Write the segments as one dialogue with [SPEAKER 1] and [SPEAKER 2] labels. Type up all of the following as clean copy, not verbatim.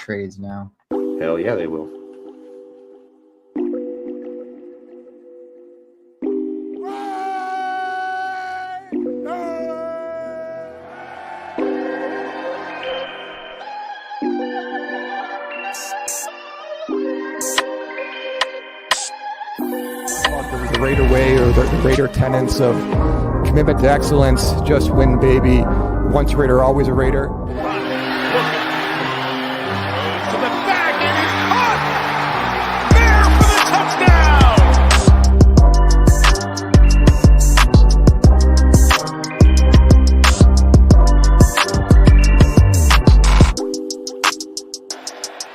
[SPEAKER 1] trades now.
[SPEAKER 2] Hell yeah, they will.
[SPEAKER 3] The Raider way, or the Raider tenets of commitment to excellence, just win, baby. Once a Raider, always a Raider.
[SPEAKER 4] To the back, and he's caught! There for the touchdown!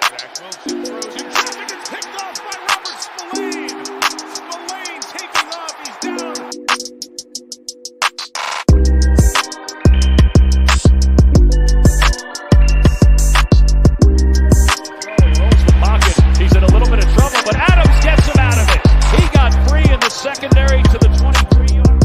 [SPEAKER 4] Zach Wilson throws in traffic. It's picked off by Robert Spillane. Spillane taking off. He's down. He's in a little bit of trouble, but Adams gets him out of it. He got free in the secondary to the 23-yard.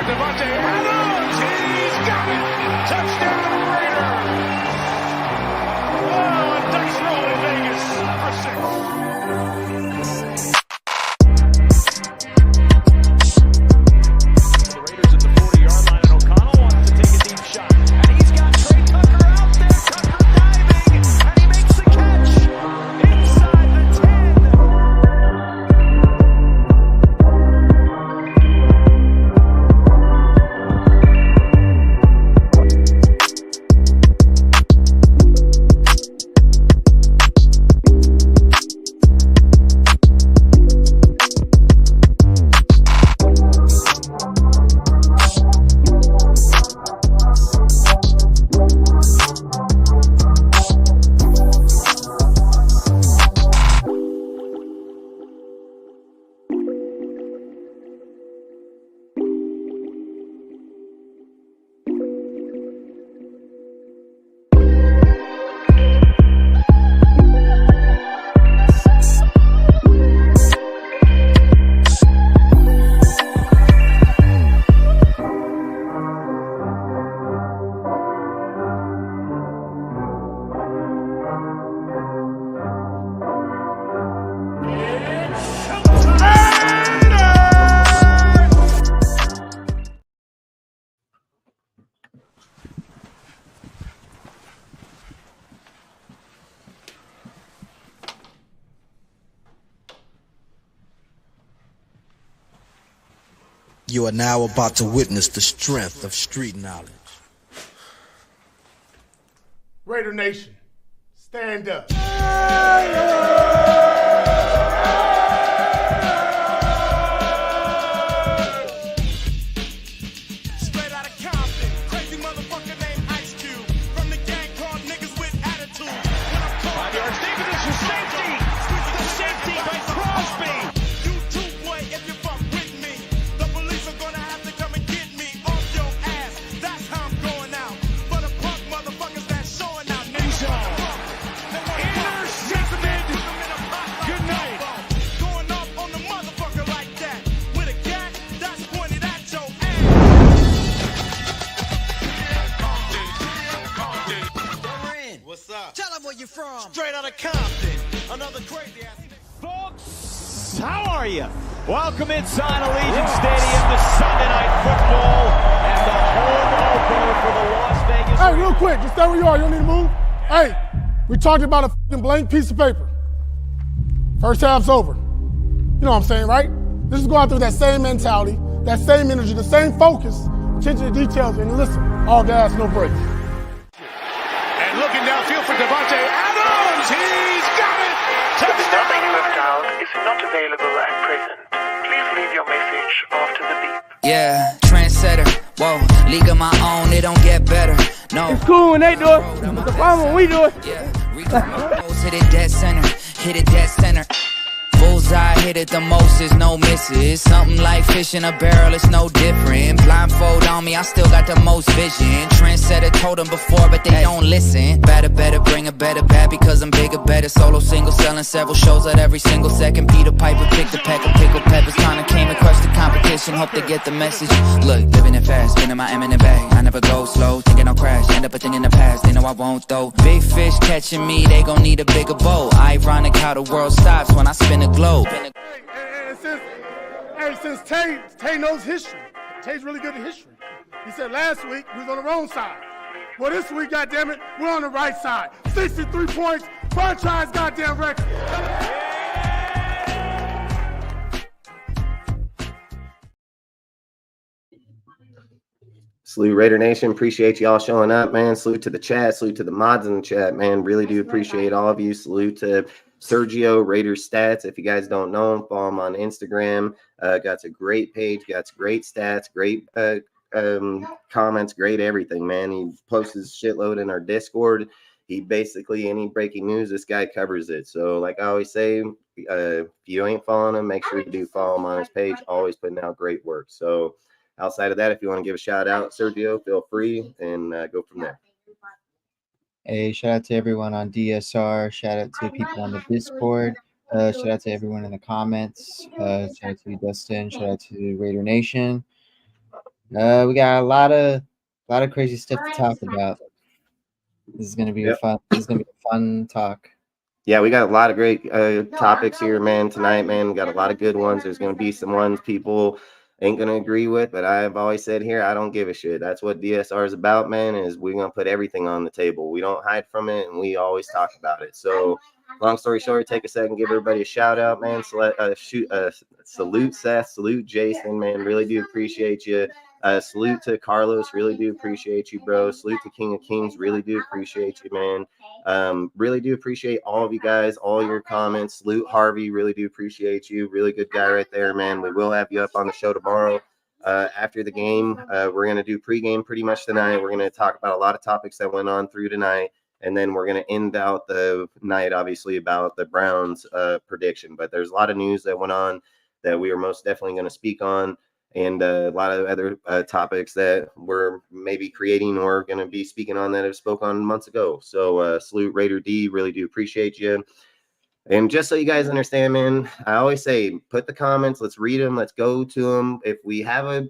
[SPEAKER 4] Davante Adams, he's got it! Touchdown Raider! Oh, dice roll in Vegas for 6. The Raiders at the 40-yard line, and O'Connell wants to take a deep shot. And he's got Trey Tucker out there, Tucker diving, and he makes the catch inside the 10.
[SPEAKER 5] You are now about to witness the strength of street knowledge.
[SPEAKER 6] Raider Nation, stand up.
[SPEAKER 4] Straight out of Compton, crazy motherfucker named Ice Cube. From the gang called niggas with attitude. 5 yards deep, and this is safety. The safety by Crosby. You too, boy, if you fuck with me. The police are gonna have to come and get me off your ass. That's how I'm going out. For the punk motherfuckers that's showing out. Intercepted. Good night. Going off on the motherfucker like that. With a gat that's pointed at your ass.
[SPEAKER 5] What's up?
[SPEAKER 4] Tell them where you're from. Straight out of Compton. Another crazy ass. Folks, how are you? Welcome inside Allegiant Stadium to Sunday Night Football and the home opener for the Las Vegas.
[SPEAKER 6] Hey, real quick, just stay where you are. You don't need to move. Hey, we talked about a f***ing blank piece of paper. First half's over. You know what I'm saying, right? This is going through that same mentality, that same energy, the same focus, attention to details, and listen, all gas, no brakes.
[SPEAKER 4] And looking downfield for Davante Adams. He's got it.
[SPEAKER 7] The number you have dialed is not available at present. Please leave your message after the beep.
[SPEAKER 8] Yeah, trendsetter. Whoa, league of my own, it don't get better. No.
[SPEAKER 9] It's cool when they do it. It's the problem when we do it.
[SPEAKER 8] Yeah, Rico hit it dead center. hit it dead center. Bullseye, hit it the most, there's no misses. Something like fish in a barrel, it's no different. Blindfold on me, I still got the most vision. Trendsetter told them before, but they don't listen. Better, bring a better bat because I'm bigger, better. Solo, single, selling several shows at every single second. Peter Piper, pick the peck of pickle peppers. Trying to came and crush the competition, hope they get the message. Look, living it fast, spinning my M in the bag. I never go slow, thinking I'll crash. End up a thing in the past, they know I won't though. Big fish catching me, they gon' need a bigger boat. Ironic how the world stops when I spin a globe.
[SPEAKER 6] Since Tay knows history, Tay's really good at history. He said last week we was on the wrong side. Well, this week, goddammit, we're on the right side. 63 points, franchise goddamn record.
[SPEAKER 1] Salute Raider Nation. Appreciate y'all showing up, man. Salute to the chat. Salute to the mods in the chat, man. Really do appreciate all of you. Salute to Sergio, Raider.Stats. If you guys don't know him, follow him on Instagram. Got a great page, got great stats, great comments, great everything, man. He posts his shitload in our Discord. He basically, any breaking news, this guy covers it. So like I always say, if you ain't following him, make sure you do follow him on his page. Always putting out great work. So outside of that, if you want to give a shout out, Sergio, feel free and go from there.
[SPEAKER 2] Hey, shout out to everyone on DSR. Shout out to people on the Discord. Shout out to everyone in the comments. Shout out to you, Dustin. Shout out to Raider Nation. We got a lot of crazy stuff to talk about. This is gonna be a fun talk.
[SPEAKER 1] Yeah, we got a lot of great topics here, man, tonight, man. We got a lot of good ones. There's gonna be some ones people ain't gonna agree with, but I've always said here, I don't give a shit. That's what DSR is about, man, is we're gonna put everything on the table. We don't hide from it, and we always talk about it. So long story short, take a second, give everybody a shout out, man. Salute Seth, salute Jason, man. Really do appreciate you. Salute to Carlos, really do appreciate you, bro. Salute to King of Kings, really do appreciate you, man. Really do appreciate all of you guys, all your comments. Salute Harvey, really do appreciate you. Really good guy right there, man. We will have you up on the show tomorrow after the game. We're going to do pregame pretty much tonight. We're going to talk about a lot of topics that went on through tonight. And then we're going to end out the night, obviously, about the Browns prediction. But there's a lot of news that went on that we are most definitely going to speak on. And a lot of other topics that we're maybe creating or going to be speaking on that have spoke on months ago. So salute Raider D, really do appreciate you. And just so you guys understand, man, I always say, put the comments, let's read them, let's go to them. If we have a,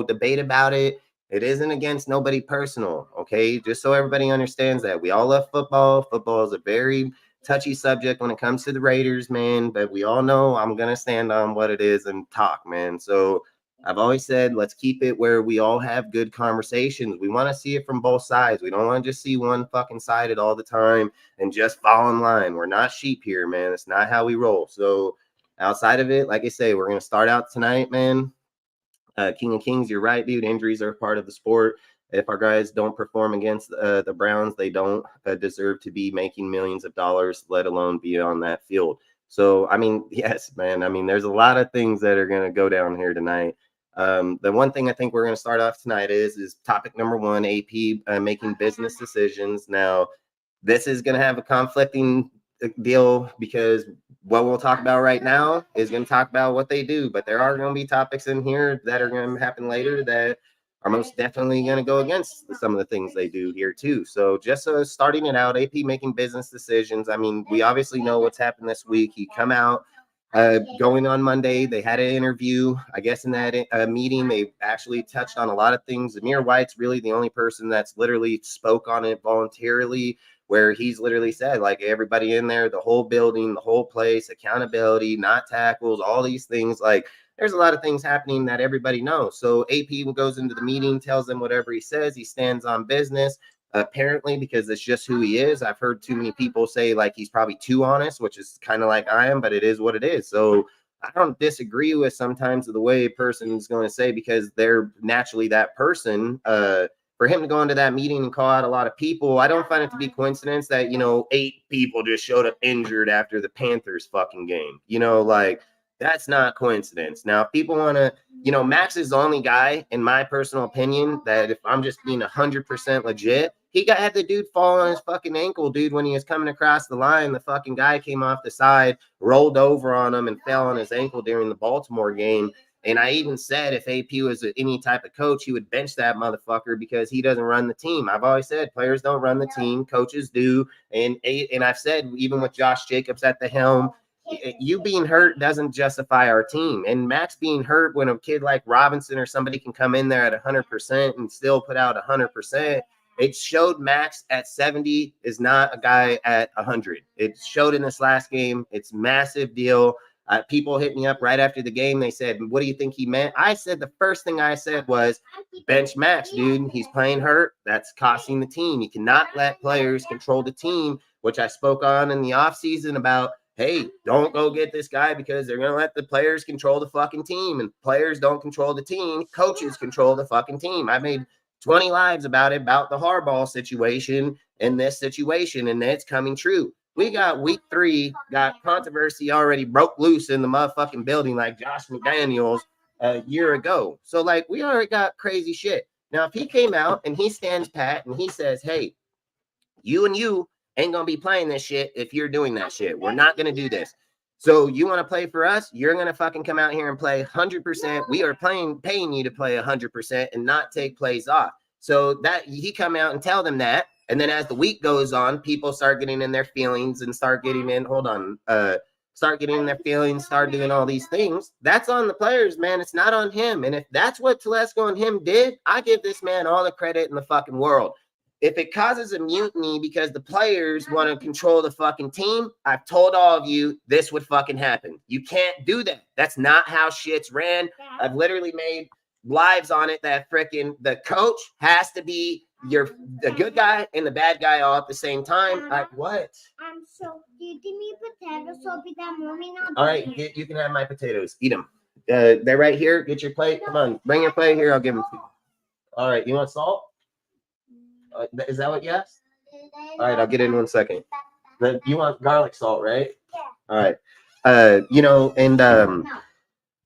[SPEAKER 1] debate about it, it isn't against nobody personal, okay? Just so everybody understands that. We all love football. Football is a very touchy subject when it comes to the Raiders, man. But we all know I'm going to stand on what it is and talk, man. So I've always said, let's keep it where we all have good conversations. We want to see it from both sides. We don't want to just see one fucking sided all the time and just fall in line. We're not sheep here, man. It's not how we roll. So outside of it, like I say, we're going to start out tonight, man. King of Kings, you're right, dude. Injuries are part of the sport. If our guys don't perform against the Browns, they don't deserve to be making millions of dollars, let alone be on that field. So, I mean, yes, man. I mean, there's a lot of things that are going to go down here tonight. The one thing I think we're going to start off tonight is topic number one, AP making business decisions. Now, this is going to have a conflicting deal because what we'll talk about right now is going to talk about what they do, but there are going to be topics in here that are going to happen later that are most definitely going to go against some of the things they do here too. So just starting it out, AP making business decisions. I mean, we obviously know what's happened this week. He come out going on Monday. They had an interview. I guess in that meeting, they actually touched on a lot of things. Zamir White's really the only person that's literally spoke on it voluntarily, where he's literally said, like, everybody in there, the whole building, the whole place, accountability, not tackles, all these things. Like, there's a lot of things happening that everybody knows. So AP goes into the meeting, tells them whatever he says. He stands on business, apparently, because it's just who he is. I've heard too many people say, like, he's probably too honest, which is kind of like I am, but it is what it is. So I don't disagree with sometimes the way a person is going to say, because they're naturally that person. For him to go into that meeting and call out a lot of people, I don't find it to be coincidence that, 8 people just showed up injured after the Panthers fucking game. Like, that's not coincidence. Now, if people want to, Max is the only guy, in my personal opinion, that if I'm just being 100% legit, had the dude fall on his fucking ankle, dude, when he was coming across the line. The fucking guy came off the side, rolled over on him, and fell on his ankle during the Baltimore game. And I even said if AP was any type of coach, he would bench that motherfucker because he doesn't run the team. I've always said players don't run the team, coaches do. And I've said even with Josh Jacobs at the helm, you being hurt doesn't justify our team. And Max being hurt when a kid like Robinson or somebody can come in there at 100% and still put out 100%. It showed Max at 70 is not a guy at 100. It showed in this last game. It's a massive deal. People hit me up right after the game. They said, what do you think he meant? I said the first thing I said was bench Max, dude. He's playing hurt. That's costing the team. You cannot let players control the team, which I spoke on in the offseason about, hey, don't go get this guy because they're going to let the players control the fucking team. And players don't control the team. Coaches control the fucking team. I made 20 lives about it, about the Harbaugh situation and this situation, and it's coming true. We got week 3, got controversy already broke loose in the motherfucking building like Josh McDaniels a year ago. So, like, we already got crazy shit. Now, if he came out and he stands pat and he says, hey, you and you ain't going to be playing this shit if you're doing that shit. We're not going to do this. So you want to play for us? You're going to fucking come out here and play 100%. We are paying you to play 100% and not take plays off. So that he come out and tell them that. And then as the week goes on, people start getting in their feelings and start getting in their feelings, start doing all these things. That's on the players, man. It's not on him. And if that's what Telesco and him did, I give this man all the credit in the fucking world. If it causes a mutiny because the players want to control the fucking team, I've told all of you this would fucking happen. You can't do that. That's not how shit's ran. I've literally made lives on it that freaking the coach has to be the good guy and the bad guy all at the same time. What?
[SPEAKER 9] So you give me potatoes so that mommy not.
[SPEAKER 1] All right, you can have my potatoes. Eat them. They're right here. Get your plate. Come on, bring your plate here. I'll give them to you. All right, you want salt? Is that what you asked? All right, I'll get in 1 second. You want garlic salt, right? Yeah. All right.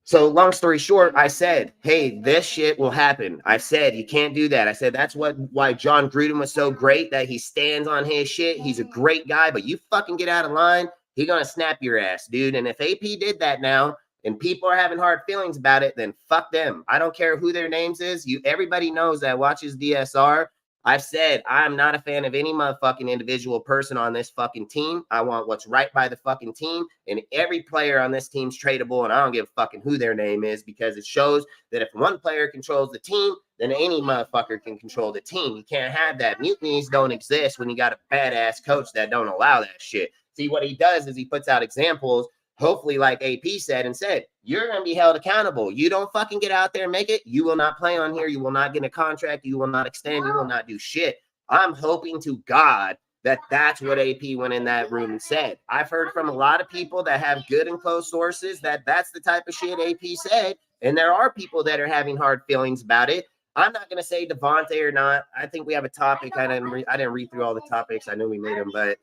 [SPEAKER 1] So long story short, I said, hey, this shit will happen. I said, you can't do that. I said, that's why John Gruden was so great, that he stands on his shit. He's a great guy, but you fucking get out of line, he's going to snap your ass, dude. And if AP did that now and people are having hard feelings about it, then fuck them. I don't care who their names is. Everybody knows that watches DSR. I've said I'm not a fan of any motherfucking individual person on this fucking team. I want what's right by the fucking team, and every player on this team's tradable, and I don't give a fucking who their name is, because it shows that if one player controls the team, then any motherfucker can control the team. You can't have that. Mutinies don't exist when you got a badass coach that don't allow that shit. See, what he does is he puts out examples, hopefully like AP said, you're going to be held accountable. You don't fucking get out there and make it, you will not play on here. You will not get a contract. You will not extend. You will not do shit. I'm hoping to God that that's what AP went in that room and said. I've heard from a lot of people that have good and close sources that that's the type of shit AP said. And there are people that are having hard feelings about it. I'm not going to say Davante or not. I think we have a topic. I didn't read through all the topics. I know we made them, but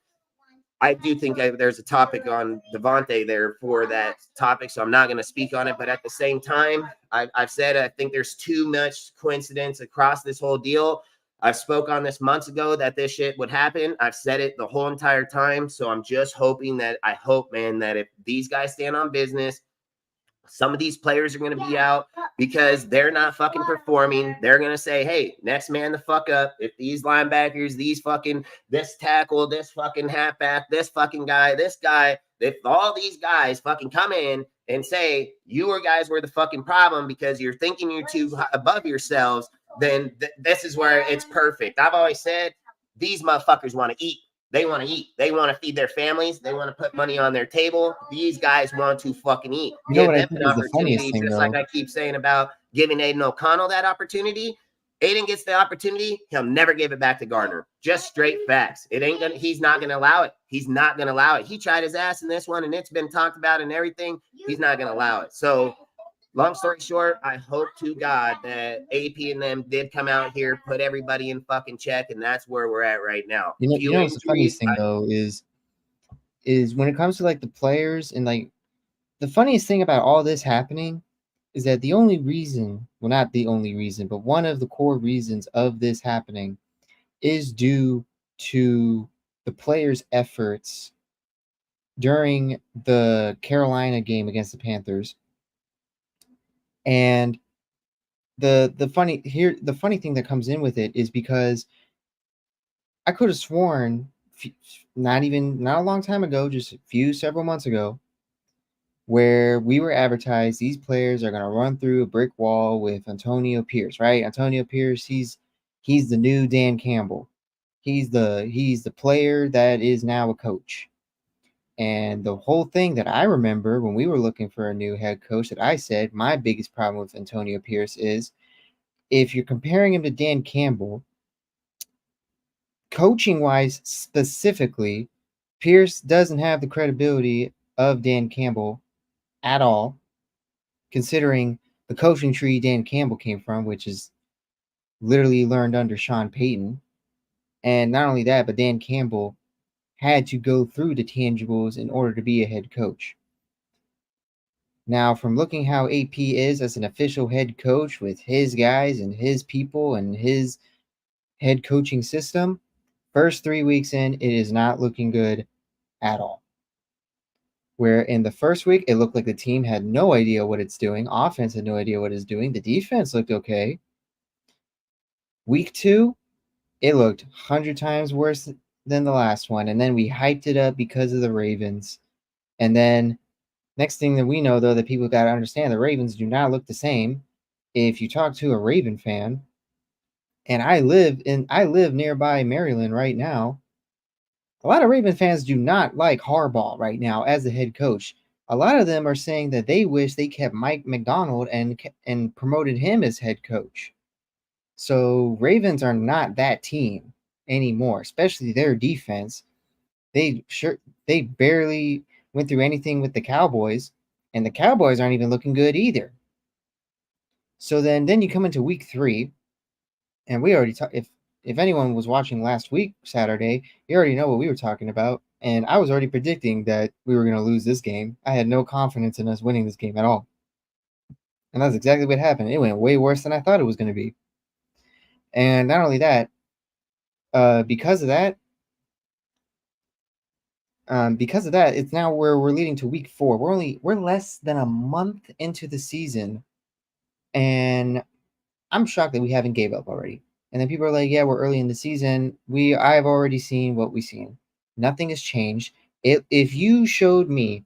[SPEAKER 1] I do think there's a topic on Davante there for that topic, so I'm not going to speak on it. But at the same time, I've said I think there's too much coincidence across this whole deal. I spoke on this months ago that this shit would happen. I've said it the whole entire time, so I'm just hoping that that if these guys stand on business, some of these players are going to be out because they're not fucking performing. They're going to say, hey, next man the fuck up. If these linebackers, this tackle, this fucking halfback, this fucking guy, this guy, if all these guys fucking come in and say, guys were the fucking problem because you're thinking you're too above yourselves, then this is where it's perfect. I've always said these motherfuckers want to eat. They want to eat. They want to feed their families. They want to put money on their table. These guys want to fucking eat.
[SPEAKER 2] You know what I think is the funniest thing,
[SPEAKER 1] just
[SPEAKER 2] though?
[SPEAKER 1] like I keep saying about giving Aiden O'Connell that opportunity. Aiden gets the opportunity. He'll never give it back to Gardner. Just straight facts. He's not going to allow it. He's not going to allow it. He tried his ass in this one, and it's been talked about and everything. He's not going to allow it. So, long story short, I hope to God that AP and them did come out here, put everybody in fucking check, and that's where we're at right now.
[SPEAKER 2] You know what's the funniest thing though is when it comes to like the players, and like the funniest thing about all this happening is that the only reason, well, not the only reason, but one of the core reasons of this happening is due to the players' efforts during the Carolina game against the Panthers. And the funny thing that comes in with it is because I could have sworn not a long time ago, just several months ago, where we were advertised these players are going to run through a brick wall with Antonio Pierce, right? Antonio Pierce, he's the new Dan Campbell. He's the player that is now a coach. And the whole thing that I remember when we were looking for a new head coach, that I said my biggest problem with Antonio Pierce is if you're comparing him to Dan Campbell, coaching-wise specifically, Pierce doesn't have the credibility of Dan Campbell at all, considering the coaching tree Dan Campbell came from, which is literally learned under Sean Payton. And not only that, but Dan Campbell had to go through the tangibles in order to be a head coach. Now, from looking how AP is as an official head coach with his guys and his people and his head coaching system, first 3 weeks in, it is not looking good at all. Where in the first week, it looked like the team had no idea what it's doing. Offense had no idea what it's doing. The defense looked okay. Week 2, it looked 100 times worse than the last one. And then we hyped it up because of the Ravens. And then next thing that we know, though, that people got to understand, the Ravens do not look the same. If you talk to a Raven fan, and I live nearby Maryland right now, a lot of Raven fans do not like Harbaugh right now as the head coach. A lot of them are saying that they wish they kept Mike McDonald and promoted him as head coach. So Ravens are not that team anymore, especially their defense. They barely went through anything with the Cowboys, and the Cowboys aren't even looking good either. So then you come into week 3, and we already if anyone was watching last week Saturday, you already know what we were talking about. And I was already predicting that we were going to lose this game. I had no confidence in us winning this game at all. And that's exactly what happened. It went way worse than I thought it was going to be. And not only that, because of that, it's now where we're leading to week 4. We're less than a month into the season, and I'm shocked that we haven't gave up already. And then people are like, "Yeah, we're early in the season. I've already seen what we've seen. Nothing has changed. If you showed me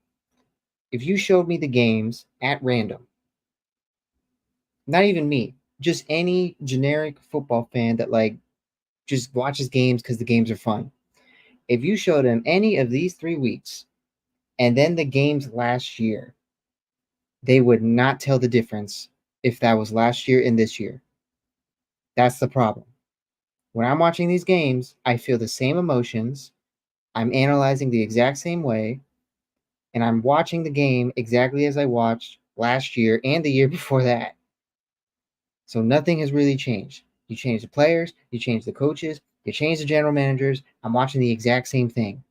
[SPEAKER 2] the games at random, not even me, just any generic football fan that like just watches games because the games are fun. If you showed them any of these 3 weeks and then the games last year, they would not tell the difference if that was last year and this year. That's the problem. When I'm watching these games, I feel the same emotions. I'm analyzing the exact same way, and I'm watching the game exactly as I watched last year and the year before that. So nothing has really changed. You change the players, you change the coaches, you change the general managers. I'm watching the exact same thing.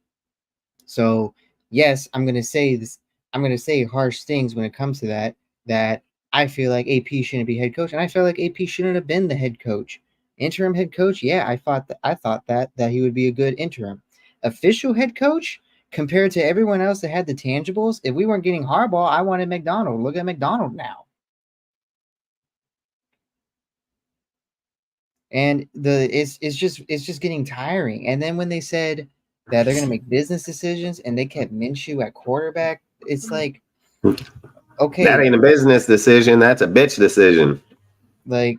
[SPEAKER 2] So yes, I'm going to say this. I'm going to say harsh things when it comes to that I feel like AP shouldn't be head coach, and I feel like AP shouldn't have been the head coach. Interim head coach, yeah, I thought that he would be a good interim. Official head coach, compared to everyone else that had the tangibles, if we weren't getting Harbaugh, I wanted McDonald. Look at McDonald now. And it's just getting tiring. And then when they said that they're going to make business decisions and they kept Minshew at quarterback, it's like, okay,
[SPEAKER 1] that ain't a business decision. That's a bitch decision.
[SPEAKER 2] Like,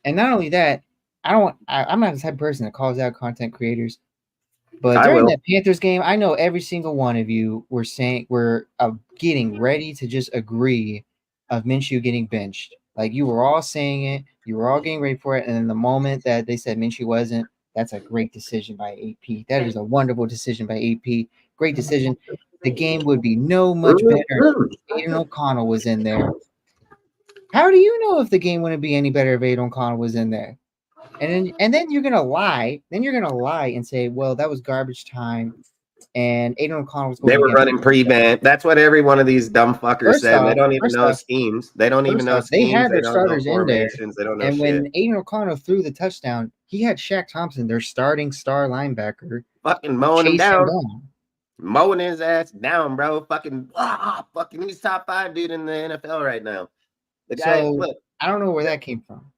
[SPEAKER 2] and not only that, I'm not the type of person that calls out content creators. But during that Panthers game, I know every single one of you were getting ready to just agree of Minshew getting benched. Like, you were all saying it, you were all getting ready for it, and then the moment that they said Minshew wasn't, that's a great decision by AP. That is a wonderful decision by AP. Great decision. The game would be no much better if Aiden O'Connell was in there. How do you know if the game wouldn't be any better if Aiden O'Connell was in there? And then you're gonna lie. Then you're gonna lie and say, "Well, that was garbage time." And Aiden O'Connell was going.
[SPEAKER 1] They were running prevent. That's what every one of these dumb fuckers said. They don't even know schemes. They don't even know schemes.
[SPEAKER 2] They had their starters in there.
[SPEAKER 1] They don't know
[SPEAKER 2] and
[SPEAKER 1] shit.
[SPEAKER 2] When Aiden O'Connell threw the touchdown, He had Shaq Thompson, their starting star linebacker,
[SPEAKER 1] fucking mowing him
[SPEAKER 2] chase
[SPEAKER 1] down. Mowing his ass down, bro. Fucking he's top 5 dude in the NFL right now. The guy,
[SPEAKER 2] So
[SPEAKER 1] look,
[SPEAKER 2] I don't know where that came from.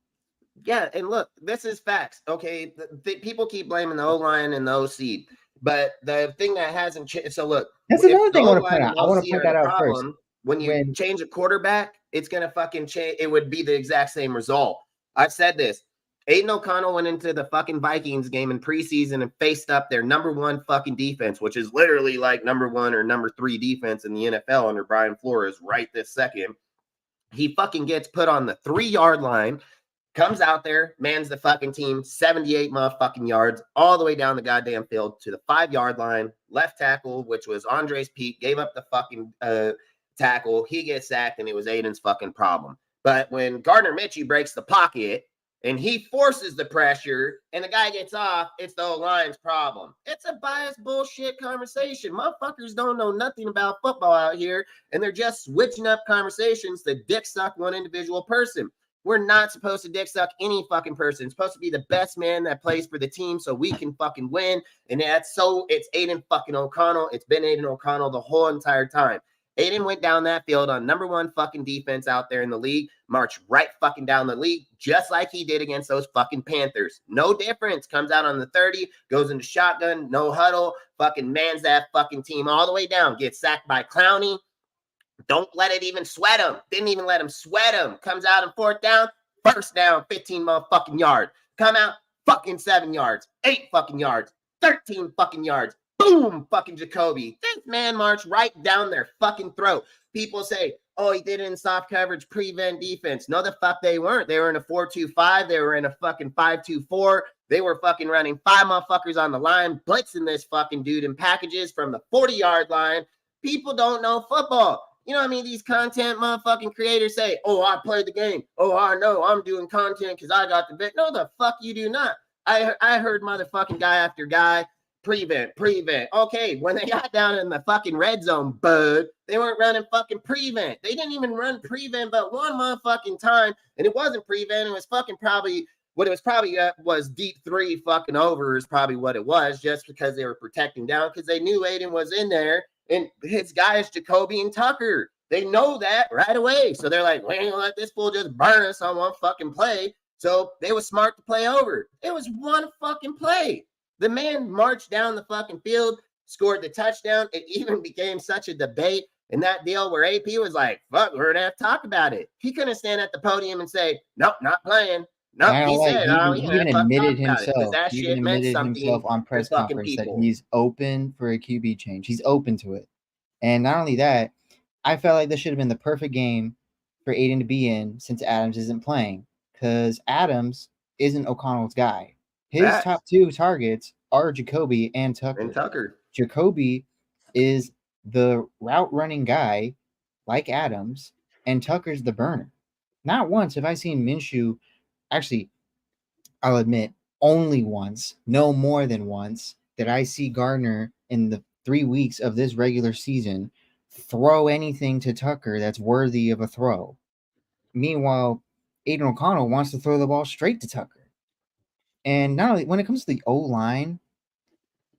[SPEAKER 1] yeah, and look, this is facts. Okay, people keep blaming the O-line and the OC, but the thing that hasn't changed. So look,
[SPEAKER 2] That's
[SPEAKER 1] if
[SPEAKER 2] another
[SPEAKER 1] the
[SPEAKER 2] thing I want to
[SPEAKER 1] O-line
[SPEAKER 2] point
[SPEAKER 1] and
[SPEAKER 2] out. I want
[SPEAKER 1] OC
[SPEAKER 2] to point
[SPEAKER 1] are
[SPEAKER 2] that
[SPEAKER 1] the
[SPEAKER 2] out first.
[SPEAKER 1] problem, when you change a quarterback, it's gonna fucking change. It would be the exact same result. I've said this. Aiden O'Connell went into the fucking Vikings game in preseason and faced up their number 1 fucking defense, which is literally like number 1 or number 3 defense in the NFL under Brian Flores right this second. He fucking gets put on the 3-yard line, comes out there, mans the fucking team 78 motherfucking yards all the way down the goddamn field to the 5-yard line. Left tackle, which was Andre's Pete, gave up the fucking tackle. He gets sacked, and it was Aiden's fucking problem. But when Gardner Minshew breaks the pocket and he forces the pressure and the guy gets off, it's the O-line's problem. It's a biased bullshit conversation. Motherfuckers don't know nothing about football out here, and they're just switching up conversations to dick suck one individual person. We're not supposed to dick suck any fucking person. It's supposed to be the best man that plays for the team so we can fucking win. And it's Aiden fucking O'Connell. It's been Aiden O'Connell the whole entire time. Aiden went down that field on number 1 fucking defense out there in the league, marched right fucking down the league, just like he did against those fucking Panthers. No difference. Comes out on the 30, goes into shotgun, no huddle, fucking mans that fucking team all the way down, gets sacked by Clowney. Don't let it even sweat him. Didn't even let him sweat him. Comes out in 4th down, first down, 15 motherfucking yards. Come out, fucking 7 yards, 8 fucking yards, 13 fucking yards. Boom, fucking Jacoby. This man marched right down their fucking throat. People say, oh, he did it in soft coverage, prevent defense. No, the fuck they weren't. They were in a 4-2-5. They were in a fucking 5-2-4. They were fucking running 5 motherfuckers on the line, blitzing this fucking dude in packages from the 40-yard line. People don't know football. You know what I mean? These content motherfucking creators say, oh, I played the game. Oh, I know I'm doing content because I got the bit. No, the fuck you do not. I heard motherfucking guy after guy, prevent. Okay, when they got down in the fucking red zone, bud, they weren't running fucking prevent. They didn't even run prevent but one motherfucking time, and it wasn't prevent. It was fucking probably what it was probably was deep 3 fucking over is probably what it was, just because they were protecting down because they knew Aiden was in there. And his guys, Jacoby and Tucker, they know that right away. So they're like, we ain't gonna let this fool just burn us on one fucking play. So they were smart to play over. It was one fucking play. The man marched down the fucking field, scored the touchdown. It even became such a debate in that deal where AP was like, fuck, we're gonna have to talk about it. He couldn't stand at the podium and say, nope, not playing. No, he said,
[SPEAKER 2] he even admitted himself.
[SPEAKER 1] That
[SPEAKER 2] He
[SPEAKER 1] shit
[SPEAKER 2] even
[SPEAKER 1] meant
[SPEAKER 2] admitted
[SPEAKER 1] something
[SPEAKER 2] himself on press
[SPEAKER 1] to fucking
[SPEAKER 2] conference that
[SPEAKER 1] people.
[SPEAKER 2] he's open for a QB change. He's open to it. And not only that, I felt like this should have been the perfect game for Aiden to be in since Adams isn't playing, because Adams isn't O'Connell's guy. His top 2 targets are Jacoby and Tucker. Jacoby is the route running guy like Adams, and Tucker's the burner. Not once have I seen Minshew, actually, I'll admit, only once, no more than once, did I see Gardner in the 3 weeks of this regular season throw anything to Tucker that's worthy of a throw. Meanwhile, Aiden O'Connell wants to throw the ball straight to Tucker. And not only when it comes to the O-line,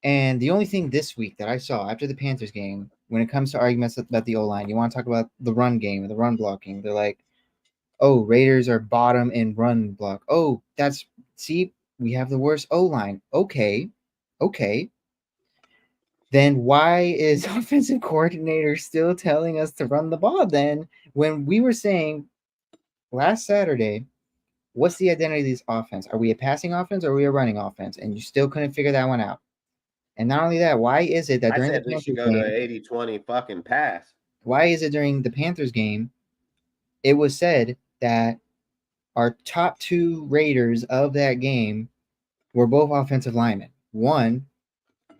[SPEAKER 2] and the only thing this week that I saw after the Panthers game, when it comes to arguments about the O-line, you want to talk about the run game, the run blocking. They're like, oh, Raiders are bottom in run block. Oh, we have the worst O-line. Okay. Then why is offensive coordinator still telling us to run the ball then when we were saying last Saturday, what's the identity of this offense? Are we a passing offense or are we a running offense? And you still couldn't figure that one out. And not only that, why is it that during the Panthers game,
[SPEAKER 1] go to 80-20 fucking pass?
[SPEAKER 2] Why is it during the Panthers game, it was said that our top 2 Raiders of that game were both offensive linemen? 1,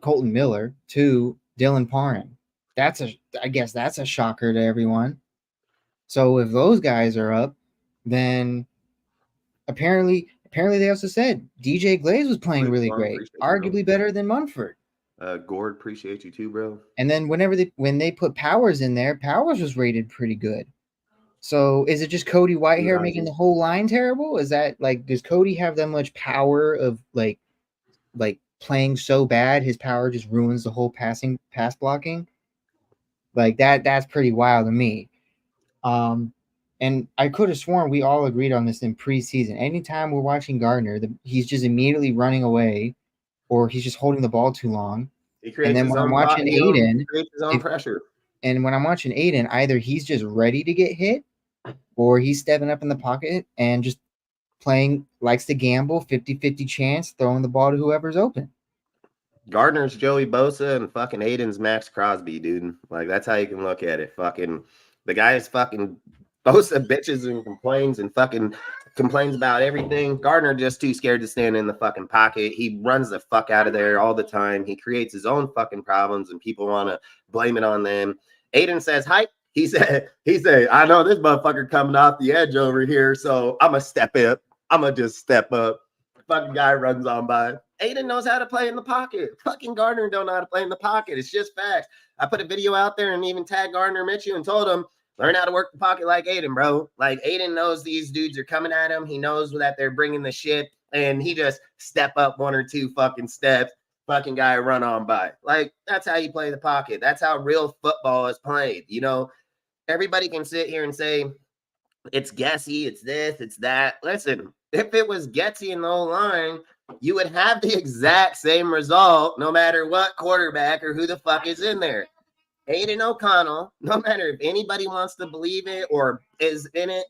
[SPEAKER 2] Colton Miller, 2, Dylan Parham. I guess that's a shocker to everyone. So if those guys are up, then apparently they also said DJ Glaze was playing really great, arguably better than Munford.
[SPEAKER 1] Gord, appreciate you too, bro.
[SPEAKER 2] And then when they put Powers in there, Powers was rated pretty good. So is it just Cody Whitehair
[SPEAKER 1] Right.
[SPEAKER 2] making the whole line terrible? Is that like, does Cody have that much power of like playing so bad his power just ruins the whole pass blocking? Like that's pretty wild to me. And I could have sworn we all agreed on this in preseason. Anytime we're watching Gardner, he's just immediately running away, or he's just holding the ball too long.
[SPEAKER 1] He creates
[SPEAKER 2] then
[SPEAKER 1] his
[SPEAKER 2] when I'm
[SPEAKER 1] own
[SPEAKER 2] watching Aiden,
[SPEAKER 1] creates his own pressure.
[SPEAKER 2] And when I'm watching Aiden, either he's just ready to get hit, or he's stepping up in the pocket and just likes to gamble, 50-50 chance, throwing the ball to whoever's open.
[SPEAKER 1] Gardner's Joey Bosa and fucking Aiden's Max Crosby, dude. Like, that's how you can look at it. Fucking the guy is fucking Bosa bitches and complains about everything. Gardner just too scared to stand in the fucking pocket. He runs the fuck out of there all the time. He creates his own fucking problems, and people want to blame it on them. Aiden says, hype. He said, I know this motherfucker coming off the edge over here, so I'm going to step up. I'm going to just step up. Fucking guy runs on by. Aiden knows how to play in the pocket. Fucking Gardner don't know how to play in the pocket. It's just facts. I put a video out there and even tagged Gardner Mitchell and told him, learn how to work the pocket like Aiden, bro. Like, Aiden knows these dudes are coming at him. He knows that they're bringing the shit, and he just step up one or two fucking steps. Fucking guy run on by. Like, that's how you play the pocket. That's how real football is played. You know, everybody can sit here and say, it's guessy, it's this, it's that. Listen, if it was Getsy in the whole line, you would have the exact same result no matter what quarterback or who the fuck is in there. Aiden O'Connell, no matter if anybody wants to believe it or is in it,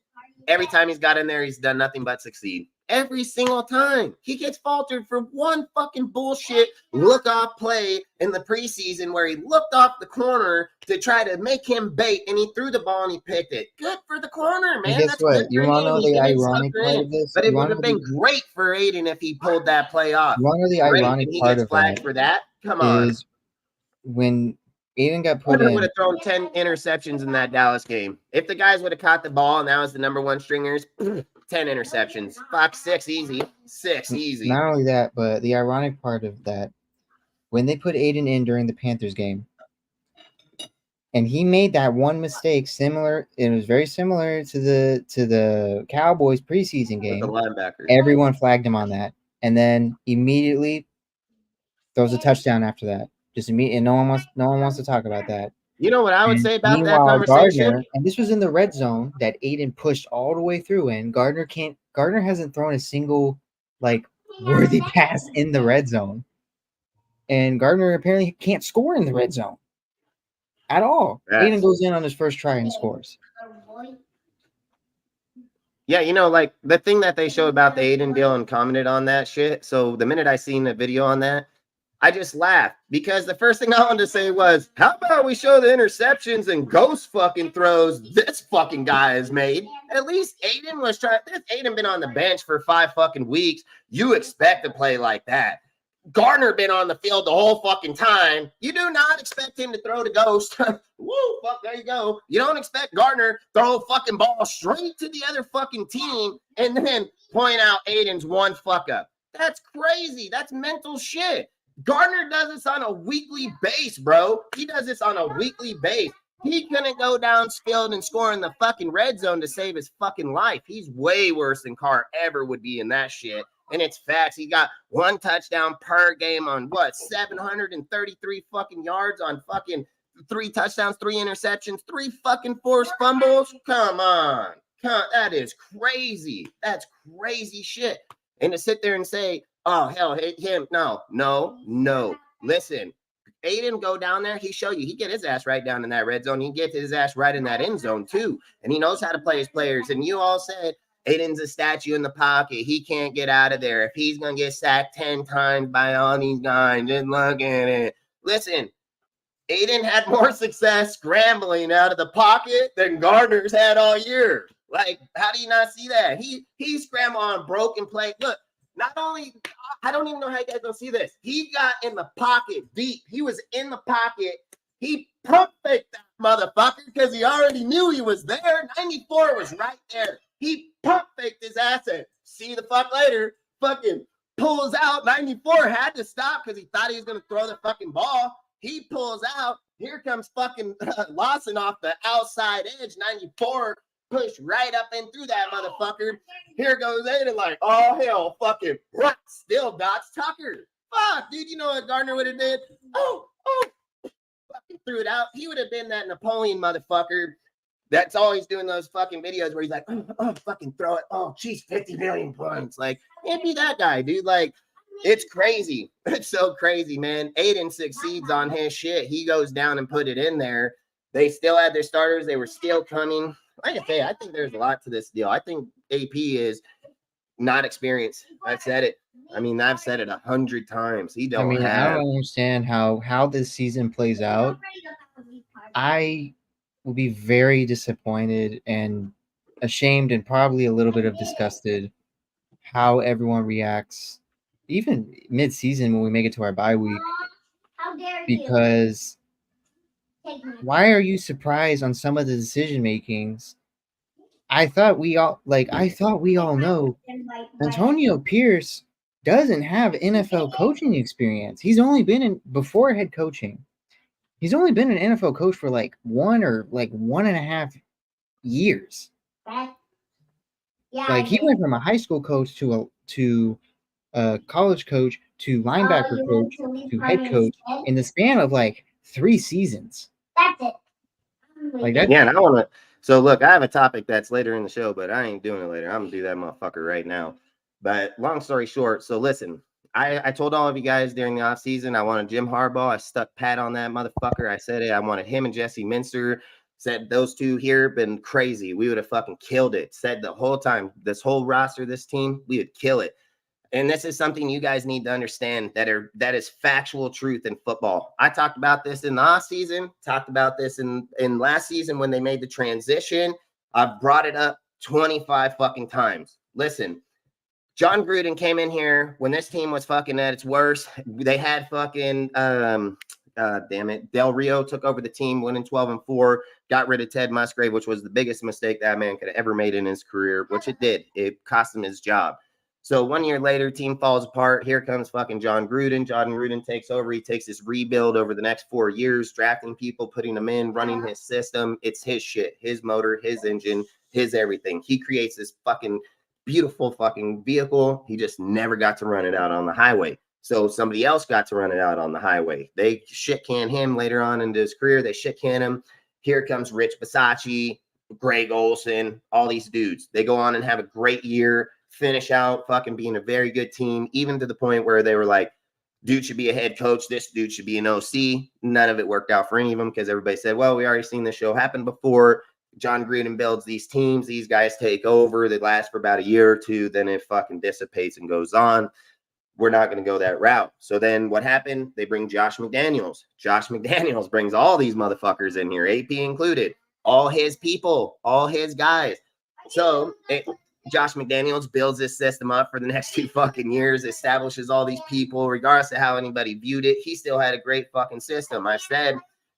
[SPEAKER 1] every time he's got in there, he's done nothing but succeed. Every single time. He gets faltered for one fucking bullshit look-off play in the preseason where he looked off the corner to try to make him bait, and he threw the ball and he picked it. Good for the corner, man.
[SPEAKER 2] And guess
[SPEAKER 1] That's
[SPEAKER 2] what?
[SPEAKER 1] good
[SPEAKER 2] You
[SPEAKER 1] for
[SPEAKER 2] want to know
[SPEAKER 1] him.
[SPEAKER 2] the
[SPEAKER 1] He didn't
[SPEAKER 2] ironic
[SPEAKER 1] sucker
[SPEAKER 2] part
[SPEAKER 1] in.
[SPEAKER 2] of this?
[SPEAKER 1] But it would have been great for Aiden if he pulled that play off.
[SPEAKER 2] You want to know the
[SPEAKER 1] Great.
[SPEAKER 2] ironic
[SPEAKER 1] And he
[SPEAKER 2] part
[SPEAKER 1] gets
[SPEAKER 2] of
[SPEAKER 1] flagged
[SPEAKER 2] that
[SPEAKER 1] for that? Come on.
[SPEAKER 2] is when Aiden got put
[SPEAKER 1] Gardner
[SPEAKER 2] in.
[SPEAKER 1] would have thrown 10 interceptions in that Dallas game. If the guys would have caught the ball and that was the number one stringers, 10 interceptions. Fuck, 6 easy. 6 easy.
[SPEAKER 2] Not only that, but the ironic part of that, when they put Aiden in during the Panthers game, and he made that one mistake similar, it was very similar to the Cowboys preseason game.
[SPEAKER 1] The linebacker.
[SPEAKER 2] Everyone flagged him on that, and then immediately throws a touchdown after that. Just immediately, and no one wants to talk about that.
[SPEAKER 1] You know what I would say about that
[SPEAKER 2] Meanwhile,
[SPEAKER 1] conversation?
[SPEAKER 2] Gardner, and this was in the red zone that Aiden pushed all the way through in. Gardner hasn't thrown a single like worthy pass in the red zone. And Gardner apparently can't score in the red zone at all.
[SPEAKER 1] Yes.
[SPEAKER 2] Aiden goes in on his first try and scores.
[SPEAKER 1] Yeah, you know, like the thing that they showed about the Aiden deal and commented on that shit. So the minute I seen the video on that, I just laughed because the first thing I wanted to say was, how about we show the interceptions and ghost fucking throws this fucking guy has made? At least Aiden was trying. This Aiden been on the bench for 5 fucking weeks. You expect to play like that. Gardner been on the field the whole fucking time. You do not expect him to throw the ghost. Woo, fuck, there you go. You don't expect Gardner throw a fucking ball straight to the other fucking team and then point out Aiden's one fuck up. That's crazy. That's mental shit. Gardner does this on a weekly base, bro. He does this on a weekly base. He couldn't go downfield and score in the fucking red zone to save his fucking life. He's way worse than Carr ever would be in that shit. And it's facts. He got 1 touchdown per game on what? 733 fucking yards on fucking 3 touchdowns, 3 interceptions, 3 fucking forced fumbles. Come on. That is crazy. That's crazy shit. And to sit there and say, oh, hell, hit him. No. Listen, Aiden go down there. He show you. He get his ass right down in that red zone. He get his ass right in that end zone, too. And he knows how to play his players. And you all said Aiden's a statue in the pocket. He can't get out of there. If he's going to get sacked 10 times by all these guys, just look at it. Listen, Aiden had more success scrambling out of the pocket than Gardner's had all year. Like, how do you not see that? He scrambled on broken play. Look, not only, I don't even know how you guys don't see this. He got in the pocket deep. He was in the pocket. He pumped that motherfucker because he already knew he was there. 94 was right there. He pump faked his ass in. See the fuck later. Fucking pulls out. 94 had to stop because he thought he was going to throw the fucking ball. He pulls out. Here comes fucking Lawson off the outside edge. 94 push right up and through that motherfucker. Here goes Aiden like, oh, hell, fucking what? Still dots Tucker. Fuck, dude, you know what Gardner would have did? Oh, fucking threw it out. He would have been that Napoleon motherfucker. That's always doing those fucking videos where he's like, fucking throw it. Oh, geez, 50 million points. Like, can't be that guy, dude. Like, it's crazy. It's so crazy, man. Aiden succeeds on his shit. He goes down and put it in there. They still had their starters. They were still coming. Like I say, I think there's a lot to this deal. I think AP is not experienced. I've said it. I mean, I've said it 100 times. He don't
[SPEAKER 2] I don't understand how this season plays out. I will be very disappointed and ashamed and probably a little bit of disgusted how everyone reacts, even mid-season when we make it to our bye week. Because why are you surprised on some of the decision makings? I thought we all know Antonio Pierce doesn't have NFL coaching experience. He's only been before head coaching. He's only been an NFL coach for like 1.5 years. Like he went from a high school coach to a college coach to linebacker coach to head coach in the span of like 3 seasons.
[SPEAKER 9] That's it.
[SPEAKER 2] Like that.
[SPEAKER 1] Yeah, and I want to. So look, I have a topic that's later in the show, but I ain't doing it later. I'm gonna do that motherfucker right now. But long story short, so listen, I told all of you guys during the offseason I wanted Jim Harbaugh. I stuck pat on that motherfucker. I said it. I wanted him and Jesse Minster. Said those two here been crazy. We would have fucking killed it. Said the whole time, this whole roster, this team, we would kill it. And this is something you guys need to understand that is factual truth in football. I talked about this in the off season, talked about this in last season when they made the transition. I've brought it up 25 fucking times. Listen, John Gruden came in here when this team was fucking at its worst. They had fucking Del Rio took over the team, winning 12-4, got rid of Ted Musgrave, which was the biggest mistake that man could have ever made in his career, which it did. It cost him his job. So 1 year later, team falls apart. Here comes fucking John Gruden. John Gruden takes over. He takes this rebuild over the next 4 years, drafting people, putting them in, running his system. It's his shit, his motor, his engine, his everything. He creates this fucking beautiful fucking vehicle. He just never got to run it out on the highway. So somebody else got to run it out on the highway. They shit can him later on into his career. They shit can him. Here comes Rich Bisaccia, Greg Olson, all these dudes. They go on and have a great year. Finish out fucking being a very good team, even to the point where they were like, dude should be a head coach. This dude should be an OC. None of it worked out for any of them because everybody said, well, we already seen this show happen before. John Gruden builds these teams. These guys take over. They last for about a year or two. Then it fucking dissipates and goes on. We're not going to go that route. So then what happened? They bring Josh McDaniels. Josh McDaniels brings all these motherfuckers in here, AP included. All his people, all his guys. So Josh McDaniels builds this system up for the next 2 fucking years, establishes all these people, regardless of how anybody viewed it. He still had a great fucking system. I said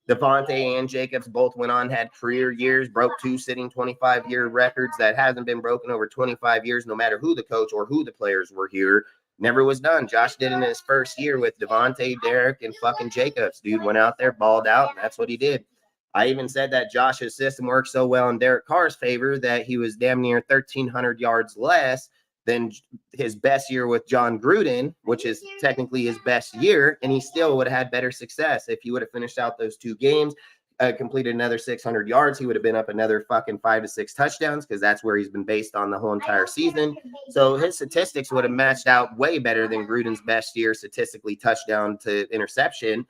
[SPEAKER 1] Davante and Jacobs both went on, had career years, broke 2 sitting 25-year records that hasn't been broken over 25 years, no matter who the coach or who the players were here. Never was done. Josh did it in his first year with Davante, Derek, and fucking Jacobs. Dude went out there, balled out, and that's what he did. I even said that Josh's system worked so well in Derek Carr's favor that he was damn near 1,300 yards less than his best year with John Gruden, which is technically his best year, and he still would have had better success. If he would have finished out those 2 games, completed another 600 yards, he would have been up another fucking 5 to 6 touchdowns because that's where he's been based on the whole entire season. So his statistics would have matched out way better than Gruden's best year statistically, touchdown to interception.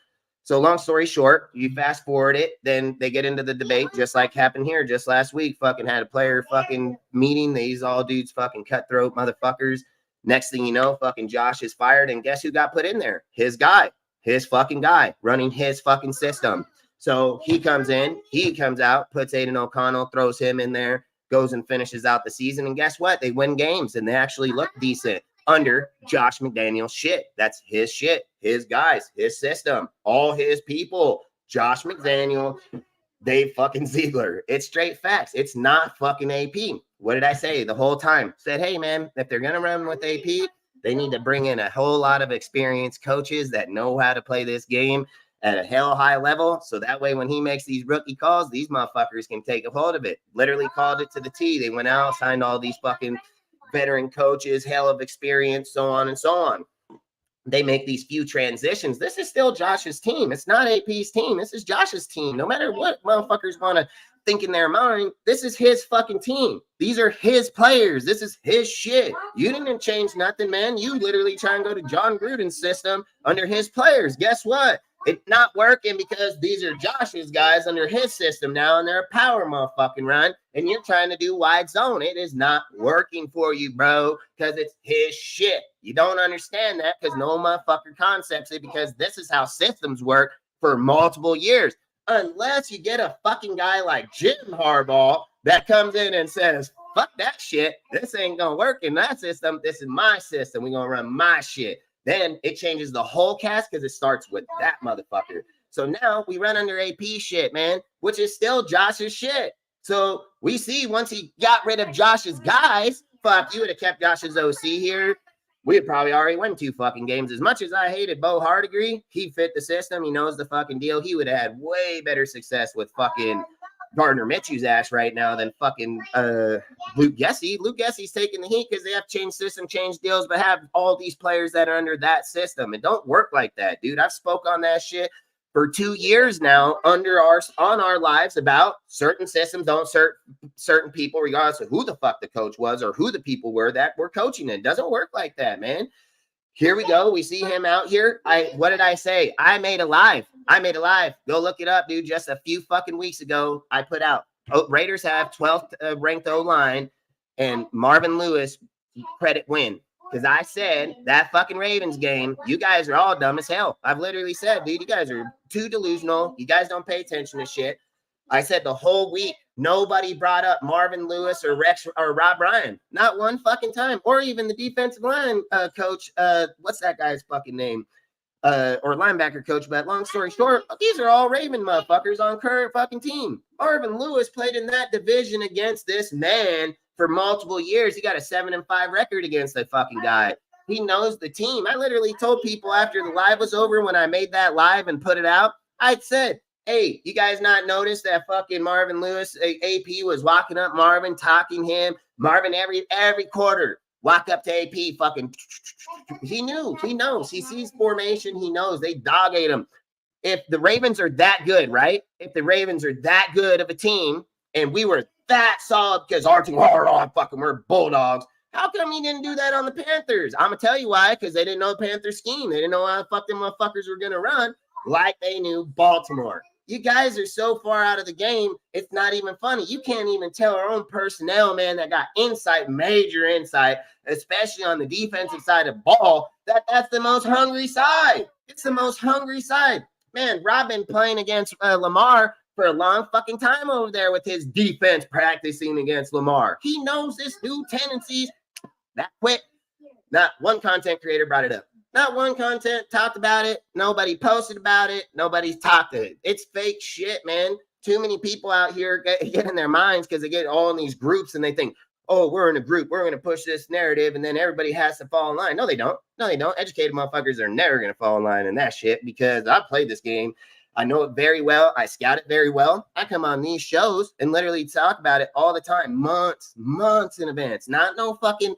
[SPEAKER 1] So long story short, you fast forward it, then they get into the debate, just like happened here just last week. Fucking had a player fucking meeting. These all dudes fucking cutthroat motherfuckers. Next thing you know, fucking Josh is fired, and guess who got put in there? His guy, his fucking guy, running his fucking system. So he comes in, he comes out, puts Aiden O'Connell, throws him in there, goes and finishes out the season, and guess what? They win games, and they actually look decent under Josh McDaniels' shit. That's his shit, his guys, his system, all his people. Josh McDaniel, Dave fucking Ziegler. It's straight facts. It's not fucking AP. What did I say the whole time? Said, hey, man, if they're going to run with AP, they need to bring in a whole lot of experienced coaches that know how to play this game. at a hell high level. So that way, when he makes these rookie calls, these motherfuckers can take a hold of it. Literally called it to the T. They went out, signed all these fucking veteran coaches, hell of experience, so on and so on. They make these few transitions. This is still Josh's team. It's not AP's team. This is Josh's team. No matter what motherfuckers want to think in their mind, this is his fucking team. These are his players. This is his shit. You didn't change nothing, man. You literally try and go to John Gruden's system under his players. Guess what? It's not working because these are Josh's guys under his system now, and they're a power motherfucking run, and you're trying to do wide zone. It is not working for you, bro, because it's his shit. You don't understand that because no motherfucker concepts it, because this is how systems work for multiple years. Unless you get a fucking guy like Jim Harbaugh that comes in and says, fuck that shit. This ain't going to work in that system. This is my system. We're going to run my shit. Then it changes the whole cast because it starts with that motherfucker. So now we run under AP shit, man, which is still Josh's shit. So we see once he got rid of Josh's guys, fuck, you would have kept Josh's OC here. We had probably already won 2 fucking games. As much as I hated Bo Hardegree, he fit the system. He knows the fucking deal. He would have had way better success with fucking Gardner Mitchell's ass right now than fucking Luke Gessie. Luke Gessie's taking the heat because they have changed system, changed deals, but have all these players that are under that system. It don't work like that, dude. I've spoke on that shit for 2 years now on our lives about certain systems don't serve certain people, regardless of who the fuck the coach was or who the people were that were coaching it. It doesn't work like that, man. Here we go. We see him out here. What did I say? I made a live. Go look it up, dude. Just a few fucking weeks ago, I put out Raiders have 12th ranked O-line and Marvin Lewis credit win. Because I said that fucking Ravens game, you guys are all dumb as hell. I've literally said, dude, you guys are too delusional. You guys don't pay attention to shit. I said the whole week, nobody brought up Marvin Lewis or Rex or Rob Ryan. Not one fucking time. Or even the defensive line coach. What's that guy's fucking name? Or linebacker coach. But long story short, these are all Raven motherfuckers on current fucking team. Marvin Lewis played in that division against this man for multiple years. He got a 7-5 record against the fucking guy. He knows the team. I literally told people after the live was over, when I made that live and put it out, I said, hey, you guys not notice that fucking Marvin Lewis, AP was walking up Marvin, talking him. Marvin every quarter, walk up to AP, fucking. He knows. He sees formation. He knows. They dog ate him. If the Ravens are that good, right? If the Ravens are that good of a team, and we were that solid because our team, we're Bulldogs. How come he didn't do that on the Panthers? I'm going to tell you why, because they didn't know the Panthers scheme. They didn't know how the fuck them motherfuckers were going to run like they knew Baltimore. You guys are so far out of the game, it's not even funny. You can't even tell our own personnel, man, that got insight, major insight, especially on the defensive side of ball, that's the most hungry side. It's the most hungry side. Man, Rob been playing against Lamar for a long fucking time over there with his defense practicing against Lamar. He knows this new tendencies that quick. Not one content creator brought it up. Not one content talked about it. Nobody posted about it. Nobody's talked it. It's fake shit, man. Too many people out here get in their minds because they get all in these groups and they think, oh, we're in a group. We're going to push this narrative and then everybody has to fall in line. No, they don't. No, they don't. Educated motherfuckers are never going to fall in line in that shit because I played this game. I know it very well. I scout it very well. I come on these shows and literally talk about it all the time, months in advance. Not no fucking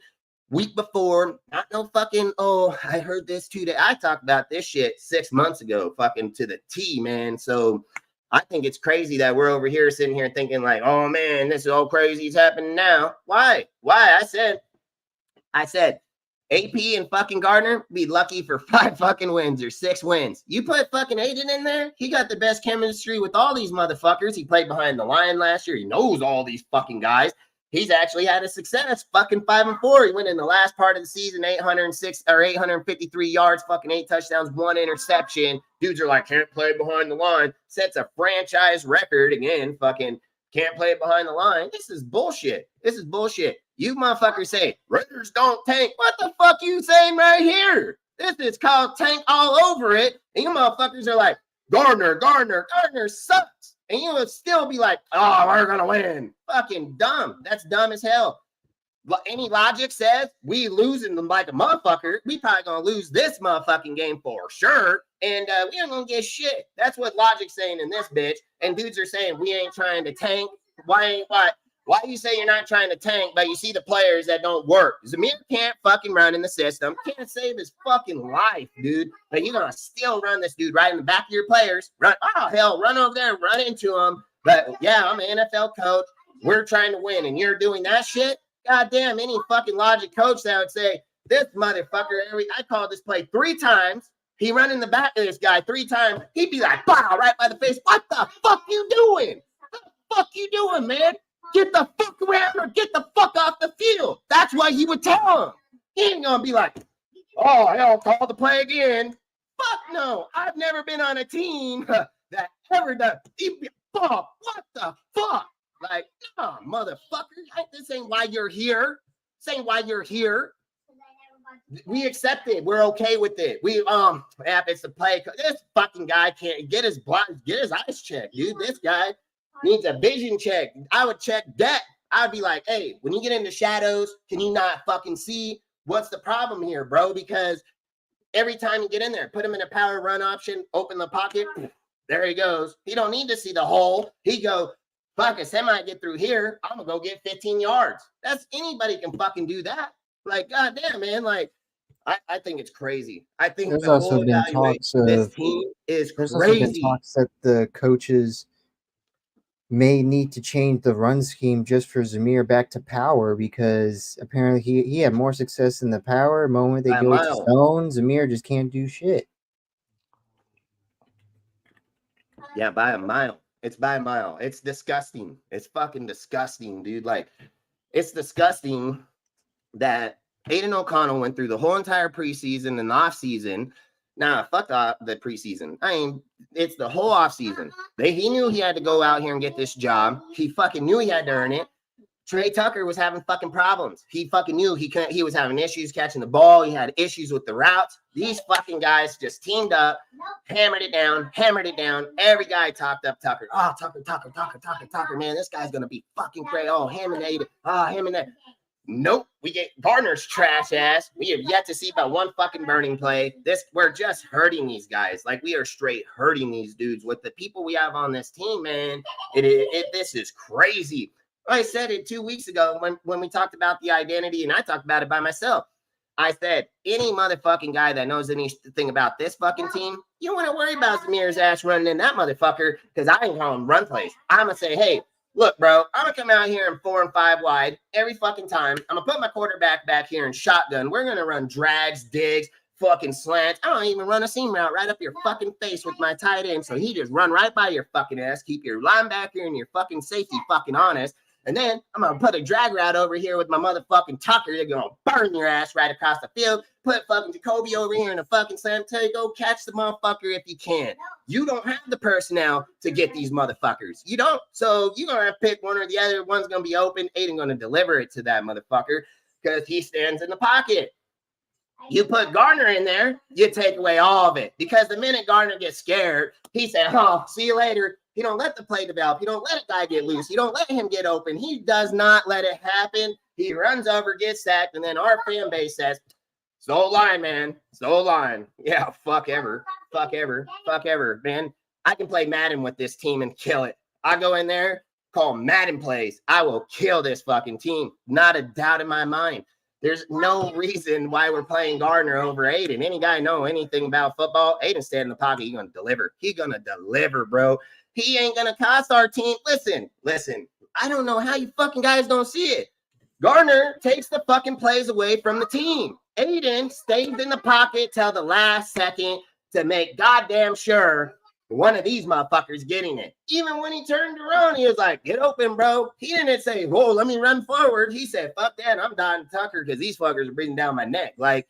[SPEAKER 1] week before, not no fucking, oh, I heard this today. I talked about this shit 6 months ago, fucking to the T, man. So I think it's crazy that we're over here sitting here thinking like, oh man, this is all crazy. It's happening now. Why? I said, AP and fucking Gardner be lucky for 5 fucking wins or 6 wins. You put fucking Aiden in there, he got the best chemistry with all these motherfuckers. He played behind the line last year. He knows all these fucking guys. He's actually had a success, fucking 5-4. He went in the last part of the season, 806 or 853 yards, fucking 8 touchdowns, 1 interception. Dudes are like, can't play behind the line. Sets a franchise record again, fucking can't play behind the line. This is bullshit. You motherfuckers say, Raiders don't tank. What the fuck you saying right here? This is called tank all over it. And you motherfuckers are like, Gardner sucks. And you would still be like, oh, we're going to win. Fucking dumb. That's dumb as hell. any logic says we losing them like a motherfucker, we probably gonna lose this motherfucking game for sure. And we ain't gonna get shit. That's what logic's saying in this bitch. And dudes are saying we ain't trying to tank. Why you say you're not trying to tank, but you see the players that don't work? Zamir can't fucking run in the system. Can't save his fucking life, dude. But you're gonna still run this dude right in the back of your players. Run, oh hell, run over there, run into him. But yeah, I'm an NFL coach. We're trying to win, and you're doing that shit. Goddamn, any fucking logic coach that would say, this motherfucker, I called this play 3 times. He run in the back of this guy 3 times. He'd be like, bow, right by the face. What the fuck you doing? What the fuck you doing, man? Get the fuck around or get the fuck off the field. That's what he would tell him. He ain't gonna be like, oh, hell, call the play again. Fuck no. I've never been on a team that ever does. Fuck, what the fuck? Like, nah, motherfucker. This ain't why you're here. This ain't why you're here. We accept it. We're okay with it. It's the play. This fucking guy can't get his eyes checked, dude. This guy needs a vision check. I would check that. I'd be like, hey, when you get into shadows, can you not fucking see what's the problem here, bro? Because every time you get in there, put him in a power run option, open the pocket, there he goes. He don't need to see the hole. He go, fuck, a semi get through here, I'm gonna go get 15 yards. That's anybody can fucking do that. Like, goddamn, man. Like, I think it's crazy. I think
[SPEAKER 2] There's
[SPEAKER 1] the
[SPEAKER 2] also
[SPEAKER 1] whole
[SPEAKER 2] been
[SPEAKER 1] evaluation
[SPEAKER 2] talks
[SPEAKER 1] of this
[SPEAKER 2] of
[SPEAKER 1] team is
[SPEAKER 2] there's also been
[SPEAKER 1] crazy.
[SPEAKER 2] talks that the coaches may need to change the run scheme just for Zamir back to power, because apparently he had more success in the power. The moment they
[SPEAKER 1] By a
[SPEAKER 2] go to
[SPEAKER 1] mile.
[SPEAKER 2] zone, Zamir just can't do shit.
[SPEAKER 1] Yeah, by a mile. It's by a mile. It's disgusting. It's fucking disgusting, dude. Like, it's disgusting that Aiden O'Connell went through the whole entire preseason and offseason. Nah, fuck the preseason. I mean, it's the whole offseason. He knew he had to go out here and get this job. He fucking knew he had to earn it. Trey Tucker was having fucking problems. He fucking knew he was having issues catching the ball. He had issues with the routes. These fucking guys just teamed up, hammered it down. Every guy talked up Tucker. Oh, Tucker, man, this guy's gonna be fucking crazy. Oh, him and that. Nope, we get Gardner's trash ass. We have yet to see about one fucking burning play. We're just hurting these guys. Like, we are straight hurting these dudes with the people we have on this team, man. This is crazy. I said it 2 weeks ago when we talked about the identity, and I talked about it by myself. I said, any motherfucking guy that knows anything about this fucking team, you don't want to worry about Zamir's ass running in that motherfucker, because I ain't calling run plays. I'm going to say, hey, look, bro, I'm going to come out here in 4 and 5 wide every fucking time. I'm going to put my quarterback back here in shotgun. We're going to run drags, digs, fucking slants. I don't even run a seam route right up your fucking face with my tight end, so he just run right by your fucking ass, keep your linebacker and your fucking safety fucking honest. And then I'm going to put a drag route over here with my motherfucking Tucker. They're going to burn your ass right across the field. Put fucking Jacoby over here in a fucking slam. Tell you, go catch the motherfucker if you can. You don't have the personnel to get these motherfuckers. You don't. So you're going to have to pick one or the other. One's going to be open. Aiden going to deliver it to that motherfucker because he stands in the pocket. You put Gardner in there, you take away all of it. Because the minute Gardner gets scared, he said, oh, see you later. He don't let the play develop. He don't let a guy get loose. He don't let him get open. He does not let it happen. He runs over, gets sacked, and then our fan base says, "So line, man. So line." Yeah, fuck ever, man. I can play Madden with this team and kill it. I go in there, call Madden plays. I will kill this fucking team. Not a doubt in my mind. There's no reason why we're playing Gardner over Aiden. Any guy know anything about football? Aiden stand in the pocket. He's going to deliver. He's going to deliver, bro. He ain't going to cost our team. Listen. I don't know how you fucking guys don't see it. Gardner takes the fucking plays away from the team. Aiden stays in the pocket till the last second to make goddamn sure one of these motherfuckers getting it. Even when he turned around, he was like, get open, bro. He didn't say, whoa, let me run forward. He said, fuck that. I'm dodging Tucker because these fuckers are breathing down my neck. Like,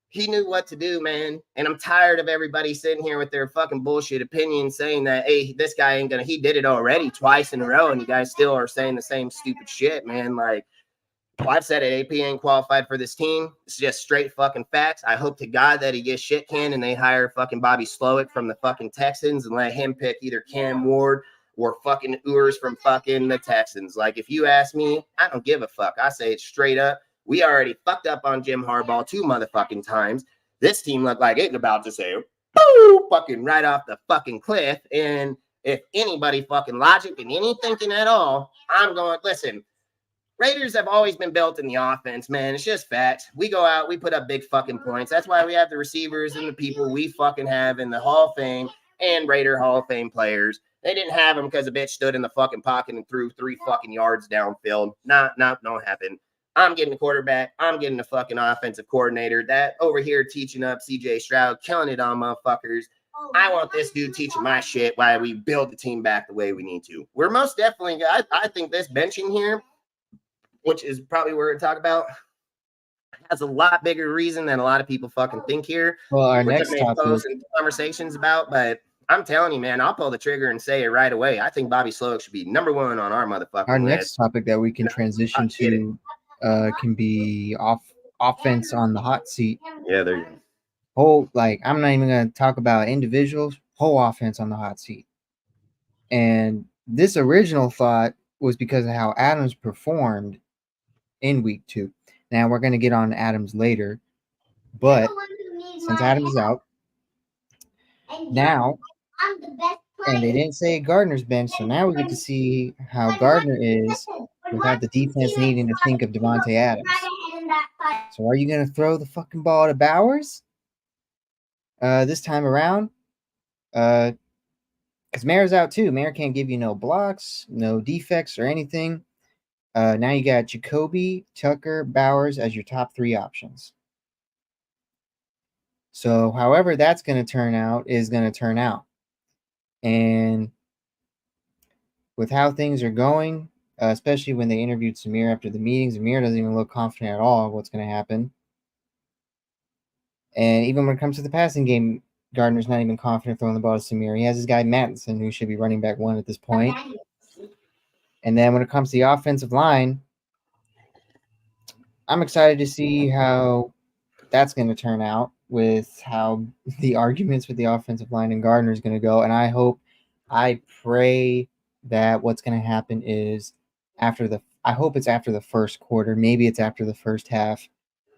[SPEAKER 1] he knew what to do, man. And I'm tired of everybody sitting here with their fucking bullshit opinions saying that, hey, this guy ain't gonna, he did it already twice in a row, and you guys still are saying the same stupid shit, man. Like, well, I've said it, AP ain't qualified for this team. It's just straight fucking facts. I hope to God that he gets shit canned and they hire fucking Bobby Slowick from the fucking Texans and let him pick either Cam Ward or fucking Urs from fucking the Texans. Like, if you ask me, I don't give a fuck. I say it straight up. We already fucked up on Jim Harbaugh 2 motherfucking times. This team looked like it's about to say, boo, fucking right off the fucking cliff. And if anybody fucking logic and any thinking at all, I'm going, listen, Raiders have always been built in the offense, man. It's just facts. We go out, we put up big fucking points. That's why we have the receivers and the people we fucking have in the Hall of Fame and Raider Hall of Fame players. They didn't have them because a bitch stood in the fucking pocket and threw 3 fucking yards downfield. Not happen. I'm getting the quarterback. I'm getting the fucking offensive coordinator. That over here teaching up CJ Stroud, killing it on motherfuckers. I want this dude teaching my shit while we build the team back the way we need to. We're most definitely, I think this benching here, which is probably what we're going to talk about, has a lot bigger reason than a lot of people fucking think here.
[SPEAKER 2] Well, our
[SPEAKER 1] Which
[SPEAKER 2] next
[SPEAKER 1] I made
[SPEAKER 2] topic,
[SPEAKER 1] posts and conversations about, but I'm telling you, man, I'll pull the trigger and say it right away. I think Bobby Sloak should be number 1 on our motherfucking
[SPEAKER 2] our
[SPEAKER 1] list.
[SPEAKER 2] next topic that we can transition to can be offense on the hot seat.
[SPEAKER 1] Yeah, there you go.
[SPEAKER 2] Whole, like, I'm not even going to talk about individuals, whole offense on the hot seat. And this original thought was because of how Adams performed in week 2. Now we're going to get on Adams later, but since Adams is out now, and they didn't say Gardner's bench, so now we get to see how Gardner is without the defense needing to think of Davante Adams. So are you going to throw the fucking ball to Bowers this time around? Because Mayor's out too. Mayor can't give you no blocks, no defects or anything. Now you got Jacoby, Tucker, Bowers as your top 3 options. So however that's going to turn out is going to turn out. And with how things are going, especially when they interviewed Samir after the meeting, Samir doesn't even look confident at all of what's going to happen. And even when it comes to the passing game, Gardner's not even confident throwing the ball to Samir. He has his guy Mattison, who should be running back 1 at this point. And then when it comes to the offensive line, I'm excited to see how that's going to turn out with how the arguments with the offensive line and Gardner is going to go. And I pray that what's going to happen is I hope it's after the first quarter. Maybe it's after the first half.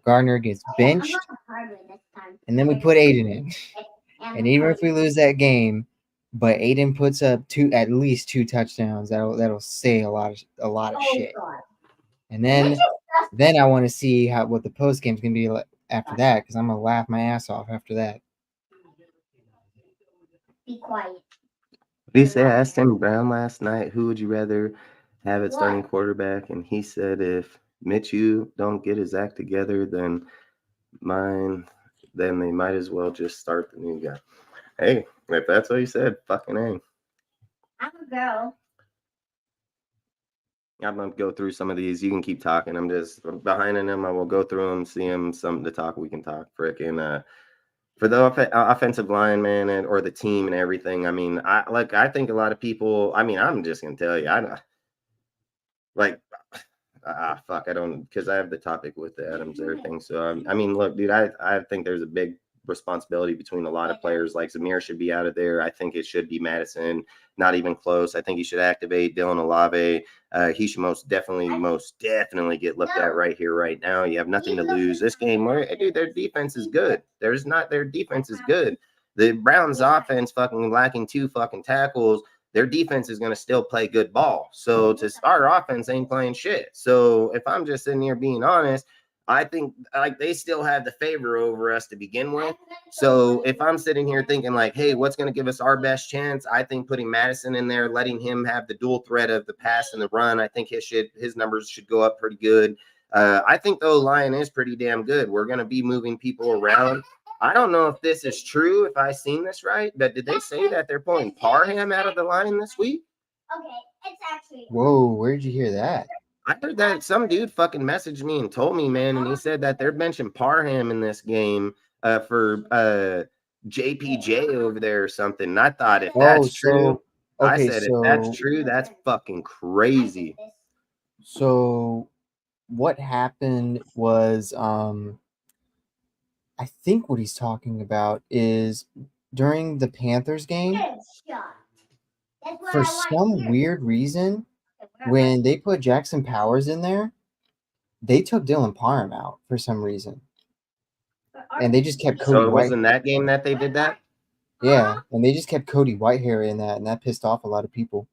[SPEAKER 2] Gardner gets benched, and then we put Aiden in. And even if we lose that game, but Aiden puts up at least 2 touchdowns, that'll say a lot of shit. And then I want to see what the post game's gonna be like after that, because I'm gonna laugh my ass off after that.
[SPEAKER 9] Be quiet.
[SPEAKER 1] He said, I asked Tim Brown last night, who would you rather have at starting quarterback? And he said, if Mitchell don't get his act together, then they might as well just start the new guy. Hey, if that's what he said, fucking A.
[SPEAKER 9] I'm a girl.
[SPEAKER 1] I'm going to go through some of these. You can keep talking. I'm just behind them. I will go through them, see them, something to talk. We can talk. Frickin' for the offensive line, man, or the team and everything. I mean, I think a lot of people, I mean, I'm just going to tell you, I don't, because I have the topic with the Adams and everything. So, I mean, look, dude, I think there's a big responsibility between a lot of players. Like Zamir should be out of there. I think it should be Madison, not even close. I think he should activate Dylan Olave. He should most definitely get looked at right here, right now. You have nothing to lose. This game, dude, their defense is good. Their defense is good. The Browns offense fucking lacking 2 fucking tackles. Their defense is going to still play good ball. So to start offense ain't playing shit. So if I'm just sitting here being honest, I think like they still have the favor over us to begin with. So if I'm sitting here thinking like, hey, what's going to give us our best chance? I think putting Madison in there, letting him have the dual threat of the pass and the run, I think his numbers should go up pretty good. I think the O-line is pretty damn good. We're going to be moving people around. I don't know if this is true, if I've seen this right, but did they say that they're pulling Parham out of the line this week?
[SPEAKER 9] Okay, it's actually.
[SPEAKER 2] Whoa, where'd you hear that?
[SPEAKER 1] I heard that some dude fucking messaged me and told me, man, and he said that they're benching Parham in this game for JPJ over there or something. And I thought if that's true, if that's true, that's fucking crazy.
[SPEAKER 2] So what happened was I think what he's talking about is during the Panthers game, for some weird reason, when they put Jackson Powers in there, they took Dylan Parham out for some reason. And they just kept Cody
[SPEAKER 1] So it was in
[SPEAKER 2] Whitehair.
[SPEAKER 1] that game that they did that?
[SPEAKER 2] Yeah, and they just kept Cody Whitehair in that, and that pissed off a lot of people.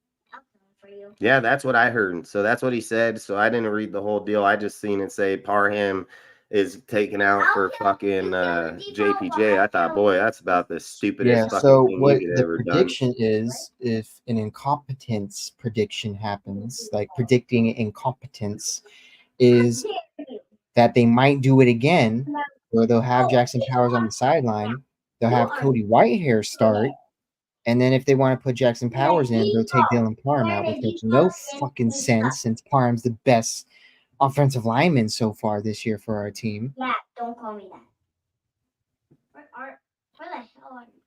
[SPEAKER 1] Yeah, that's what I heard. So that's what he said. So I didn't read the whole deal. I just seen it say Parham is taken out for fucking JPJ. I thought, boy, that's about the stupidest
[SPEAKER 2] Yeah,
[SPEAKER 1] fucking
[SPEAKER 2] so
[SPEAKER 1] thing
[SPEAKER 2] what
[SPEAKER 1] you could
[SPEAKER 2] the
[SPEAKER 1] ever done.
[SPEAKER 2] prediction is, if an incompetence prediction happens, like predicting incompetence, is that they might do it again, where they'll have Jackson Powers on the sideline, they'll have Cody Whitehair start, and then if they want to put Jackson Powers in, they'll take Dylan Parham out, which makes no fucking sense since Parham's the best offensive lineman so far this year for our team.
[SPEAKER 9] Yeah, don't call me that. Where the hell are you?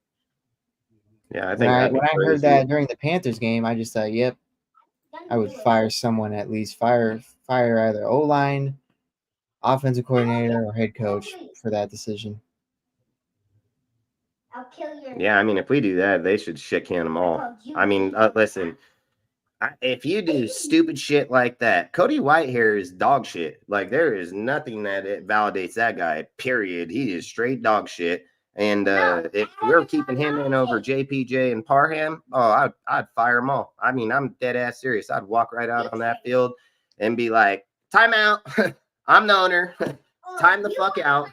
[SPEAKER 1] Yeah, I think
[SPEAKER 2] When I heard that during the Panthers game, I just thought, yep, I would fire someone at least. Fire either O-line, offensive coordinator, or head coach for that decision.
[SPEAKER 9] I'll kill your.
[SPEAKER 1] Yeah, I mean, if we do that, they should shit can them all. I mean, listen, if you do stupid shit like that, Cody Whitehair is dog shit. Like, there is nothing that it validates that guy, period. He is straight dog shit. And if we're keeping him in over JPJ and Parham, I'd fire them all. I mean, I'm dead ass serious. I'd walk right out on that field and be like, timeout. I'm the owner. Time the fuck out.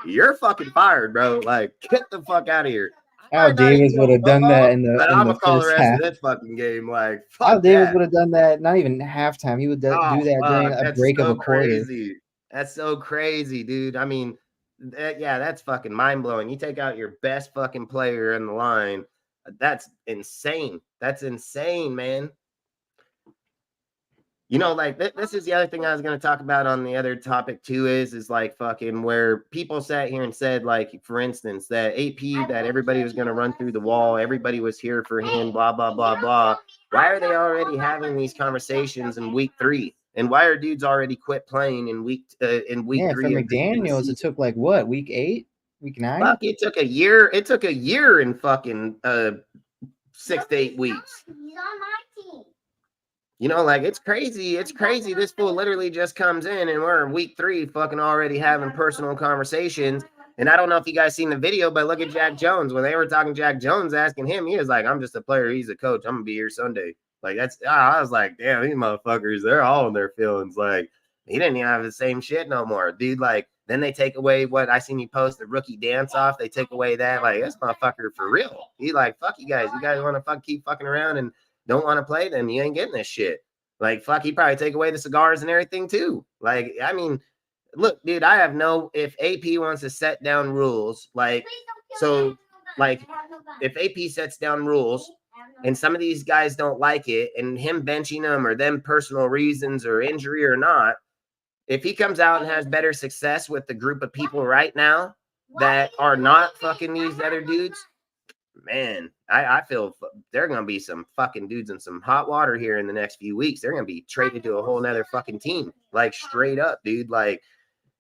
[SPEAKER 1] You're fucking fired, bro. Like, get the fuck out of here.
[SPEAKER 2] Al Davis would have done that in the
[SPEAKER 1] But
[SPEAKER 2] in
[SPEAKER 1] I'm
[SPEAKER 2] the
[SPEAKER 1] gonna call the
[SPEAKER 2] first
[SPEAKER 1] rest
[SPEAKER 2] half.
[SPEAKER 1] of this fucking game. Like, fuck
[SPEAKER 2] Al Davis
[SPEAKER 1] that.
[SPEAKER 2] would have done that, not even halftime. He would do that during a
[SPEAKER 1] That's
[SPEAKER 2] break
[SPEAKER 1] so
[SPEAKER 2] of a quarter.
[SPEAKER 1] crazy. That's so crazy, dude. I mean, that's fucking mind blowing. You take out your best fucking player in the line. That's insane. That's insane, man. You know, like this is the other thing I was going to talk about on the other topic too is like fucking where people sat here and said, like, for instance, that AP, that everybody was going to run through the wall. Everybody was here for him, blah, blah, blah, blah. Why are they already having these conversations in week 3? And why are dudes already quit playing in week 3?
[SPEAKER 2] Yeah, for McDaniels, it took like what, week 8, week 9?
[SPEAKER 1] Fuck, it took a year. It took a year in fucking 6 to 8 weeks.
[SPEAKER 9] He's on my team.
[SPEAKER 1] You know, like, it's crazy. It's crazy. This fool literally just comes in and we're in week 3 fucking already having personal conversations. And I don't know if you guys seen the video, but look at Jack Jones. When they were talking Jack Jones, asking him, he was like, I'm just a player. He's a coach. I'm going to be here Sunday. Like, I was like, damn, these motherfuckers, they're all in their feelings. Like, he didn't even have the same shit no more. Dude, like, then they take away what I seen you post, the rookie dance off. They take away that. Like, this motherfucker for real. He like, fuck you guys. You guys want to keep fucking around and don't want to play, then you ain't getting this shit. Like, fuck, he probably take away the cigars and everything too. Like, I mean, look, dude, if AP wants to set down rules, like, so, like, if AP sets down rules and some of these guys don't like it and him benching them or them personal reasons or injury or not, if he comes out and has better success with the group of people right now that are not fucking these other dudes, man, I feel there are going to be some fucking dudes in some hot water here in the next few weeks. They're going to be traded to a whole nother fucking team. Like, straight up, dude. Like,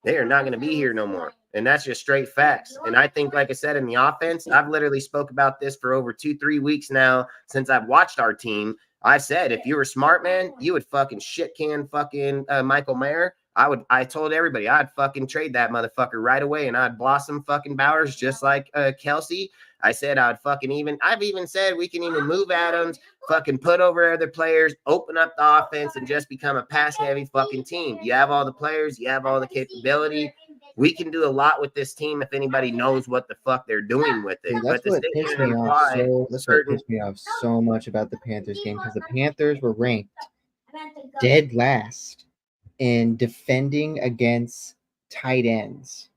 [SPEAKER 1] they are not going to be here no more. And that's just straight facts. And I think, like I said, in the offense, I've literally spoke about this for over 2-3 weeks now since I've watched our team. I said, if you were smart, man, you would fucking shit can fucking Michael Mayer. I told everybody I'd fucking trade that motherfucker right away and I'd blossom fucking Bowers just like Kelsey. I said I've even said we can even move Adams, fucking put over other players, open up the offense, and just become a pass-heavy fucking team. You have all the players, you have all the capability. We can do a lot with this team if anybody knows what the fuck they're doing with it.
[SPEAKER 2] Dude, that's what pissed me off so much about the Panthers game, because the Panthers were ranked dead last in defending against tight ends.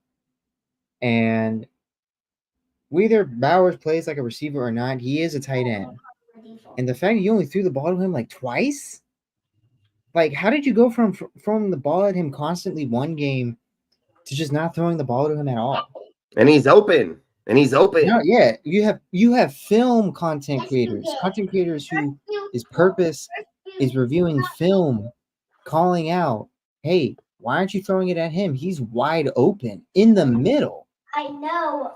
[SPEAKER 2] And whether Bowers plays like a receiver or not, he is a tight end. And the fact that you only threw the ball to him like twice? Like, how did you go from throwing the ball at him constantly one game to just not throwing the ball to him at all?
[SPEAKER 1] And he's open.
[SPEAKER 2] No, yeah, you have film content creators who his purpose is reviewing film, calling out, hey, why aren't you throwing it at him? He's wide open in the middle.
[SPEAKER 9] I know.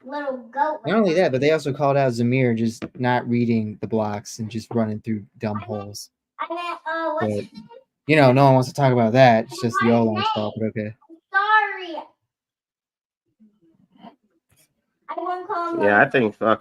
[SPEAKER 9] little goat.
[SPEAKER 2] Not only that, but they also called out Zamir just not reading the blocks and just running through dumb holes.
[SPEAKER 9] I meant, what's
[SPEAKER 2] But
[SPEAKER 9] his name?
[SPEAKER 2] you know, no one wants to talk about that. It's just the O-line's fault, but okay.
[SPEAKER 9] Sorry. I won't call him.
[SPEAKER 1] Yeah, I think I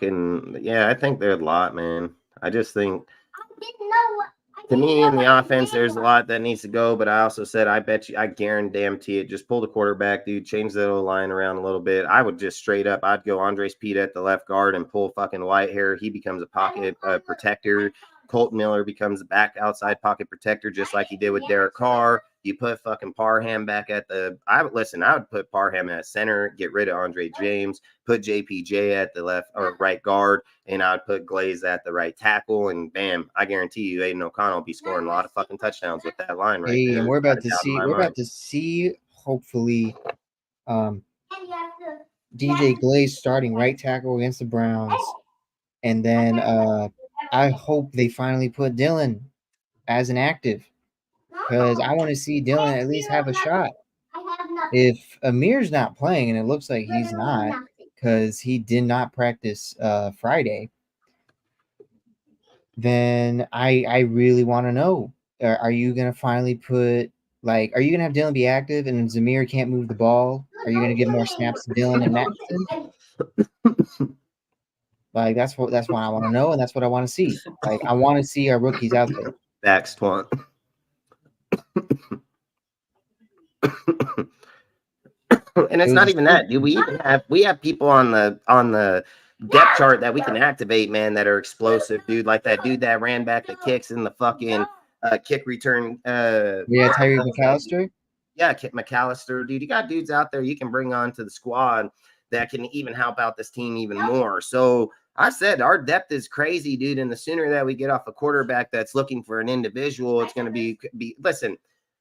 [SPEAKER 1] think there's a lot, man. I just think
[SPEAKER 9] I didn't know what.
[SPEAKER 1] to me in the offense, there's a lot that needs to go, but I also said I guarantee it. Just pull the quarterback, dude. Change the line around a little bit. I would just straight up, I'd go Andres Pete at the left guard and pull fucking Whitehair. He becomes a pocket protector. Colton Miller becomes a back outside pocket protector, just like he did with Derek Carr. You put fucking Parham back at I would put Parham at center, get rid of Andre James, put JPJ at the left or right guard, and I'd put Glaze at the right tackle, and bam, I guarantee you Aiden O'Connell will be scoring a lot of fucking touchdowns with that line right there.
[SPEAKER 2] And we're about to see hopefully DJ Glaze starting right tackle against the Browns. And then I hope they finally put Dylan as an active, because I want to see Dylan at least have a shot. If Amir's not playing, and it looks like he's not, because he did not practice Friday, then I really want to know, are you going to finally put, like, are you going to have Dylan be active and Zamir can't move the ball? Are you going to give more snaps to Dylan and Madison? Like, that's what I want to know, and that's what I want to see. Like, I want to see our rookies out there.
[SPEAKER 1] Backs Twant. And it's not even that, dude. We have people on the depth chart that we can activate, man, that are explosive, dude. Like that dude that ran back the kicks in the fucking kick return.
[SPEAKER 2] Tyree McAllister.
[SPEAKER 1] Yeah, Kit McAllister, dude. You got dudes out there you can bring on to the squad that can even help out this team even more. So I said our depth is crazy, dude. And the sooner that we get off a quarterback that's looking for an individual, it's going to be. Listen,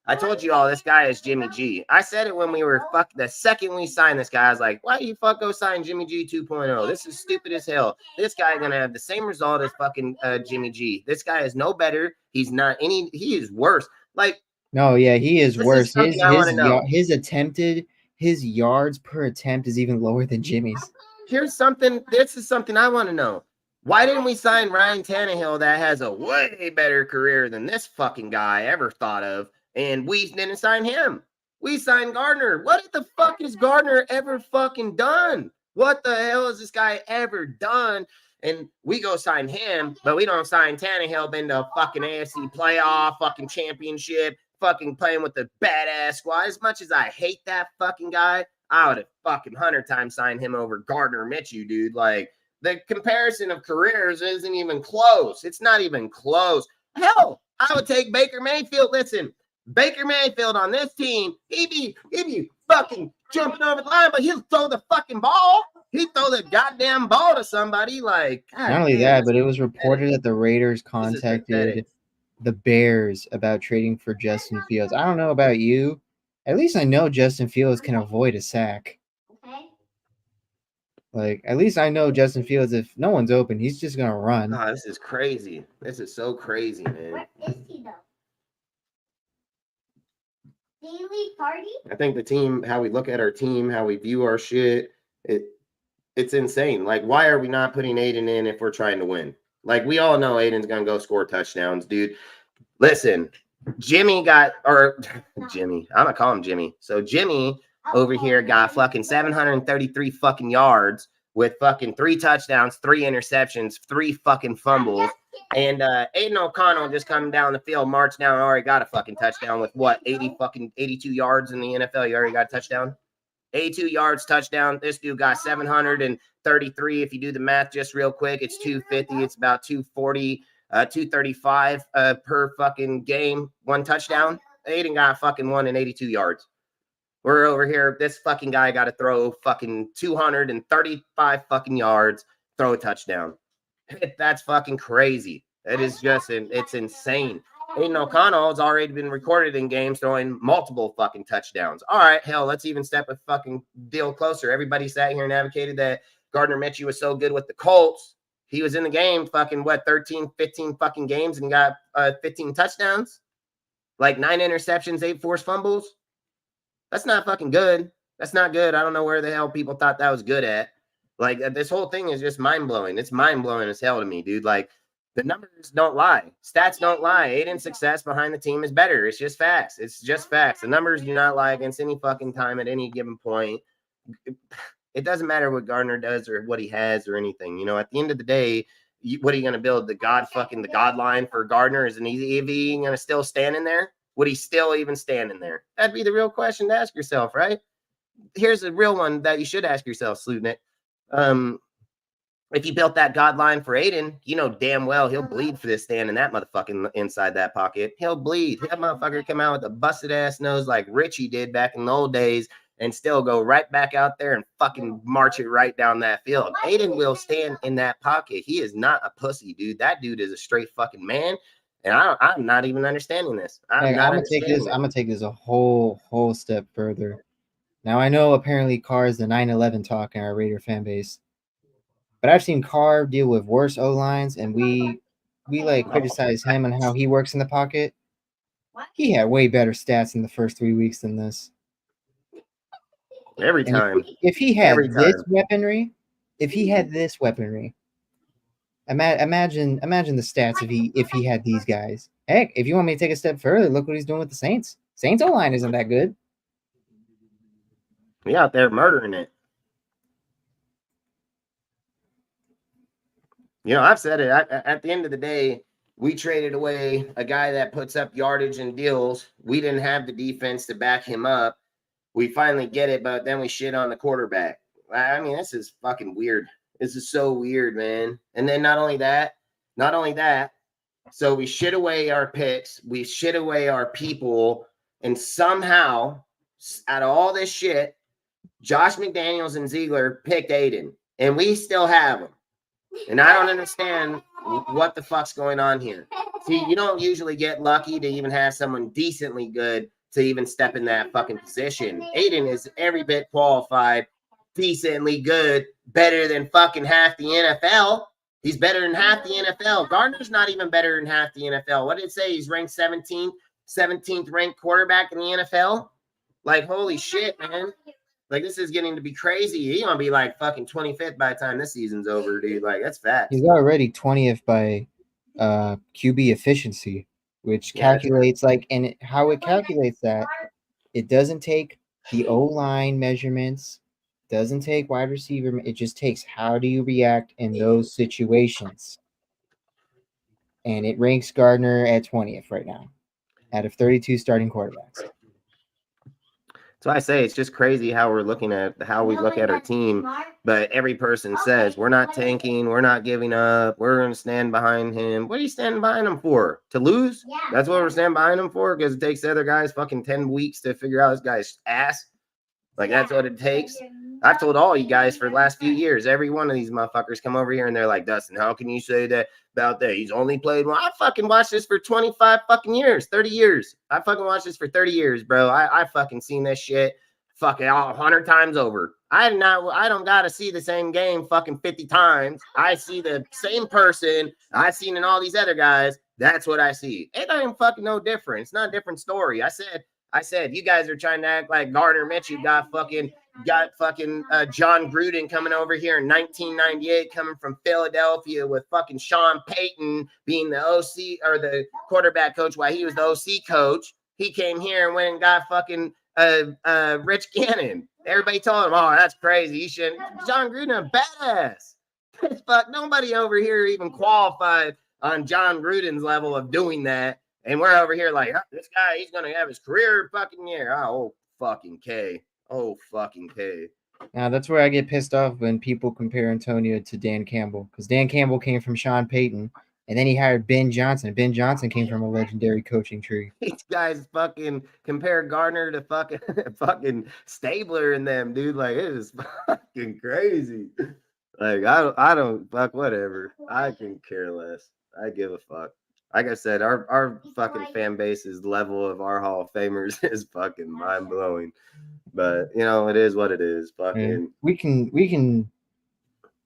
[SPEAKER 1] I told you all this guy is Jimmy G. I said it when we were the second we signed this guy. I was like, why you go sign Jimmy G 2.0? This is stupid as hell. This guy going to have the same result as fucking Jimmy G. This guy is no better. He's not any. He is worse. Like.
[SPEAKER 2] No, yeah, he is worse. His yards per attempt is even lower than Jimmy's.
[SPEAKER 1] This is something I want to know. Why didn't we sign Ryan Tannehill that has a way better career than this fucking guy ever thought of? And we didn't sign him. We signed Gardner. What the fuck has Gardner ever fucking done? What the hell has this guy ever done? And we go sign him, but we don't sign Tannehill, been to a fucking AFC playoff, fucking championship, fucking playing with the badass squad. As much as I hate that fucking guy, I would have fucking 100 times signed him over Gardner Minshew, dude. Like, the comparison of careers isn't even close. It's not even close. Hell, I would take Baker Mayfield. Listen, Baker Mayfield on this team, he'd be fucking jumping over the line, but he'll throw the fucking ball. He'd throw the goddamn ball to somebody. Like, God,
[SPEAKER 2] not only that, but it was reported that the Raiders contacted the Bears about trading for Justin Fields. I don't know about you. At least I know Justin Fields can avoid a sack.
[SPEAKER 9] Okay.
[SPEAKER 2] Like, at least I know Justin Fields, if no one's open, he's just going to run.
[SPEAKER 1] Oh, this is crazy. This is so crazy, man.
[SPEAKER 9] Where is he, though? Daily party?
[SPEAKER 1] I think the team, how we look at our team, how we view our shit, it's insane. Like, why are we not putting Aiden in if we're trying to win? Like, we all know Aiden's going to go score touchdowns, dude. Listen, Jimmy, I'm going to call him Jimmy. So Jimmy over here got fucking 733 fucking yards with fucking 3 touchdowns, 3 interceptions, 3 fucking fumbles. And Aiden O'Connell just coming down the field, marched down, already got a fucking touchdown with what, 82 yards in the NFL. You already got a touchdown? 82 yards, touchdown. This dude got 733. If you do the math just real quick, it's 250. It's about 240, 235 per fucking game. 1 touchdown. Aiden got fucking 1 and 82 yards. We're over here. This fucking guy got to throw fucking 235 fucking yards, throw a touchdown. That's fucking crazy. It is just, it's insane. Aiden O'Connell has already been recorded in games throwing multiple fucking touchdowns. All right, hell, let's even step a fucking deal closer. Everybody sat here and advocated that Gardner Minshew was so good with the Colts. He was in the game fucking, 13, 15 fucking games and got 15 touchdowns? Like 9 interceptions, 8 forced fumbles? That's not fucking good. That's not good. I don't know where the hell people thought that was good at. Like this whole thing is just mind blowing. It's mind blowing as hell to me, dude. Like the numbers don't lie. Stats don't lie. Aiden's success behind the team is better. It's just facts. It's just facts. The numbers do not lie against any fucking time at any given point. It doesn't matter what Gardner does or what he has or anything. You know, at the end of the day, what are you going to build? The God line for Gardner? Is an easy EV going to still stand in there? Would he still even stand in there? That'd be the real question to ask yourself, right? Here's a real one that you should ask yourself, Slutnik. If you built that God line for Aiden, you know damn well he'll bleed for this stand in that motherfucking inside that pocket. He'll bleed. That motherfucker come out with a busted ass nose like Richie did back in the old days and still go right back out there and fucking march it right down that field. Aiden will stand in that pocket. He is not a pussy, dude. That dude is a straight fucking man. And I'm not even understanding this. I'm
[SPEAKER 2] gonna take this a whole step further. Now I know apparently Carr is the 9/11 talk in our Raider fan base, but I've seen Carr deal with worse O lines, and we like criticize him and how he works in the pocket. He had way better stats in the first 3 weeks than this.
[SPEAKER 1] Every time.
[SPEAKER 2] If he had weaponry, imagine the stats if he had these guys. Heck, if you want me to take a step further, look what he's doing with the Saints. Saints O line isn't that good.
[SPEAKER 1] We out there murdering it. You know, I've said it. At the end of the day, we traded away a guy that puts up yardage and deals. We didn't have the defense to back him up. We finally get it, but then we shit on the quarterback. I mean, this is fucking weird. This is so weird, man. And then not only that, so we shit away our picks, we shit away our people, and somehow, out of all this shit, Josh McDaniels and Ziegler picked Aiden, and we still have him. And I don't understand what the fuck's going on here. See, you don't usually get lucky to even have someone decently good to even step in that fucking position. Aiden is every bit qualified, decently good, better than fucking half the NFL. He's better than half the NFL. Gardner's not even better than half the NFL. What did it say? He's ranked 17th ranked quarterback in the NFL? Like, holy shit, man. Like, this is getting to be crazy. He's going to be like fucking 25th by the time this season's over, dude. Like, that's fast.
[SPEAKER 2] He's already 20th by QB efficiency, which calculates how it calculates that. It doesn't take the O-line measurements, doesn't take wide receiver. It just takes how do you react in those situations. And it ranks Gardner at 20th right now out of 32 starting quarterbacks.
[SPEAKER 1] So I say it's just crazy how we look at our team, but every person says we're not tanking, we're not giving up, we're going to stand behind him. What are you standing behind him for? To lose? Yeah. That's what we're standing behind him for? Because it takes the other guys fucking 10 weeks to figure out this guy's ass. Like, that's what it takes. I've told all you guys for the last few years, every one of these motherfuckers come over here and they're like, Dustin, how can you say that about that? He's only played one. I fucking watched this for 25 fucking years, 30 years. I fucking watched this for 30 years, bro. I fucking seen this shit fucking 100 times over. I don't got to see the same game fucking 50 times. I see the same person I've seen in all these other guys. That's what I see. It ain't fucking no different. It's not a different story. I said, you guys are trying to act like Gardner Minshew got fucking John Gruden coming over here in 1998, coming from Philadelphia with fucking Sean Payton being the OC or the quarterback coach while he was the OC coach. He came here and went and got fucking Rich Gannon. Everybody told him, oh, that's crazy. You shouldn't. John Gruden, a badass. Fuck, nobody over here even qualified on John Gruden's level of doing that. And we're over here like, this guy, he's going to have his career fucking year. Oh, fucking K. Oh, fucking K.
[SPEAKER 2] Now, that's where I get pissed off when people compare Antonio to Dan Campbell. Because Dan Campbell came from Sean Payton, and then he hired Ben Johnson. Ben Johnson came from a legendary coaching tree.
[SPEAKER 1] These guys fucking compare Gardner to fucking Stabler and them, dude. Like, it is fucking crazy. Like, I don't, fuck, whatever. I can care less. I give a fuck. Like I said, our fucking fan base's level of our Hall of Famers is fucking mind blowing. But you know, it is what it is. Fucking,
[SPEAKER 2] we're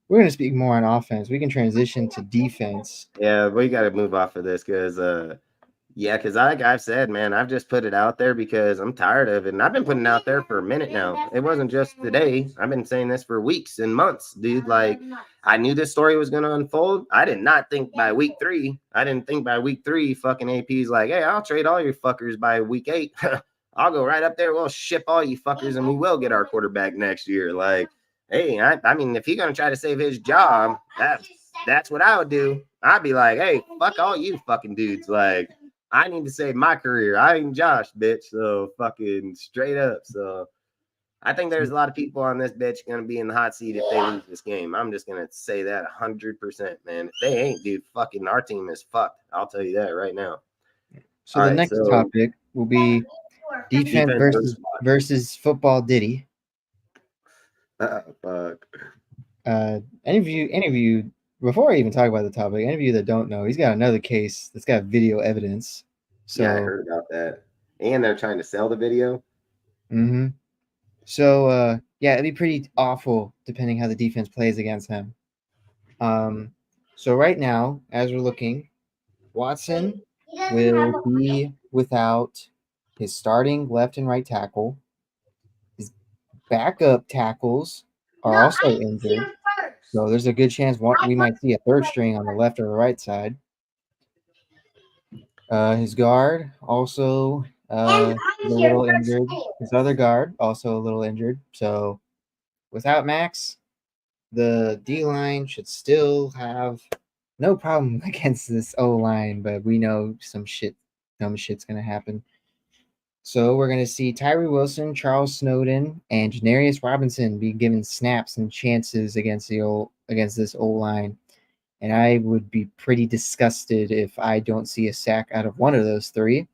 [SPEAKER 2] gonna speak more on offense. We can transition to defense.
[SPEAKER 1] Yeah, we got to move off of this because Yeah, because like I've said, man, I've just put it out there because I'm tired of it. And I've been putting it out there for a minute now. It wasn't just today. I've been saying this for weeks and months, dude. Like, I knew this story was going to unfold. I did not think by week 3. I didn't think by week 3, fucking AP's like, hey, I'll trade all your fuckers by week 8. I'll go right up there. We'll ship all you fuckers and we will get our quarterback next year. Like, hey, I mean, if he's going to try to save his job, that's what I would do. I'd be like, hey, fuck all you fucking dudes. Like, I need to save my career. I ain't Josh, bitch. So fucking straight up. So I think there's a lot of people on this bitch going to be in the hot seat if they lose this game. I'm just going to say that 100%, man. If they ain't, dude, fucking our team is fucked. I'll tell you that right now.
[SPEAKER 2] So the next topic will be defense versus football Diddy.
[SPEAKER 1] Fuck.
[SPEAKER 2] Any of you, before I even talk about the topic, any of you that don't know, he's got another case that's got video evidence. So,
[SPEAKER 1] yeah, I heard about that. And they're trying to sell the video.
[SPEAKER 2] Mm-hmm. So, yeah, it'd be pretty awful depending how the defense plays against him. So right now, as we're looking, Watson will be without his starting left and right tackle. His backup tackles are also injured. So there's a good chance we might see a third string on the left or the right side. His guard also is a little injured. His other guard also a little injured. So without Max, the D-line should still have no problem against this O-line, but we know dumb shit's going to happen. So we're going to see Tyree Wilson, Charles Snowden, and Janarius Robinson be given snaps and chances against this O-line. And I would be pretty disgusted if I don't see a sack out of one of those three.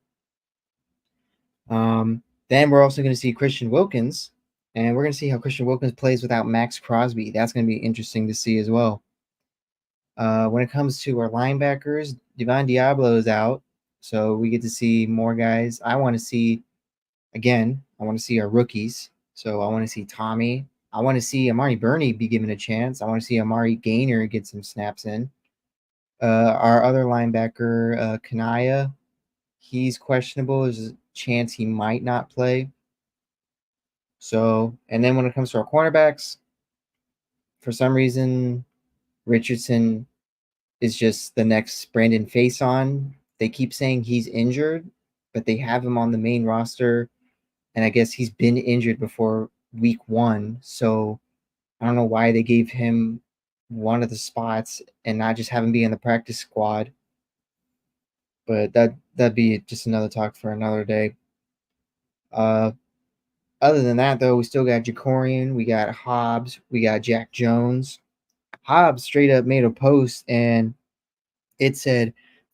[SPEAKER 2] Then we're also going to see Christian Wilkins, and we're going to see how Christian Wilkins plays without Max Crosby. That's going to be interesting to see as well. When it comes to our linebackers, Devon Diablo is out, so we get to see more guys. I want to see our rookies. So I want to see Tommy. I want to see Amari Burney be given a chance. I want to see Amari Gaynor get some snaps in. Our other linebacker, Kanaya, he's questionable. There's a chance he might not play. So, and then when it comes to our cornerbacks, for some reason, Richardson is just the next Brandon Faison. They keep saying he's injured, but they have him on the main roster. And I guess he's been injured before week 1. So I don't know why they gave him one of the spots and not just have him be in the practice squad. But that'd be just another talk for another day. Other than that, though, we still got Jacorian, we got Hobbs, we got Jack Jones. Hobbs straight up made a post and it said,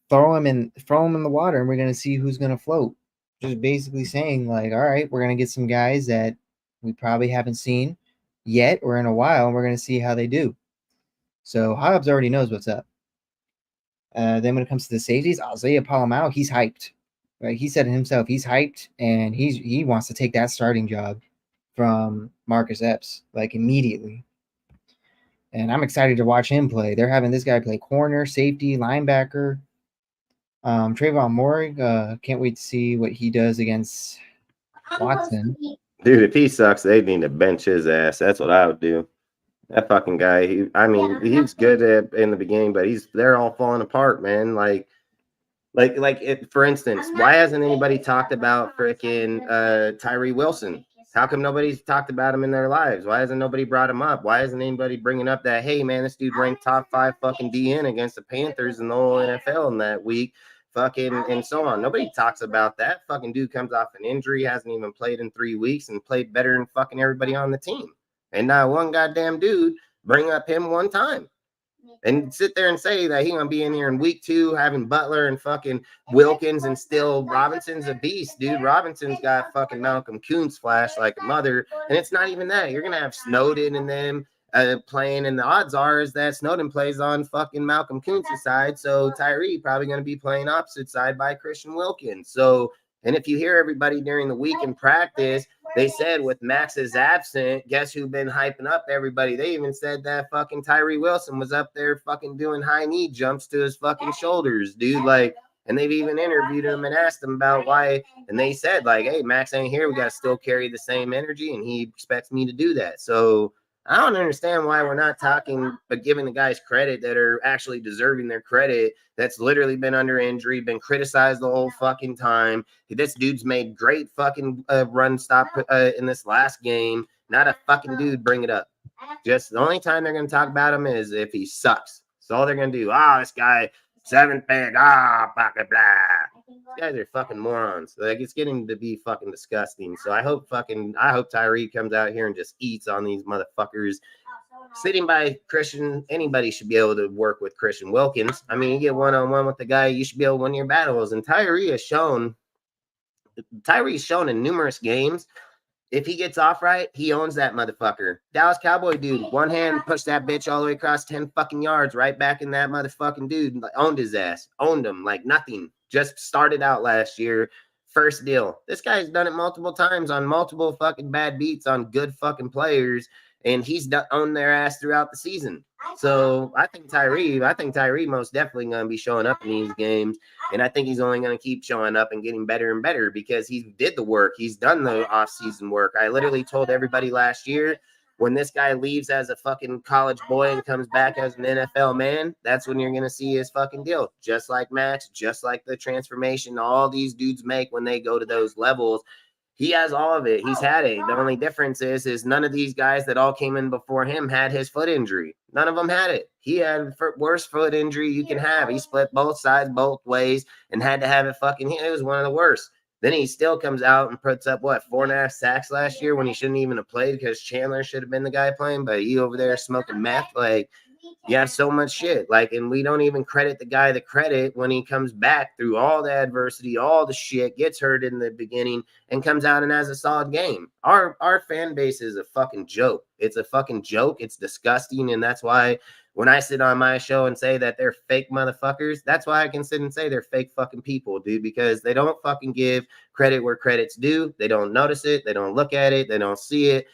[SPEAKER 2] throw him in the water and we're gonna see who's gonna float. Just basically saying, like, all right, we're gonna get some guys that we probably haven't seen yet or in a while, and we're gonna see how they do. So Hobbs already knows what's up. Then when it comes to the safeties, Isaiah Palomau, he's hyped. Right? He said it himself, he's hyped, and he wants to take that starting job from Marcus Epps, like, immediately. And I'm excited to watch him play. They're having this guy play corner, safety, linebacker. Trayvon Moore, can't wait to see what he does against Watson.
[SPEAKER 1] Dude, if he sucks, they need to bench his ass. That's what I would do. That fucking guy, he's good in the beginning, but they're all falling apart, man. Like for instance, why hasn't anybody talked about freaking Tyree Wilson? How come nobody's talked about him in their lives? Why hasn't nobody brought him up? Why isn't anybody bringing up that, hey, man, this dude ranked top 5 fucking DN against the Panthers in the whole NFL in that week, fucking, and so on. Nobody talks about that. Fucking dude comes off an injury, hasn't even played in 3 weeks, and played better than fucking everybody on the team. And not one goddamn dude bring up him one time. And sit there and say that he's going to be in here in week 2 having Butler and fucking Wilkins, and still Robinson's a beast, dude. Robinson's got fucking Malcolm Kuntz flash like a mother. And it's not even that. You're going to have Snowden and them playing, and the odds are is that Snowden plays on fucking Malcolm Kuntz's side. So Tyree probably going to be playing opposite side by Christian Wilkins. So, and if you hear everybody during the week in practice, they said with Max's absent, guess who been hyping up everybody? They even said that fucking Tyree Wilson was up there fucking doing high knee jumps to his fucking shoulders, dude. Like, And they've even interviewed him and asked him about why. And they said, like, hey, Max ain't here. We got to still carry the same energy. And he expects me to do that. So I don't understand why we're not talking, but giving the guys credit that are actually deserving their credit. That's literally been under injury, been criticized the whole fucking time. This dude's made great fucking run stop in this last game. Not a fucking dude bring it up. Just the only time they're going to talk about him is if he sucks. That's all they're going to do. This guy, 7th pick. Pocket blah. These guys are fucking morons. Like, it's getting to be fucking disgusting. So I hope Tyree comes out here and just eats on these motherfuckers. Sitting by Christian, anybody should be able to work with Christian Wilkins. I mean, you get one-on-one with the guy, you should be able to win your battles. And Tyree's shown in numerous games, if he gets off right, he owns that motherfucker. Dallas Cowboy dude, one hand pushed that bitch all the way across 10 fucking yards, right back in that motherfucking dude. Owned his ass, owned him like nothing. Just started out last year, first deal. This guy's done it multiple times on multiple fucking bad beats on good fucking players, and he's owned their ass throughout the season. So I think Tyree most definitely going to be showing up in these games. And I think he's only going to keep showing up and getting better and better because he did the work. He's done the off-season work. I literally told everybody last year, when this guy leaves as a fucking college boy and comes back as an NFL man, that's when you're going to see his fucking deal. Just like Max, just like the transformation all these dudes make when they go to those levels. He has all of it. He's had it. The only difference is none of these guys that all came in before him had his foot injury. None of them had it. He had worst foot injury you can have. He split both sides, both ways, and had to have it fucking hit. It was one of the worst. Then he still comes out and puts up, 4.5 sacks last year when he shouldn't even have played because Chandler should have been the guy playing, but he over there smoking meth. Like, you have so much shit. Like, and we don't even credit the guy the credit when he comes back through all the adversity, all the shit, gets hurt in the beginning, and comes out and has a solid game. Our fan base is a fucking joke. It's a fucking joke. It's disgusting, and that's why when I sit on my show and say that they're fake motherfuckers, that's why I can sit and say they're fake fucking people, dude, because they don't fucking give credit where credit's due. They don't notice it. They don't look at it. They don't see it.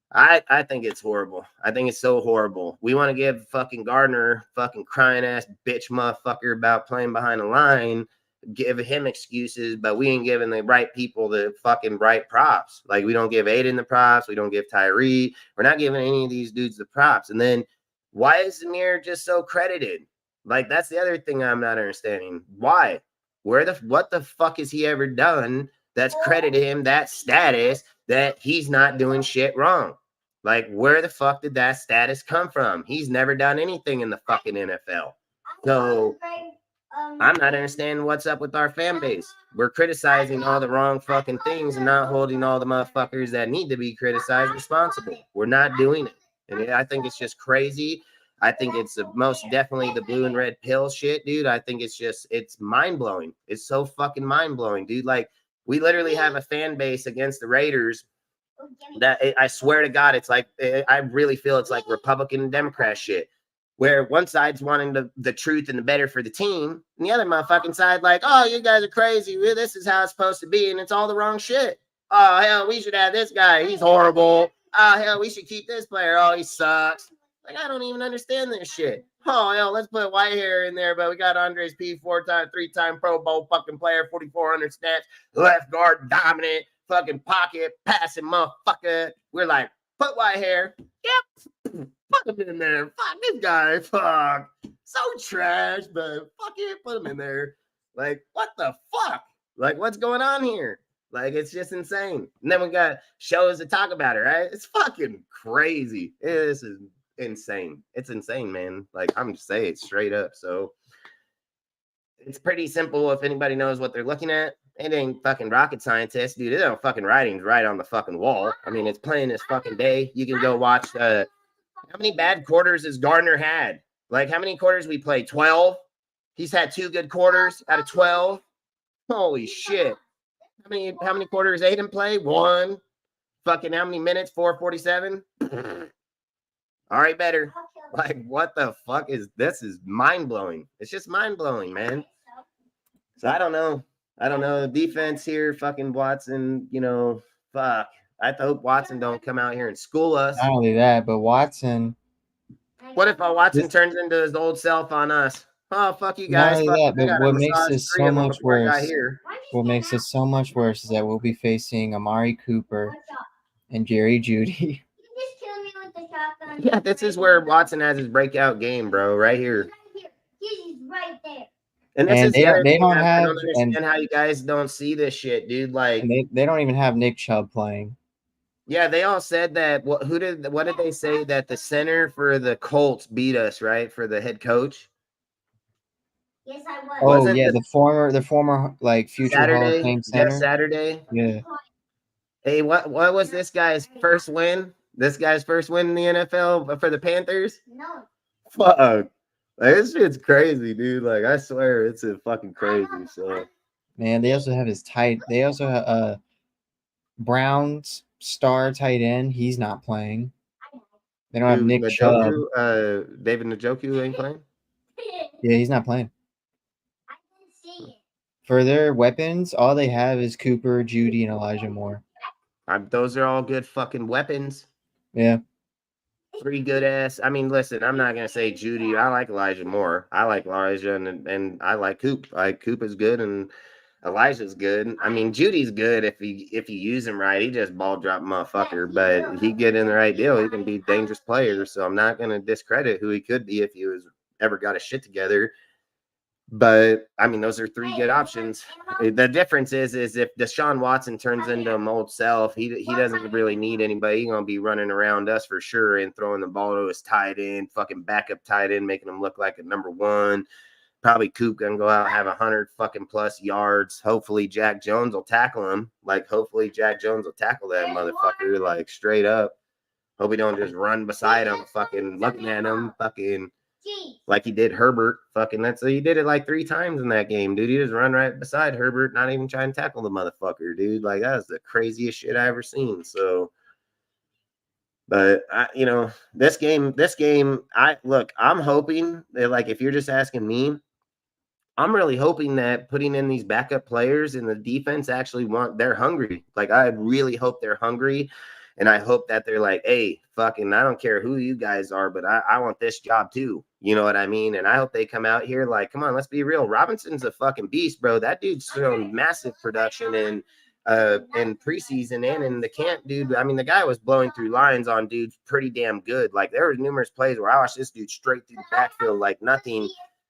[SPEAKER 1] I think it's horrible. I think it's so horrible. We want to give fucking Gardner, fucking crying ass bitch motherfucker about playing behind the line, give him excuses, but we ain't giving the right people the fucking right props. Like, we don't give Aiden the props. We don't give Tyree. We're not giving any of these dudes the props. And then why is Zamir just so credited? Like, that's the other thing I'm not understanding. Why? What the fuck has he ever done that's credited him that status that he's not doing shit wrong? Like, where the fuck did that status come from? He's never done anything in the fucking NFL. So I'm not understanding what's up with our fan base. We're criticizing all the wrong fucking things and not holding all the motherfuckers that need to be criticized responsible. We're not doing it. And I think it's just crazy. I think it's most definitely the blue and red pill shit, dude. I think it's mind-blowing. It's so fucking mind-blowing, dude. Like, we literally have a fan base against the Raiders that I swear to God, it's like, I really feel it's like Republican and Democrat shit, where one side's wanting the truth and the better for the team, and the other motherfucking side like, oh, you guys are crazy. This is how it's supposed to be, and it's all the wrong shit. Oh, hell, we should have this guy. He's horrible. Oh, hell, we should keep this player. Oh, he sucks. Like, I don't even understand this shit. Oh, hell, let's put Whitehair in there, but we got Andres P, 3-time Pro Bowl fucking player, 4,400 stats, left guard, dominant, fucking pocket, passing motherfucker. We're like, put Whitehair. Yep. Put him in there. Fuck this guy. Fuck. So trash, but fuck it. Put him in there. Like, what the fuck? Like, what's going on here? Like, it's just insane. And then we got shows to talk about it, right? It's fucking crazy. This is insane. It's insane, man. Like, I'm just saying it straight up. So it's pretty simple if anybody knows what they're looking at. It ain't fucking rocket scientists, dude. It don't fucking writings right on the fucking wall. I mean, it's plain as fucking day. You can go watch how many bad quarters has Gardner had? Like, how many quarters we played? 12? He's had 2 good quarters out of 12. Holy shit. How many quarters Aiden play? 1. Fucking how many minutes? 4:47. All right, better. Like, what the fuck is this? Is mind-blowing. It's just mind-blowing, man. So I don't know. Defense here, fucking Watson, fuck. I hope Watson don't come out here and school us.
[SPEAKER 2] Not only that, but Watson.
[SPEAKER 1] What if Watson turns into his old self on us? Oh, fuck you
[SPEAKER 2] Not
[SPEAKER 1] guys.
[SPEAKER 2] only
[SPEAKER 1] Fuck,
[SPEAKER 2] that,
[SPEAKER 1] I
[SPEAKER 2] but
[SPEAKER 1] got to
[SPEAKER 2] what makes
[SPEAKER 1] massage
[SPEAKER 2] this
[SPEAKER 1] 3
[SPEAKER 2] so
[SPEAKER 1] of them
[SPEAKER 2] much
[SPEAKER 1] before I got
[SPEAKER 2] worse,
[SPEAKER 1] here.
[SPEAKER 2] what makes this so much worse is that we'll be facing Amari Cooper and Jerry Judy.
[SPEAKER 9] You just killed me with the shotgun.
[SPEAKER 1] Yeah, this is where Watson has his breakout game, bro, right here.
[SPEAKER 9] He's right there.
[SPEAKER 1] And this
[SPEAKER 2] And
[SPEAKER 1] is the other
[SPEAKER 2] they
[SPEAKER 1] thing
[SPEAKER 2] don't
[SPEAKER 1] I
[SPEAKER 2] have
[SPEAKER 1] don't understand how you guys don't see this shit, dude. Like,
[SPEAKER 2] and they don't even have Nick Chubb playing.
[SPEAKER 1] yeah, they all said that. What did they say that the center for the Colts beat us, right? For the head coach.
[SPEAKER 9] Yes, I was.
[SPEAKER 2] Oh
[SPEAKER 1] Wasn't
[SPEAKER 2] yeah,
[SPEAKER 1] the
[SPEAKER 2] the former like future Hall of
[SPEAKER 1] Saturday,
[SPEAKER 2] Fame
[SPEAKER 1] Jeff
[SPEAKER 2] center.
[SPEAKER 1] Saturday?
[SPEAKER 2] Yeah.
[SPEAKER 1] Hey, what was this guy's first win? This guy's first win in the NFL for the Panthers?
[SPEAKER 9] No.
[SPEAKER 1] Fuck. Like, this shit's crazy, dude. Like, I swear it's a fucking crazy. So
[SPEAKER 2] Man, they also have they also have Brown's star tight end. He's not playing. They don't have Nick Chubb.
[SPEAKER 1] Njoku, David Njoku ain't playing.
[SPEAKER 2] Yeah, he's not playing.
[SPEAKER 9] I didn't see it.
[SPEAKER 2] For their weapons, all they have is Cooper, Judy, and Elijah Moore.
[SPEAKER 1] Those are all good fucking weapons.
[SPEAKER 2] Yeah.
[SPEAKER 1] 3 good ass. I mean, listen, I'm not gonna say Judy. I like Elijah more. I like Elijah and I like Coop. Like Coop is good and Elijah's good. I mean, Judy's good if you use him right. He just ball drop motherfucker, but he get in the right deal. He can be a dangerous player. So I'm not gonna discredit who he could be if he was ever got his shit together. But I mean, those are 3 good options. The difference is if Deshaun Watson turns into a old self, he doesn't really need anybody. He's gonna be running around us for sure and throwing the ball to his tight end, fucking backup tight end, making him look like a number 1. Probably Coop gonna go out and have 100 fucking plus yards. Hopefully Jack Jones will tackle him. Like hopefully Jack Jones will tackle that motherfucker like straight up. Hope he don't just run beside him, fucking looking at him, fucking. Like he did Herbert, fucking he did it like 3 times in that game, dude. He just run right beside Herbert, not even trying to tackle the motherfucker, dude. Like that was the craziest shit I ever seen. So, but this game, I'm hoping that, like, if you're just asking me, I'm really hoping that putting in these backup players in the defense they're hungry. Like I really hope they're hungry. And I hope that they're like, hey, fucking, I don't care who you guys are, but I want this job too. You know what I mean? And I hope they come out here like, come on, let's be real. Robinson's a fucking beast, bro. That dude's shown massive production in preseason and in the camp, dude. I mean, the guy was blowing through lines on dudes pretty damn good. Like there was numerous plays where I watched this dude straight through the backfield like nothing.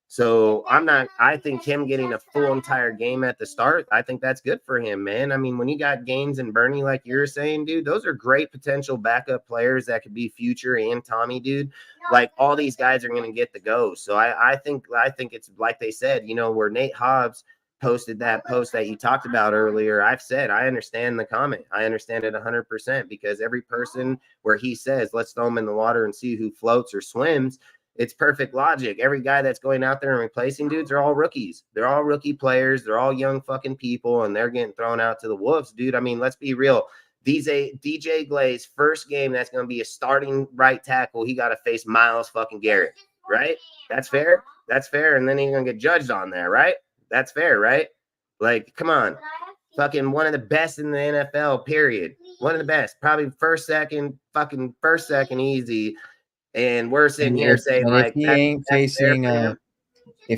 [SPEAKER 1] So I think him getting a full entire game at the start, I think that's good for him, man. I mean, when you got Gaines and Bernie, like you're saying, dude, those are great potential backup players that could be future and Tommy, dude. Like all these guys are going to get the go. So I think it's like they said, where Nate Hobbs posted that post that you talked about earlier. I've said, I understand the comment. I understand it 100% because every person where he says, let's throw them in the water and see who floats or swims. It's perfect logic. Every guy that's going out there and replacing dudes are all rookies. They're all rookie players. They're all young fucking people, and they're getting thrown out to the wolves, dude. I mean, let's be real. DJ Glaze first game that's going to be a starting right tackle. He got to face Myles fucking Garrett, right? That's fair. That's fair. And then he's going to get judged on there, right? That's fair, right? Like, come on. Fucking one of the best in the NFL, period. One of the best. Probably first, second easy. And we're sitting here saying, like,
[SPEAKER 2] if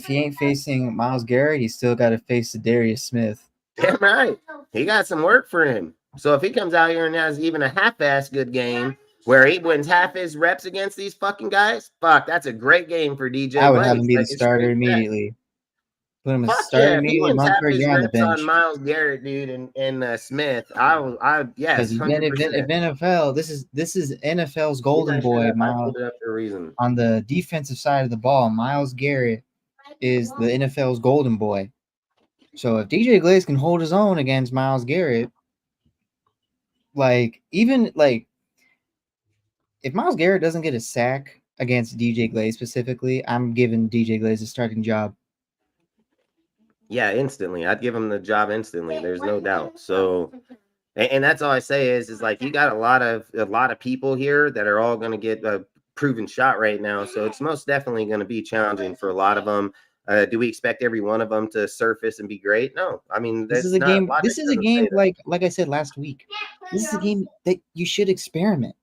[SPEAKER 2] he ain't facing Myles Garrett, he's still got to face Darius Smith.
[SPEAKER 1] Damn right. He got some work for him. So if he comes out here and has even a half-ass good game where he wins half his reps against these fucking guys, fuck, that's a great game for DJ.
[SPEAKER 2] I would have him be the starter immediately. Put him as starter immediately.
[SPEAKER 1] If he wins half his reps on Myles Garrett, dude, and Smith, yes, 100%.
[SPEAKER 2] If NFL, this is NFL's golden boy, Myles. On the defensive side of the ball, Myles Garrett is the NFL's golden boy. So if DJ Glaze can hold his own against Myles Garrett, if Myles Garrett doesn't get a sack against DJ Glaze specifically, I'm giving DJ Glaze a starting job.
[SPEAKER 1] Yeah, instantly. I'd give him the job instantly. There's no doubt. So, and that's all I say is like you got a lot of people here that are all going to get a proven shot right now. So it's most definitely going to be challenging for a lot of them. Do we expect every one of them to surface and be great? No. I mean,
[SPEAKER 2] this is a game. This is a game like I said last week. This is a game that you should experiment.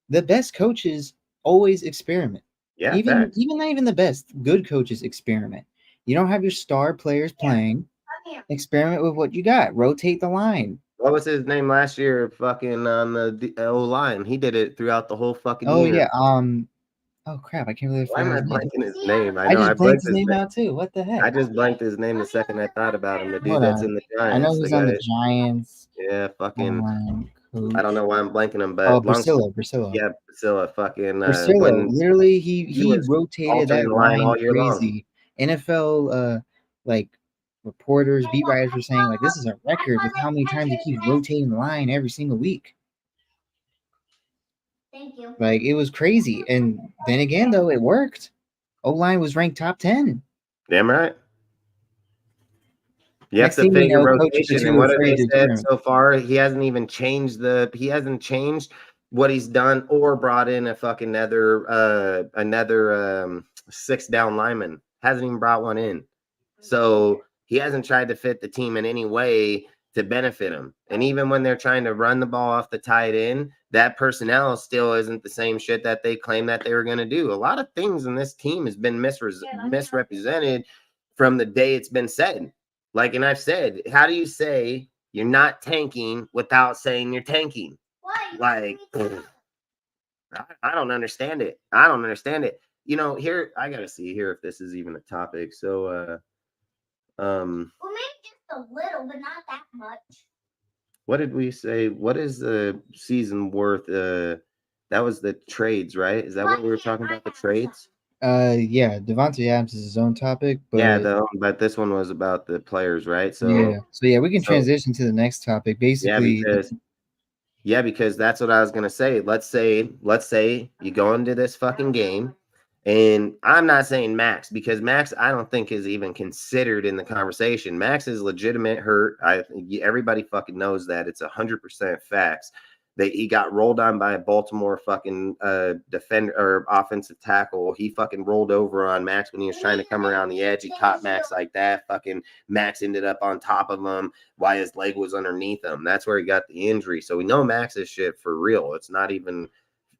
[SPEAKER 2] The best coaches always experiment.
[SPEAKER 1] Yeah,
[SPEAKER 2] Even
[SPEAKER 1] facts.
[SPEAKER 2] not even the best. Good coaches experiment. You don't have your star players playing. Experiment with what you got. Rotate the line.
[SPEAKER 1] What was his name last year? Fucking on the O line. He did it throughout the whole fucking
[SPEAKER 2] Oh
[SPEAKER 1] year.
[SPEAKER 2] yeah. Oh crap! I can't believe I
[SPEAKER 1] Why am
[SPEAKER 2] forgot
[SPEAKER 1] I
[SPEAKER 2] his name.
[SPEAKER 1] blanking his name? I
[SPEAKER 2] I
[SPEAKER 1] know I
[SPEAKER 2] just blanked
[SPEAKER 1] blanked
[SPEAKER 2] his
[SPEAKER 1] his
[SPEAKER 2] name
[SPEAKER 1] name.
[SPEAKER 2] out too. What the heck?
[SPEAKER 1] I just blanked his name the second I thought about him. The dude
[SPEAKER 2] Hold
[SPEAKER 1] that's
[SPEAKER 2] on.
[SPEAKER 1] in the
[SPEAKER 2] I know
[SPEAKER 1] Giants.
[SPEAKER 2] he's
[SPEAKER 1] The
[SPEAKER 2] on
[SPEAKER 1] guy,
[SPEAKER 2] the Giants.
[SPEAKER 1] yeah, fucking.
[SPEAKER 2] Coach.
[SPEAKER 1] I don't know why I'm blanking him,
[SPEAKER 2] Oh,
[SPEAKER 1] but
[SPEAKER 2] Priscilla.
[SPEAKER 1] yeah, Priscilla. Fucking
[SPEAKER 2] Priscilla.
[SPEAKER 1] when
[SPEAKER 2] Literally,
[SPEAKER 1] he
[SPEAKER 2] he
[SPEAKER 1] was
[SPEAKER 2] rotated
[SPEAKER 1] altering
[SPEAKER 2] that
[SPEAKER 1] the line
[SPEAKER 2] line
[SPEAKER 1] all year long.
[SPEAKER 2] crazy. NFL like reporters, beat writers were saying like this is a record with how many times he keeps rotating the line every single week.
[SPEAKER 9] Thank you.
[SPEAKER 2] Like it was crazy. And then again, though, it worked. O-line was ranked top 10.
[SPEAKER 1] Damn right. You have
[SPEAKER 2] Next
[SPEAKER 1] to
[SPEAKER 2] thing you
[SPEAKER 1] figure
[SPEAKER 2] know, coaches are
[SPEAKER 1] rotation, and
[SPEAKER 2] too
[SPEAKER 1] what have
[SPEAKER 2] afraid
[SPEAKER 1] they
[SPEAKER 2] to
[SPEAKER 1] said
[SPEAKER 2] experiment.
[SPEAKER 1] so far? He hasn't even changed he hasn't changed what he's done or brought in a fucking another 6 down lineman. Hasn't even brought one in. So he hasn't tried to fit the team in any way to benefit him. And even when they're trying to run the ball off the tight end, that personnel still isn't the same shit that they claim that they were going to do. A lot of things in this team has been misrepresented from the day it's been said. Like, and I've said, how do you say you're not tanking without saying you're tanking? Like, I don't understand it. I don't understand it. You know, here, I got to see here if this is even a topic. So,
[SPEAKER 9] Well, maybe just a little, but not that much.
[SPEAKER 1] what did we say? What is the season worth? That was the trades, right? Is that what we were talking about? The trades?
[SPEAKER 2] Yeah, Davante Adams is his own topic, but
[SPEAKER 1] Yeah, but this one was about the players, right? So
[SPEAKER 2] yeah, we can transition to the next topic. Basically,
[SPEAKER 1] because that's what I was gonna say. Let's say you go into this fucking game, and I'm not saying Max, because Max I don't think is even considered in the conversation. Max is legitimate hurt. Everybody fucking knows that. It's 100% facts. He got rolled on by a Baltimore fucking defender or offensive tackle. He fucking rolled over on Max when he was trying to come around the edge. He caught Max like that. Fucking Max ended up on top of him while his leg was underneath him. That's where he got the injury. So we know Max is shit for real. It's not even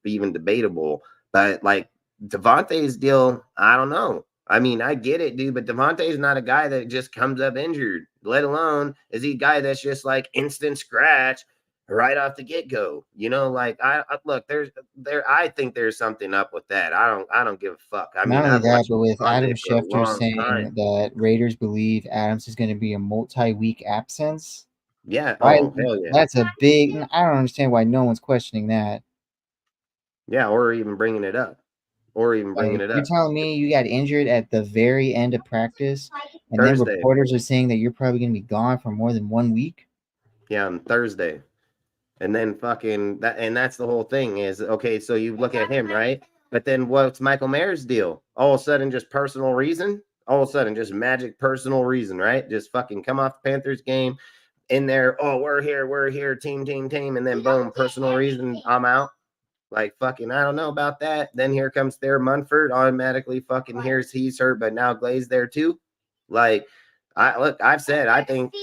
[SPEAKER 1] debatable. But like Davante's deal, I don't know. I mean, I get it, dude, but Davante's not a guy that just comes up injured, let alone is he a guy that's just like instant scratch right off the get-go. You know, like I look, I think there's something up with that. I don't give a fuck. I mean,
[SPEAKER 2] not only
[SPEAKER 1] I've
[SPEAKER 2] that,
[SPEAKER 1] watched
[SPEAKER 2] but with Adam
[SPEAKER 1] Davante for a
[SPEAKER 2] Schefter
[SPEAKER 1] long
[SPEAKER 2] saying
[SPEAKER 1] time.
[SPEAKER 2] that Raiders believe Adams is going to be a multi-week absence.
[SPEAKER 1] Yeah.
[SPEAKER 2] Right?
[SPEAKER 1] Oh, hell yeah.
[SPEAKER 2] That's a big. I don't understand why no one's questioning that.
[SPEAKER 1] Yeah, or even bringing it up.
[SPEAKER 2] You're telling me you got injured at the very end of practice, and then
[SPEAKER 1] Thursday.
[SPEAKER 2] reporters are saying that you're probably going to be gone for more than 1 week?
[SPEAKER 1] Yeah, on Thursday. And then fucking that, and that's the whole thing is, okay, so you look at him, right? But then what's Michael Mayer's deal? All of a sudden, just personal reason? All of a sudden, just magic personal reason, right? Just fucking come off the Panthers game in there. Oh, we're here, team. And then boom, personal reason, I'm out. Like fucking, I don't know about that. Then here comes Thayer Munford, automatically fucking he's hurt, but now Glaze there too. Like, I've said, I think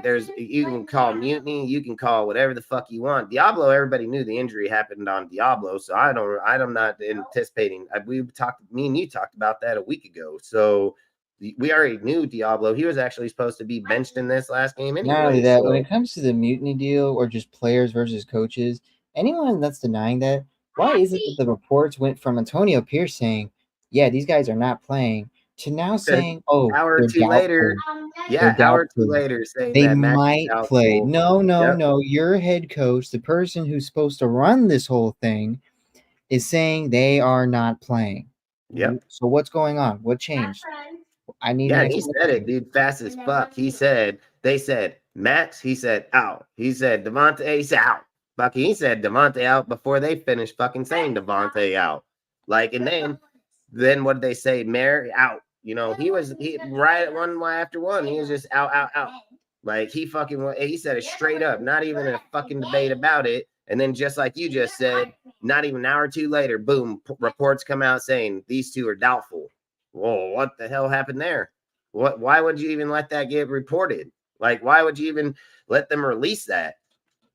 [SPEAKER 1] there's, you can call mutiny, you can call whatever the fuck you want. Diablo, everybody knew the injury happened on Diablo, so I'm not anticipating. Me and you talked about that a week ago, so we already knew Diablo. He was actually supposed to be benched in this last game anyway.
[SPEAKER 2] Not only that, when it comes to the mutiny deal or just players versus coaches, anyone that's denying that, why is it that the reports went from Antonio Pierce saying, yeah, these guys are not playing, to now saying, oh,
[SPEAKER 1] hour or
[SPEAKER 2] they're
[SPEAKER 1] two
[SPEAKER 2] doubtful.
[SPEAKER 1] later, hour or two later, saying
[SPEAKER 2] they
[SPEAKER 1] that Max
[SPEAKER 2] might play. No. Your head coach, the person who's supposed to run this whole thing, is saying they are not playing.
[SPEAKER 1] Yep.
[SPEAKER 2] So what's going on? What changed? I need an
[SPEAKER 1] he said it, dude, fast as fuck. They said Max, he said out. He said Davante, he said out. He said Davante out before they finished fucking saying Davante out. Like, and then what did they say? Mayer out. You know, he right one after one. He was just out. Like he said it straight up, not even a fucking debate about it. And then just like you just said, not even an hour or two later, boom, reports come out saying these two are doubtful. Whoa, what the hell happened there? Why would you even let that get reported? Like, why would you even let them release that?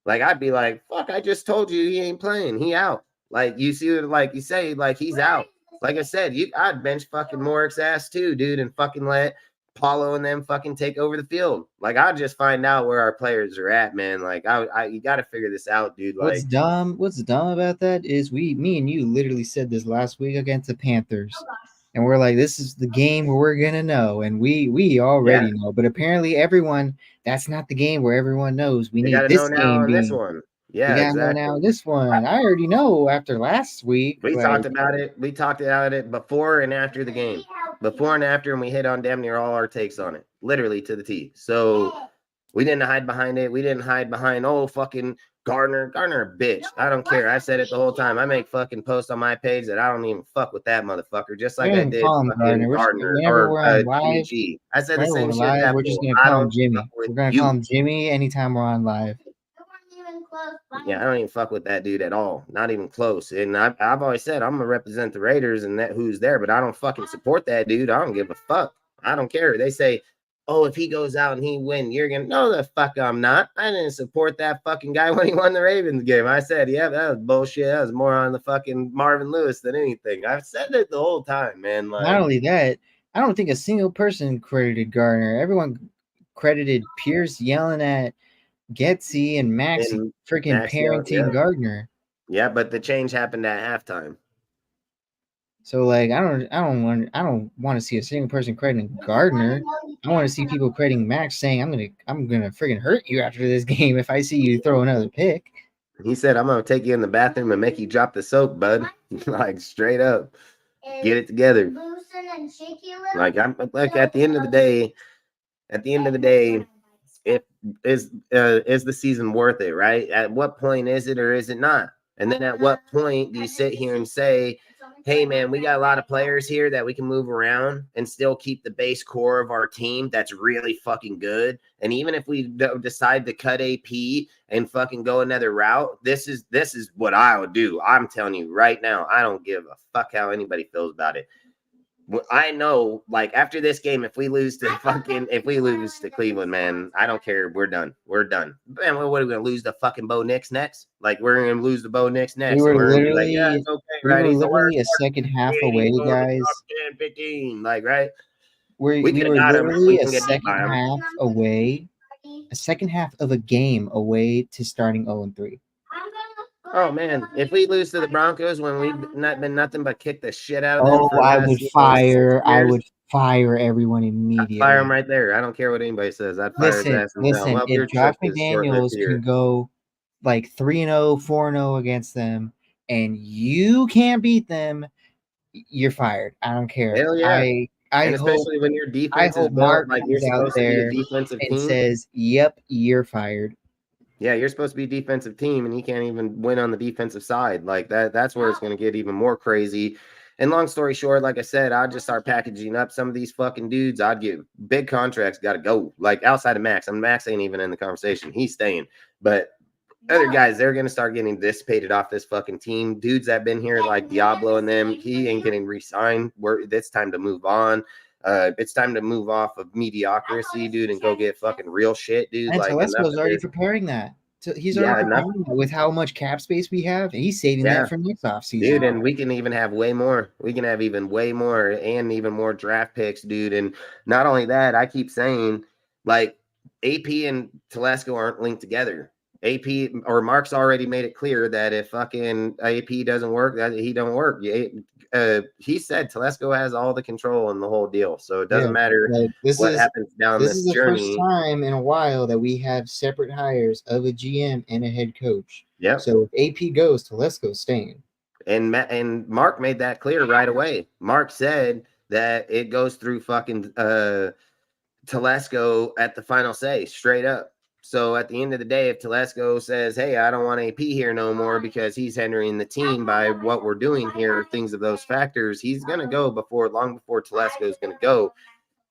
[SPEAKER 1] Like, I'd be like, fuck, I just told you he ain't playing. He out. Like, you see, like you say, like he's out. Like I said, I'd bench fucking Morik's ass too, dude, and fucking let Paulo and them fucking take over the field. Like, I'll just find out where our players are at, man. Like, you got to figure this out, dude.
[SPEAKER 2] What's
[SPEAKER 1] Like,
[SPEAKER 2] dumb about that is me and you literally said this last week against the Panthers. And we're like, this is the game where we're gonna know, and we already know. But apparently, that's not the game where everyone knows. We
[SPEAKER 1] you
[SPEAKER 2] need
[SPEAKER 1] got to know
[SPEAKER 2] this
[SPEAKER 1] now
[SPEAKER 2] game
[SPEAKER 1] on this
[SPEAKER 2] being.
[SPEAKER 1] one.
[SPEAKER 2] We
[SPEAKER 1] Yeah,
[SPEAKER 2] gotta know
[SPEAKER 1] exactly.
[SPEAKER 2] now this one. I already know after last week.
[SPEAKER 1] We
[SPEAKER 2] like,
[SPEAKER 1] talked about it. We talked about it before and after the game. Before and after, and we hit on damn near all our takes on it, literally to the T. So we didn't hide behind it. We didn't hide behind, oh, fucking Gardner, a bitch. I don't care. I said it the whole time. I make fucking posts on my page that I don't even fuck with that motherfucker, just like I did fucking Gardner
[SPEAKER 2] Whenever
[SPEAKER 1] or
[SPEAKER 2] we're on live,
[SPEAKER 1] Jimmy G. I said the
[SPEAKER 2] whenever
[SPEAKER 1] same
[SPEAKER 2] we're
[SPEAKER 1] shit
[SPEAKER 2] live,
[SPEAKER 1] that
[SPEAKER 2] we're just
[SPEAKER 1] fool.
[SPEAKER 2] gonna
[SPEAKER 1] I
[SPEAKER 2] call him
[SPEAKER 1] don't
[SPEAKER 2] Jimmy.
[SPEAKER 1] fuck with
[SPEAKER 2] We're gonna
[SPEAKER 1] you.
[SPEAKER 2] call him Jimmy anytime we're on live.
[SPEAKER 1] Yeah, I don't even fuck with that dude at all. Not even close. And I've always said I'm gonna represent the Raiders and that who's there, but I don't fucking support that dude. I don't give a fuck. I don't care. They say, oh, if he goes out and he win, you're gonna no the fuck I'm not. I didn't support that fucking guy when he won the Ravens game. I said, yeah, that was bullshit. That was more on the fucking Marvin Lewis than anything. I've said it the whole time, man. Like,
[SPEAKER 2] Not only that, I don't think a single person credited Gardner. Everyone credited Pierce yelling at Getsy and Maxie
[SPEAKER 1] and
[SPEAKER 2] freaking
[SPEAKER 1] Maxie,
[SPEAKER 2] parenting
[SPEAKER 1] yeah.
[SPEAKER 2] Gardner.
[SPEAKER 1] Yeah, but the change happened at halftime.
[SPEAKER 2] So like I don't want to see a single person crediting Gardner. I want to see people crediting Max saying I'm gonna freaking hurt you after this game if I see you throw another pick.
[SPEAKER 1] He said, I'm gonna take you in the bathroom and make you drop the soap, bud. Like, straight up. Get it together. Like, I'm like at the end of the day, if is the season worth it, right? At what point is it or is it not? And then at what point do you sit here and say, hey man, we got a lot of players here that we can move around and still keep the base core of our team that's really fucking good. And even if we decide to cut AP and fucking go another route, this is what I would do. I'm telling you right now, I don't give a fuck how anybody feels about it. I know, like, after this game, if we lose to Cleveland, man, I don't care. We're done. Man, what are we gonna lose to fucking Bo Nix next? Like, we're gonna lose to Bo Nix next.
[SPEAKER 2] We were
[SPEAKER 1] and we're gonna be like,
[SPEAKER 2] literally,
[SPEAKER 1] yeah, it's okay,
[SPEAKER 2] we
[SPEAKER 1] right?
[SPEAKER 2] were
[SPEAKER 1] He's the
[SPEAKER 2] literally
[SPEAKER 1] worst.
[SPEAKER 2] a second half away, guys.
[SPEAKER 1] 10, 15, like, right?
[SPEAKER 2] We
[SPEAKER 1] could
[SPEAKER 2] were
[SPEAKER 1] have got him.
[SPEAKER 2] literally
[SPEAKER 1] We
[SPEAKER 2] a
[SPEAKER 1] can get beat by
[SPEAKER 2] second
[SPEAKER 1] him.
[SPEAKER 2] half away, a second half of a game away to starting 0-3.
[SPEAKER 1] Oh man, if we lose to the Broncos when we've not been nothing but kick the shit out of them
[SPEAKER 2] Oh,
[SPEAKER 1] for the
[SPEAKER 2] I
[SPEAKER 1] last
[SPEAKER 2] would
[SPEAKER 1] 6
[SPEAKER 2] fire
[SPEAKER 1] years,
[SPEAKER 2] everyone
[SPEAKER 1] I'd
[SPEAKER 2] immediately.
[SPEAKER 1] fire him right there. I don't care what anybody says. I'd fire his ass and tell him, well, your
[SPEAKER 2] if Josh
[SPEAKER 1] trip is short-lived
[SPEAKER 2] McDaniels
[SPEAKER 1] here.
[SPEAKER 2] can go like 3-0, 4-0 against them, and you can't beat them, you're fired. I don't care.
[SPEAKER 1] Hell yeah.
[SPEAKER 2] I
[SPEAKER 1] And
[SPEAKER 2] hope
[SPEAKER 1] especially when your defense is
[SPEAKER 2] hope
[SPEAKER 1] built
[SPEAKER 2] Mark
[SPEAKER 1] like you're
[SPEAKER 2] comes out
[SPEAKER 1] supposed to be a
[SPEAKER 2] there
[SPEAKER 1] defensive
[SPEAKER 2] and
[SPEAKER 1] team.
[SPEAKER 2] says, "Yep, you're fired."
[SPEAKER 1] Yeah, you're supposed to be a defensive team, and you can't even win on the defensive side. Like that's where it's going to get even more crazy. And long story short, like I said, I'd just start packaging up some of these fucking dudes. I'd give big contracts, got to go. Like outside of Max. Max ain't even in the conversation. He's staying. But other guys, they're going to start getting dissipated off this fucking team. Dudes that been here like Diablo and them, he ain't getting re-signed. It's time to move on. It's time to move off of mediocrity, dude, and go get fucking real shit, dude.
[SPEAKER 2] And
[SPEAKER 1] like
[SPEAKER 2] Telesco's already preparing that. So he's already preparing that with how much cap space we have. And he's saving that for next offseason.
[SPEAKER 1] Dude, and we can even have way more. We can have even way more and even more draft picks, dude. And not only that, I keep saying, like, AP and Telesco aren't linked together. AP or Mark's already made it clear that if fucking AP doesn't work, that he don't work. He said Telesco has all the control in the whole deal, so it doesn't matter what happens down this journey.
[SPEAKER 2] This is the first time in a while that we have separate hires of a GM and a head coach.
[SPEAKER 1] Yeah.
[SPEAKER 2] So if AP goes, Telesco's staying.
[SPEAKER 1] And Mark made that clear right away. Mark said that it goes through fucking Telesco at the final say, straight up. So at the end of the day, if Telesco says, hey, I don't want AP here no more because he's hindering the team by what we're doing here, things of those factors, he's going to go long before Telesco is going to go.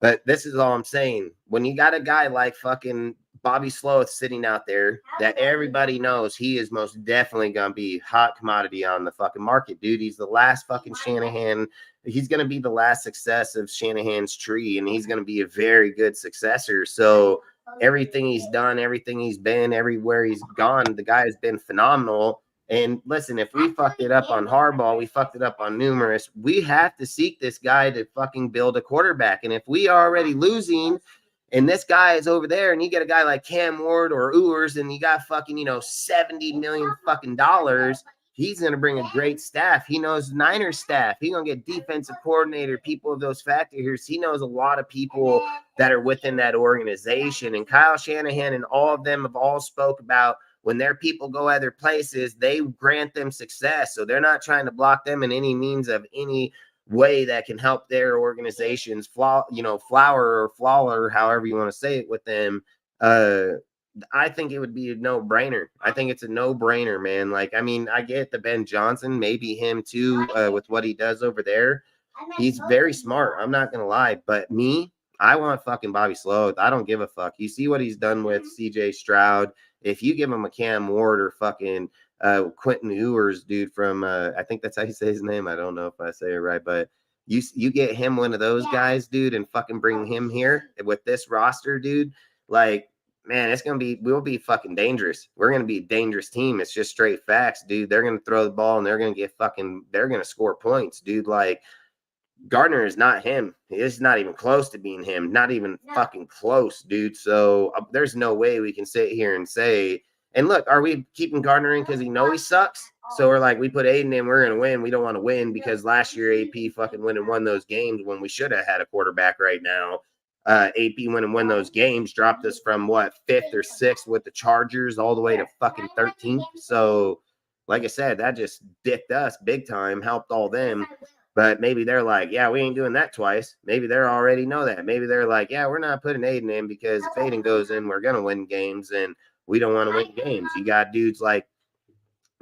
[SPEAKER 1] But this is all I'm saying. When you got a guy like fucking Bobby Sloth sitting out there that everybody knows he is most definitely going to be hot commodity on the fucking market, dude. He's the last fucking Shanahan. He's going to be the last success of Shanahan's tree, and he's going to be a very good successor. So everything he's done, everything he's been, everywhere he's gone, the guy has been phenomenal. And listen, if we fucked it up on Harbaugh, we fucked it up on numerous. We have to seek this guy to fucking build a quarterback. And if we are already losing, and this guy is over there, and you get a guy like Cam Ward or Ewers, and you got fucking, $70 million fucking dollars, he's going to bring a great staff. He knows Niners staff. He's going to get defensive coordinator, people of those factors. He knows a lot of people that are within that organization. And Kyle Shanahan and all of them have all spoke about when their people go other places, they grant them success. So they're not trying to block them in any means of any way that can help their organizations flower or flower, however you want to say it with them. I think it would be a no-brainer. I think it's a no-brainer, man. Like, I mean, I get the Ben Johnson, maybe him too, with what he does over there. He's very smart. I'm not going to lie. But me, I want fucking Bobby Sloat. I don't give a fuck. You see what he's done with CJ Stroud. If you give him a Cam Ward or fucking Quentin Ewers, dude, from I think that's how you say his name. I don't know if I say it right, but you get him one of those guys, dude, and fucking bring him here with this roster, dude. Like, man, we'll be fucking dangerous. We're gonna be a dangerous team. It's just straight facts, dude. They're gonna throw the ball and they're gonna score points, dude. Like, Gardner is not him. He's not even close to being him. Not even fucking close, dude. So there's no way we can sit here and say, and look, are we keeping Gardner in because he know he sucks? So we're like, we put Aiden in, we're going to win. We don't want to win because last year AP fucking went and won those games when we should have had a quarterback right now. AP went and won those games, dropped us from what, 5th or 6th with the Chargers all the way to fucking 13th. So like I said, that just dicked us big time, helped all them. But maybe they're like, yeah, we ain't doing that twice. Maybe they already know that. Maybe they're like, yeah, we're not putting Aiden in because if Aiden goes in, we're going to win games, and we don't want to win games. You got dudes like,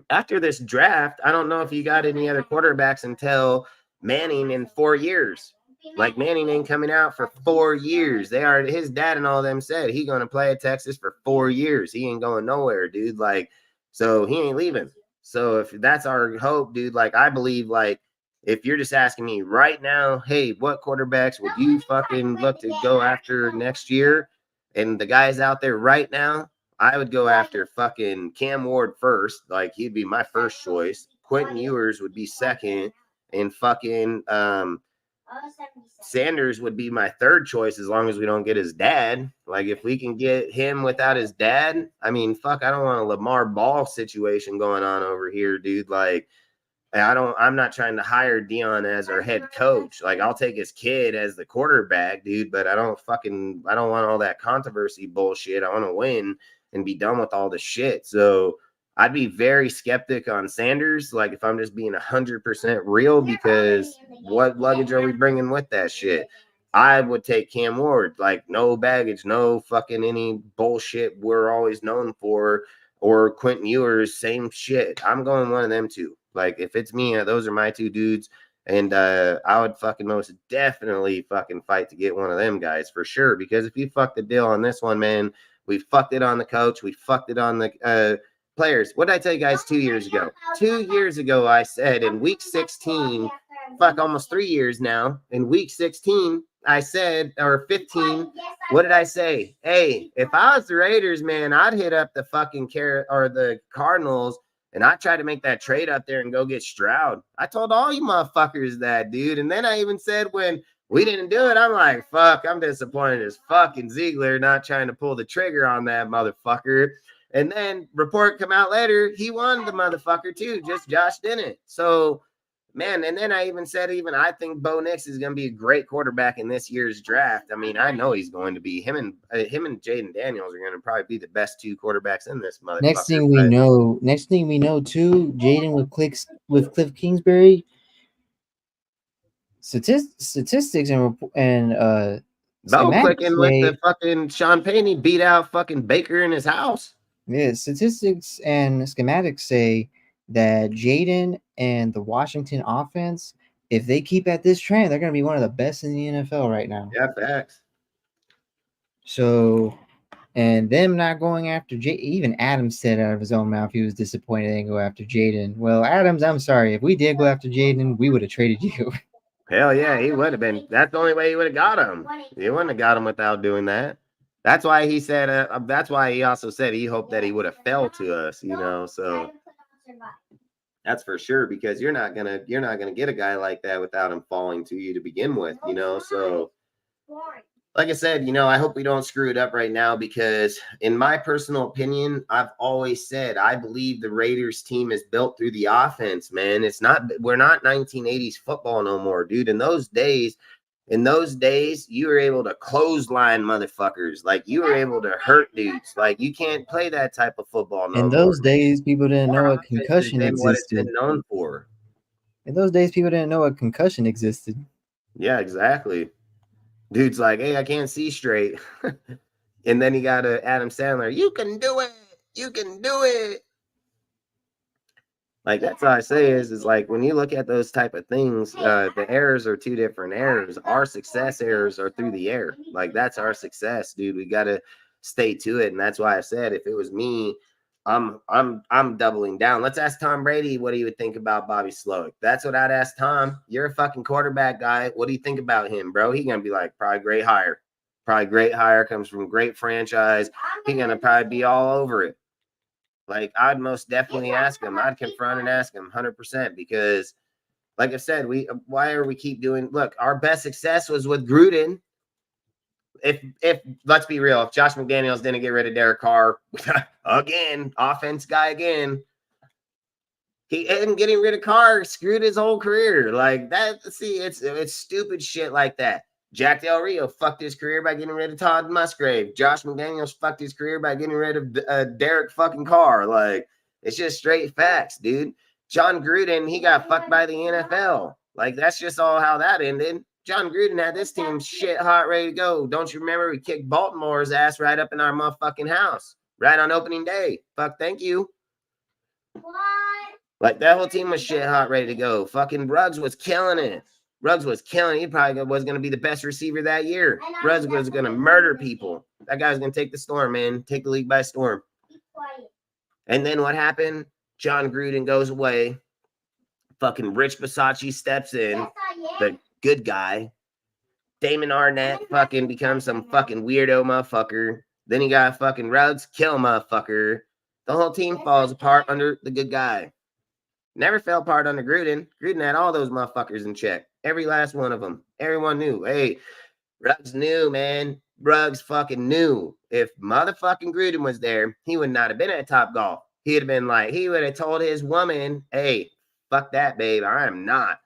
[SPEAKER 1] after this draft, I don't know if you got any other quarterbacks until Manning in 4 years. Like, Manning ain't coming out for 4 years. His dad and all them said he going to play at Texas for 4 years. He ain't going nowhere, dude. Like, so he ain't leaving. So if that's our hope, dude, like, I believe, like, if you're just asking me right now, hey, what quarterbacks would you fucking look to go after next year? And the guys out there right now, I would go after fucking Cam Ward first. Like, he'd be my first choice. Quentin Ewers would be second. And fucking Sanders would be my third choice as long as we don't get his dad. Like, if we can get him without his dad, I mean, fuck, I don't want a Lamar Ball situation going on over here, dude. Like, I'm not trying to hire Dion as our head coach. Like, I'll take his kid as the quarterback, dude, but I don't want all that controversy bullshit. I want to win and be done with all the shit. So I'd be very skeptic on Sanders. Like, if I'm just being 100% real, because what luggage are we bringing with that shit? I would take Cam Ward, like, no baggage, no fucking any bullshit we're always known for, or Quentin Ewers, same shit. I'm going one of them two. Like, if it's me, those are my two dudes. And I would fucking most definitely fucking fight to get one of them guys for sure. Because if you fuck the deal on this one, man, we fucked it on the coach. We fucked it on the players. What did I tell you guys 2 years ago? 2 years ago, I said in week 16, fuck, almost 3 years now. In week 16, I said, or 15, what did I say? Hey, if I was the Raiders, man, I'd hit up the fucking the Cardinals, and I tried to make that trade up there and go get Stroud. I told all you motherfuckers that, dude. And then I even said when we didn't do it, I'm like, fuck, I'm disappointed as fucking Ziegler not trying to pull the trigger on that motherfucker. And then report come out later, he won the motherfucker too, just Josh didn't. So, man, and then I even said, I think Bo Nix is going to be a great quarterback in this year's draft. I mean, I know he's going to be. Him and Jaden Daniels are going to probably be the best two quarterbacks in this motherfucker.
[SPEAKER 2] Next thing we know too, Jaden with Cliff Kingsbury. Statistics and
[SPEAKER 1] Bo clicking with the fucking Sean Payne. He beat out fucking Baker in his house.
[SPEAKER 2] Yeah, statistics and schematics say that Jaden and the Washington offense, if they keep at this trend, they're going to be one of the best in the NFL right now.
[SPEAKER 1] Yeah, facts.
[SPEAKER 2] So, and them not going after even Adams said out of his own mouth he was disappointed they didn't go after Jaden. Well, Adams, I'm sorry. If we did go after Jaden, we would have traded you.
[SPEAKER 1] Hell yeah, he would have been. That's the only way he would have got him. He wouldn't have got him without doing that. That's why he said. That's why he also said he hoped that he would have fell to us. So That's for sure, because you're not gonna get a guy like that without him falling to you to begin with, you know. So like I said, you know, I hope we don't screw it up right now, because in my personal opinion, I've always said I believe the Raiders team is built through the offense, man. We're not 1980s football no more, dude. In those days, you were able to clothesline motherfuckers. Like, you were able to hurt dudes. Like, you can't play that type of football no
[SPEAKER 2] In
[SPEAKER 1] more.
[SPEAKER 2] those days, people didn't know
[SPEAKER 1] Our
[SPEAKER 2] a
[SPEAKER 1] offense has
[SPEAKER 2] concussion
[SPEAKER 1] been what it's
[SPEAKER 2] existed.
[SPEAKER 1] been known for.
[SPEAKER 2] In those days, people didn't know a concussion existed.
[SPEAKER 1] Yeah, exactly. Dude's like, hey, I can't see straight. And then he got Adam Sandler. You can do it. You can do it. Like, that's all I say is like, when you look at those type of things, the errors are two different errors. Our success errors are through the air. Like, that's our success, dude. We got to stay to it. And that's why I said, if it was me, I'm doubling down. Let's ask Tom Brady what he would think about Bobby Slowick. That's what I'd ask Tom. You're a fucking quarterback guy. What do you think about him, bro? He gonna be like, probably great hire. Probably great hire, comes from great franchise. He gonna probably be all over it. Like, I'd most definitely ask him. I'd confront and ask him 100%, because like I said, why are we keep doing, look, our best success was with Gruden. If let's be real, if Josh McDaniels didn't get rid of Derek Carr again, offense guy again, him getting rid of Carr screwed his whole career. Like that. See, it's stupid shit like that. Jack Del Rio fucked his career by getting rid of Todd Musgrave. Josh McDaniels fucked his career by getting rid of Derek fucking Carr. Like, it's just straight facts, dude. John Gruden, he got fucked by the NFL. Like, that's just all how that ended. John Gruden had this team shit hot, ready to go. Don't you remember we kicked Baltimore's ass right up in our motherfucking house right on opening day? Fuck, thank you.
[SPEAKER 9] What?
[SPEAKER 1] Like, that whole team was shit hot, ready to go. Fucking Ruggs was killing it. Ruggs was killing it. He probably was going to be the best receiver that year. Ruggs was going to murder people. That guy was going to take the storm, man. Take the league by storm. And then what happened? John Gruden goes away. Fucking Rich Bisaccia steps in. The good guy. Damon Arnett fucking becomes some fucking weirdo motherfucker. Then you got fucking Ruggs, kill motherfucker. The whole team falls apart under the good guy. Never fell apart under Gruden. Gruden had all those motherfuckers in check. Every last one of them. Everyone knew. Hey, Ruggs knew, man. Ruggs fucking knew. If motherfucking Gruden was there, he would not have been at Top Golf. He'd have been like, he would have told his woman, hey, fuck that, babe. I'm not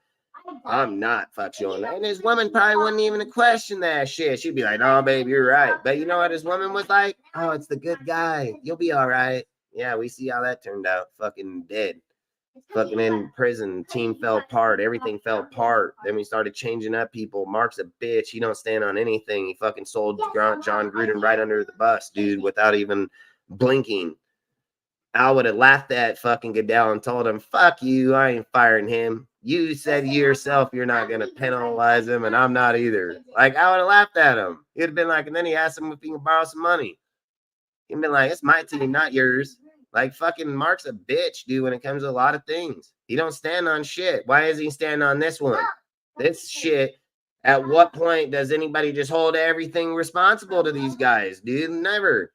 [SPEAKER 1] fuck showing that. And his woman probably wouldn't even question that shit. She'd be like, no, babe, you're right. But you know what his woman was like? Oh, it's the good guy. You'll be all right. Yeah, we see how that turned out. Fucking dead. Fucking in prison. Team fell apart. Everything fell apart. Then we started changing up people. Mark's a bitch. He don't stand on anything. He fucking sold John Gruden right under the bus, dude, without even blinking. I would have laughed at fucking Goodell and told him, fuck you, I ain't firing him. You said yourself you're not going to penalize him, and I'm not either. Like, I would have laughed at him. He'd have been like, and then he asked him if he can borrow some money. He'd been like, it's my team, not yours. Like, fucking Mark's a bitch, dude, when it comes to a lot of things. He don't stand on shit. Why is he stand on this one? This shit, at what point does anybody just hold everything responsible to these guys, dude? Never.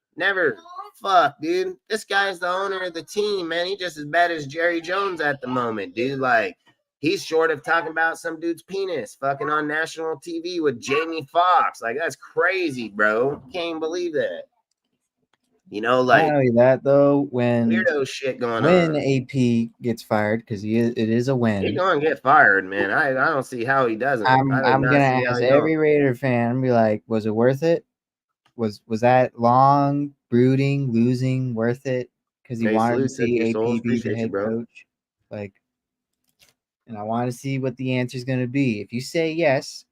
[SPEAKER 1] Fuck, dude. This guy's the owner of the team, man. He's just as bad as Jerry Jones at the moment, dude. Like, he's short of talking about some dude's penis fucking on national TV with Jamie Foxx. Like, that's crazy, bro. Can't even believe that. You know, like,
[SPEAKER 2] not only that though, when
[SPEAKER 1] weirdo shit going on.
[SPEAKER 2] AP gets fired, because it is a win.
[SPEAKER 1] He's gonna get fired, man. I don't see how he doesn't.
[SPEAKER 2] I'm gonna ask every Raider fan and be like, was it worth it? Was that long brooding, losing worth it? Because you wanted to see AP be the head coach. Like, and I want to see what the answer is gonna be. If you say yes,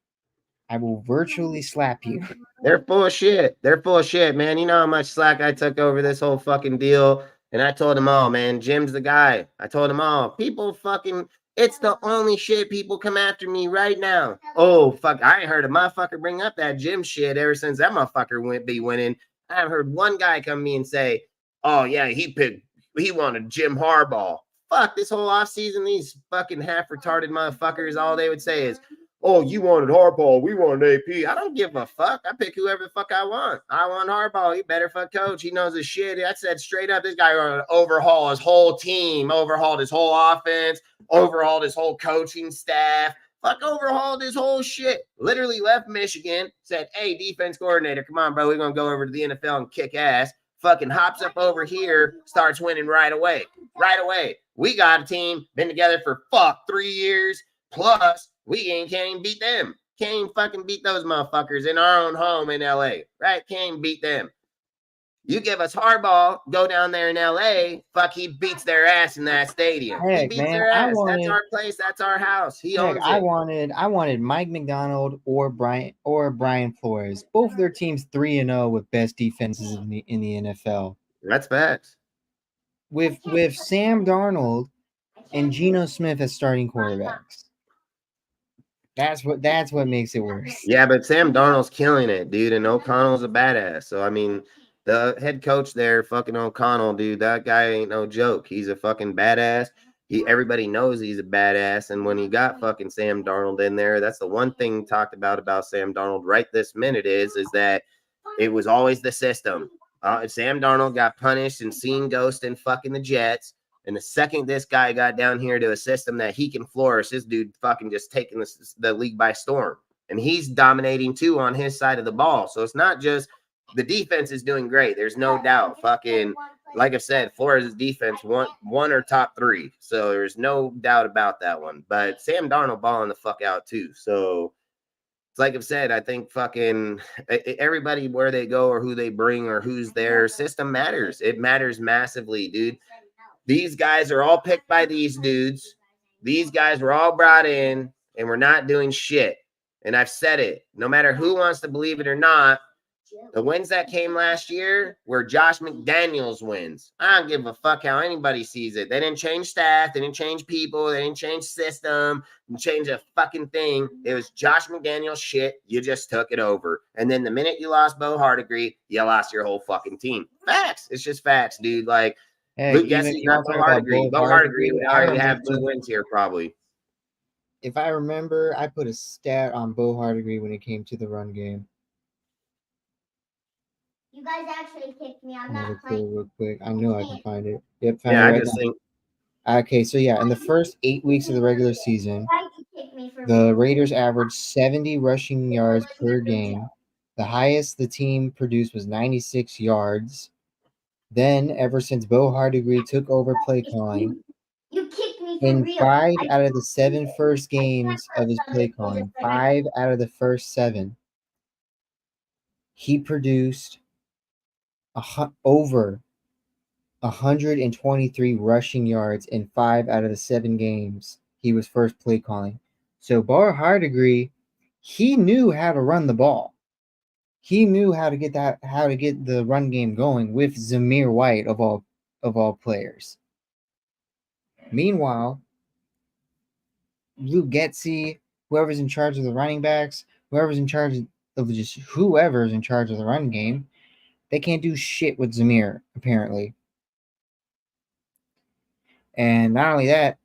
[SPEAKER 2] I will virtually slap you.
[SPEAKER 1] They're full of shit. They're full of shit, man. You know how much slack I took over this whole fucking deal. And I told them all, man, Jim's the guy. I told them all. People fucking, it's the only shit people come after me right now. Oh, fuck. I ain't heard a motherfucker bring up that Jim shit ever since that motherfucker be winning. I haven't heard one guy come to me and say, oh, yeah, he wanted Jim Harbaugh. Fuck, this whole offseason, these fucking half-retarded motherfuckers, all they would say is, oh, you wanted Harbaugh, we wanted AP. I don't give a fuck. I pick whoever the fuck I want. I want Harbaugh. He better fuck coach. He knows his shit. I said straight up, this guy going to overhaul his whole team, overhauled his whole offense, overhauled his whole coaching staff. Fuck, overhauled his whole shit. Literally left Michigan, said, hey, defense coordinator, come on, bro. We're going to go over to the NFL and kick ass. Fucking hops up over here, starts winning right away. Right away. We got a team, been together for 3 years. Plus, we can't even beat them. Can't even fucking beat those motherfuckers in our own home in LA. Right? Can't even beat them. You give us Harbaugh, go down there in LA, fuck, he beats their ass in that stadium.
[SPEAKER 2] Heck,
[SPEAKER 1] He beats
[SPEAKER 2] man,
[SPEAKER 1] their ass. That's our place. That's our house. He owns it.
[SPEAKER 2] I wanted Mike McDonald or Brian Flores. Both of their teams 3-0 with best defenses in the NFL.
[SPEAKER 1] That's facts.
[SPEAKER 2] With Sam Darnold and Geno Smith as starting quarterbacks. That's what makes it worse.
[SPEAKER 1] Yeah, but Sam Darnold's killing it, dude, and O'Connell's a badass. So I mean, the head coach there, fucking O'Connell, dude, that guy ain't no joke. He's a fucking badass. Everybody knows he's a badass. And when he got fucking Sam Darnold in there, that's the one thing talked about Sam Darnold right this minute is that it was always the system. Sam Darnold got punished and seen ghost in fucking the Jets. And the second this guy got down here to a system that he can flourish, this dude fucking just taking the league by storm. And he's dominating too on his side of the ball. So it's not just the defense is doing great. There's no doubt. Fucking, like I said, Flores' defense one or top 3. So there's no doubt about that one. But Sam Darnold balling the fuck out too. So it's like I've said, I think fucking everybody where they go or who they bring or who's their system matters. It matters massively, dude. These guys are all picked by these dudes. These guys were all brought in and we're not doing shit. And I've said it. No matter who wants to believe it or not, the wins that came last year were Josh McDaniels wins. I don't give a fuck how anybody sees it. They didn't change staff. They didn't change people. They didn't change system. Didn't change a fucking thing. It was Josh McDaniels shit. You just took it over. And then the minute you lost Bo Hardegree, you lost your whole fucking team. Facts. It's just facts, dude. Like, Luke Gessy's not Bo Hardegree. Bo Hardegree would already have 2 wins here probably.
[SPEAKER 2] If I remember, I put a stat on Bo Hardegree when it came to the run game.
[SPEAKER 9] You guys actually kicked me. I'm not playing.
[SPEAKER 2] Real quick. I know I can find it. Yep.
[SPEAKER 1] Yeah, I just think.
[SPEAKER 2] Okay, so yeah, in the first 8 weeks of the regular season, the Raiders averaged 70 rushing yards per game. The highest the team produced was 96 yards. Then, ever since Bo Hardegree took over play calling, in 5 out of the 7 first games of his play calling, 5 out of the first 7, he produced over 123 rushing yards in 5 out of the 7 games he was first play calling. So Bo Hardegree, he knew how to run the ball. He knew how to get the run game going with Zamir White of all players. Meanwhile, Luke Getsy, whoever's in charge of the running backs, whoever's in charge of the run game, they can't do shit with Zamir, apparently. And not only that,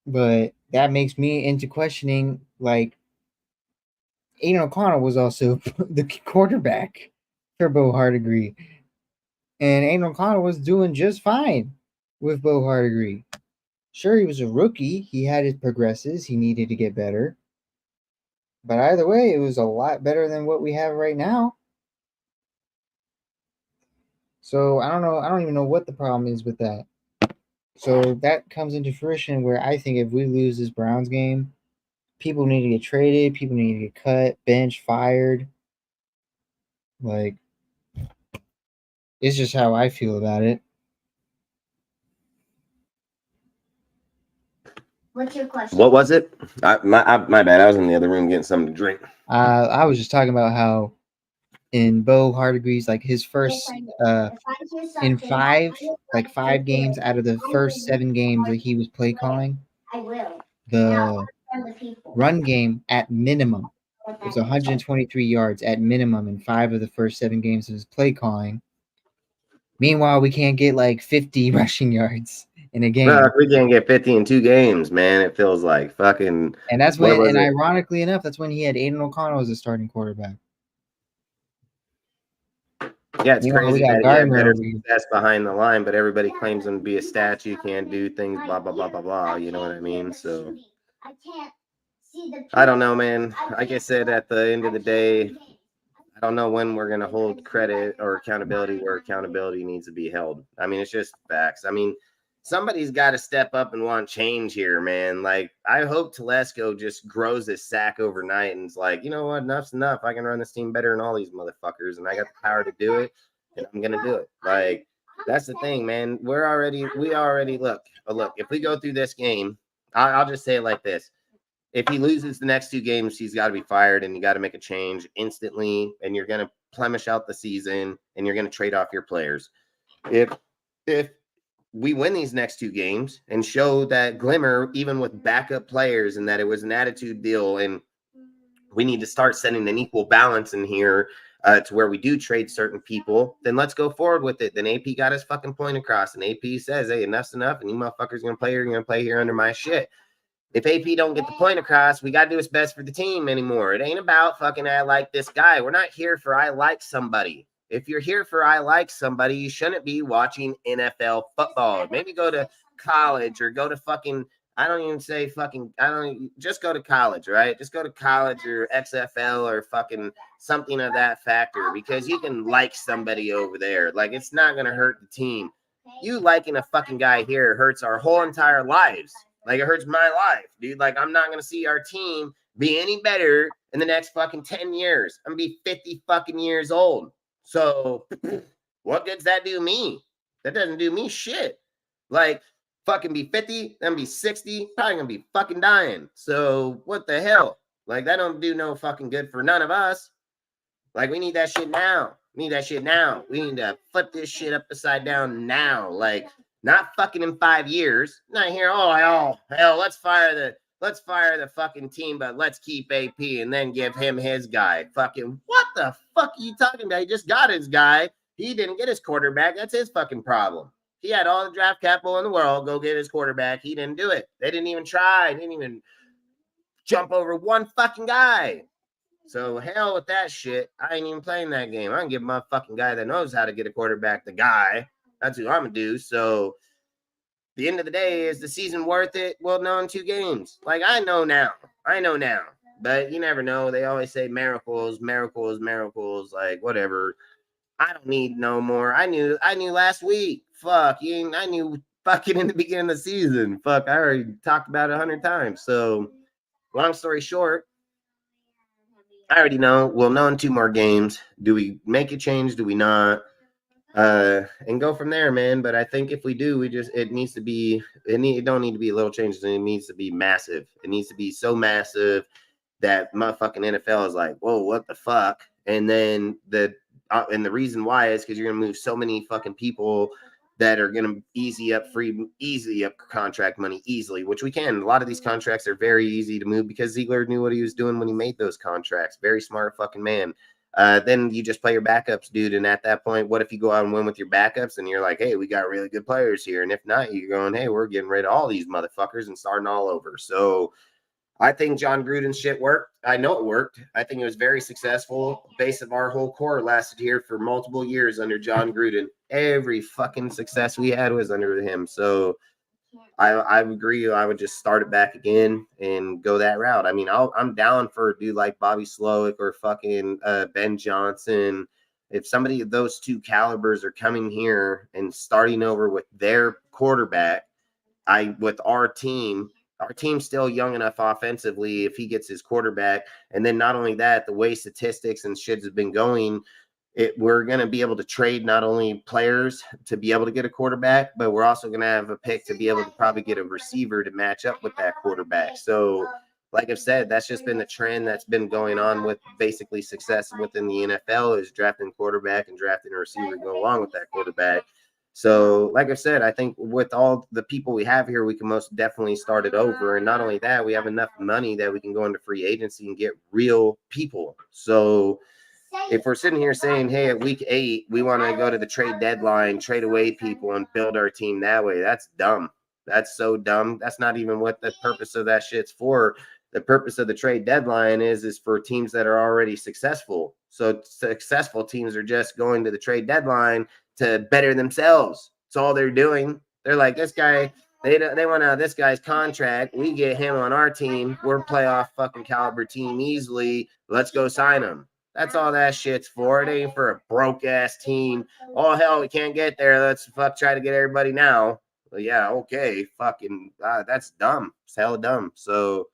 [SPEAKER 2] but that makes me into questioning, like, Aiden O'Connell was also the quarterback for Bo Hardegree. And Aiden O'Connell was doing just fine with Bo Hardegree. Sure, he was a rookie. He had his progresses. He needed to get better. But either way, it was a lot better than what we have right now. So I don't know. I don't even know what the problem is with that. So that comes into fruition where I think if we lose this Browns game, people need to get traded. People need to get cut, benched, fired. Like, it's just how I feel about it.
[SPEAKER 9] What's your question?
[SPEAKER 1] What was it? My bad. I was in the other room getting something to drink.
[SPEAKER 2] I was just talking about how in Bo Hardegree's, like, his first in 5 games out of the first 7 games that he was play calling, the run game at minimum was 123 yards at minimum in 5 of the first 7 games of his play calling. Meanwhile, we can't get like 50 rushing yards in a game.
[SPEAKER 1] Bro, if we can't get 50 in 2 games, man, it feels like fucking.
[SPEAKER 2] And that's
[SPEAKER 1] what
[SPEAKER 2] when,
[SPEAKER 1] was
[SPEAKER 2] and
[SPEAKER 1] it?
[SPEAKER 2] ironically enough, that's when he had Aiden O'Connell as a starting quarterback.
[SPEAKER 1] Yeah, it's
[SPEAKER 2] Meanwhile, we
[SPEAKER 1] crazy
[SPEAKER 2] got
[SPEAKER 1] that he had
[SPEAKER 2] Gardner
[SPEAKER 1] better
[SPEAKER 2] over here.
[SPEAKER 1] success behind the line, but everybody claims him to be a statue, can't do things, blah, blah, blah, blah, blah. You know what I mean? So, I don't know, man. Like I said, at the end of the day, I don't know when we're going to hold credit or accountability where accountability needs to be held. I mean, it's just facts. I mean, somebody's got to step up and want change here, man. Like, I hope Telesco just grows this sack overnight and is like, you know what, enough's enough. I can run this team better than all these motherfuckers, and I got the power to do it, and I'm going to do it. Like, that's the thing, man. We already look, if we go through this game, I'll just say it like this. If he loses the next 2 games, he's got to be fired, and you got to make a change instantly, and you're going to plemish out the season, and you're going to trade off your players. If we win these next 2 games and show that glimmer, even with backup players, and that it was an attitude deal, and we need to start setting an equal balance in here to where we do trade certain people, then let's go forward with it. Then AP got his fucking point across, and AP says, hey, enough's enough, and you motherfuckers going to play here, you're going to play here under my shit. If AP don't get the point across, we got to do what's best for the team anymore. It ain't about fucking I like this guy. We're not here for I like somebody. If you're here for I like somebody, you shouldn't be watching NFL football. Maybe go to college or go to fucking, just go to college, right? Just go to college or XFL or fucking something of that factor, because you can like somebody over there. Like, it's not going to hurt the team. You liking a fucking guy here hurts our whole entire lives. Like, it hurts my life, dude. Like, I'm not going to see our team be any better in the next fucking 10 years. I'm going to be 50 fucking years old. So what good's that do me? That doesn't do me shit. Like, fucking be 50, then be 60, probably going to be fucking dying. So what the hell? Like, that don't do no fucking good for none of us. Like, we need that shit now. We need that shit now. We need to flip this shit upside down now. Like, not fucking in 5 years. Not here, hell, let's fire the fucking team, but let's keep AP and then give him his guy. Fucking, what the fuck are you talking about? He just got his guy. He didn't get his quarterback. That's his fucking problem. He had all the draft capital in the world. Go get his quarterback. He didn't do it. They didn't even try. Didn't even jump over one fucking guy. So hell with that shit. I ain't even playing that game. I can give my fucking guy that knows how to get a quarterback the guy. That's who I'm going to do. So the end of the day, is the season worth it? Well, no, in 2 games. Like, I know now. But you never know. They always say miracles. Like, whatever. I don't need no more. I knew last week. Fuck. I knew fucking in the beginning of the season. Fuck. I already talked about it 100 times. So, long story short, I already know. We'll know in 2 more games. Do we make a change? Do we not? And go from there, man. But I think if we do, it needs to be, it don't need to be little changes. It needs to be massive. It needs to be so massive that motherfucking NFL is like, whoa, what the fuck? And then the reason why is because you're going to move so many fucking people that are going to easy up contract money easily, which we can. A lot of these contracts are very easy to move because Ziegler knew what he was doing when he made those contracts. Very smart fucking man. Then you just play your backups, dude. And at that point, what if you go out and win with your backups and you're like, hey, we got really good players here. And if not, you're going, hey, we're getting rid of all these motherfuckers and starting all over. So I think John Gruden's shit worked. I know it worked. I think it was very successful. Base of our whole core lasted here for multiple years under John Gruden. Every fucking success we had was under him. So I agree. I would just start it back again and go that route. I mean, I'm down for a dude like Bobby Slowick or fucking Ben Johnson. If somebody of those 2 calibers are coming here and starting over with their quarterback, with our team's still young enough offensively if he gets his quarterback. And then not only that, the way statistics and shit has been going, we're going to be able to trade not only players to be able to get a quarterback, but we're also going to have a pick to be able to probably get a receiver to match up with that quarterback. So like I've said, that's just been the trend that's been going on with basically success within the NFL is drafting quarterback and drafting a receiver to go along with that quarterback. So like I said, I think with all the people we have here, we can most definitely start it over. And not only that, we have enough money that we can go into free agency and get real people. So if we're sitting here saying, hey, at week 8, we want to go to the trade deadline, trade away people and build our team that way, that's dumb. That's so dumb. That's not even what the purpose of that shit's for. The purpose of the trade deadline is for teams that are already successful. So successful teams are just going to the trade deadline to better themselves. That's all they're doing. They're like, this guy, they want out this guy's contract. We get him on our team. We're playoff fucking caliber team easily. Let's go sign him. That's all that shit's for. It ain't for a broke ass team. Oh hell, we can't get there. Let's try to get everybody now. Well, yeah, okay, fucking, that's dumb. It's hella dumb. So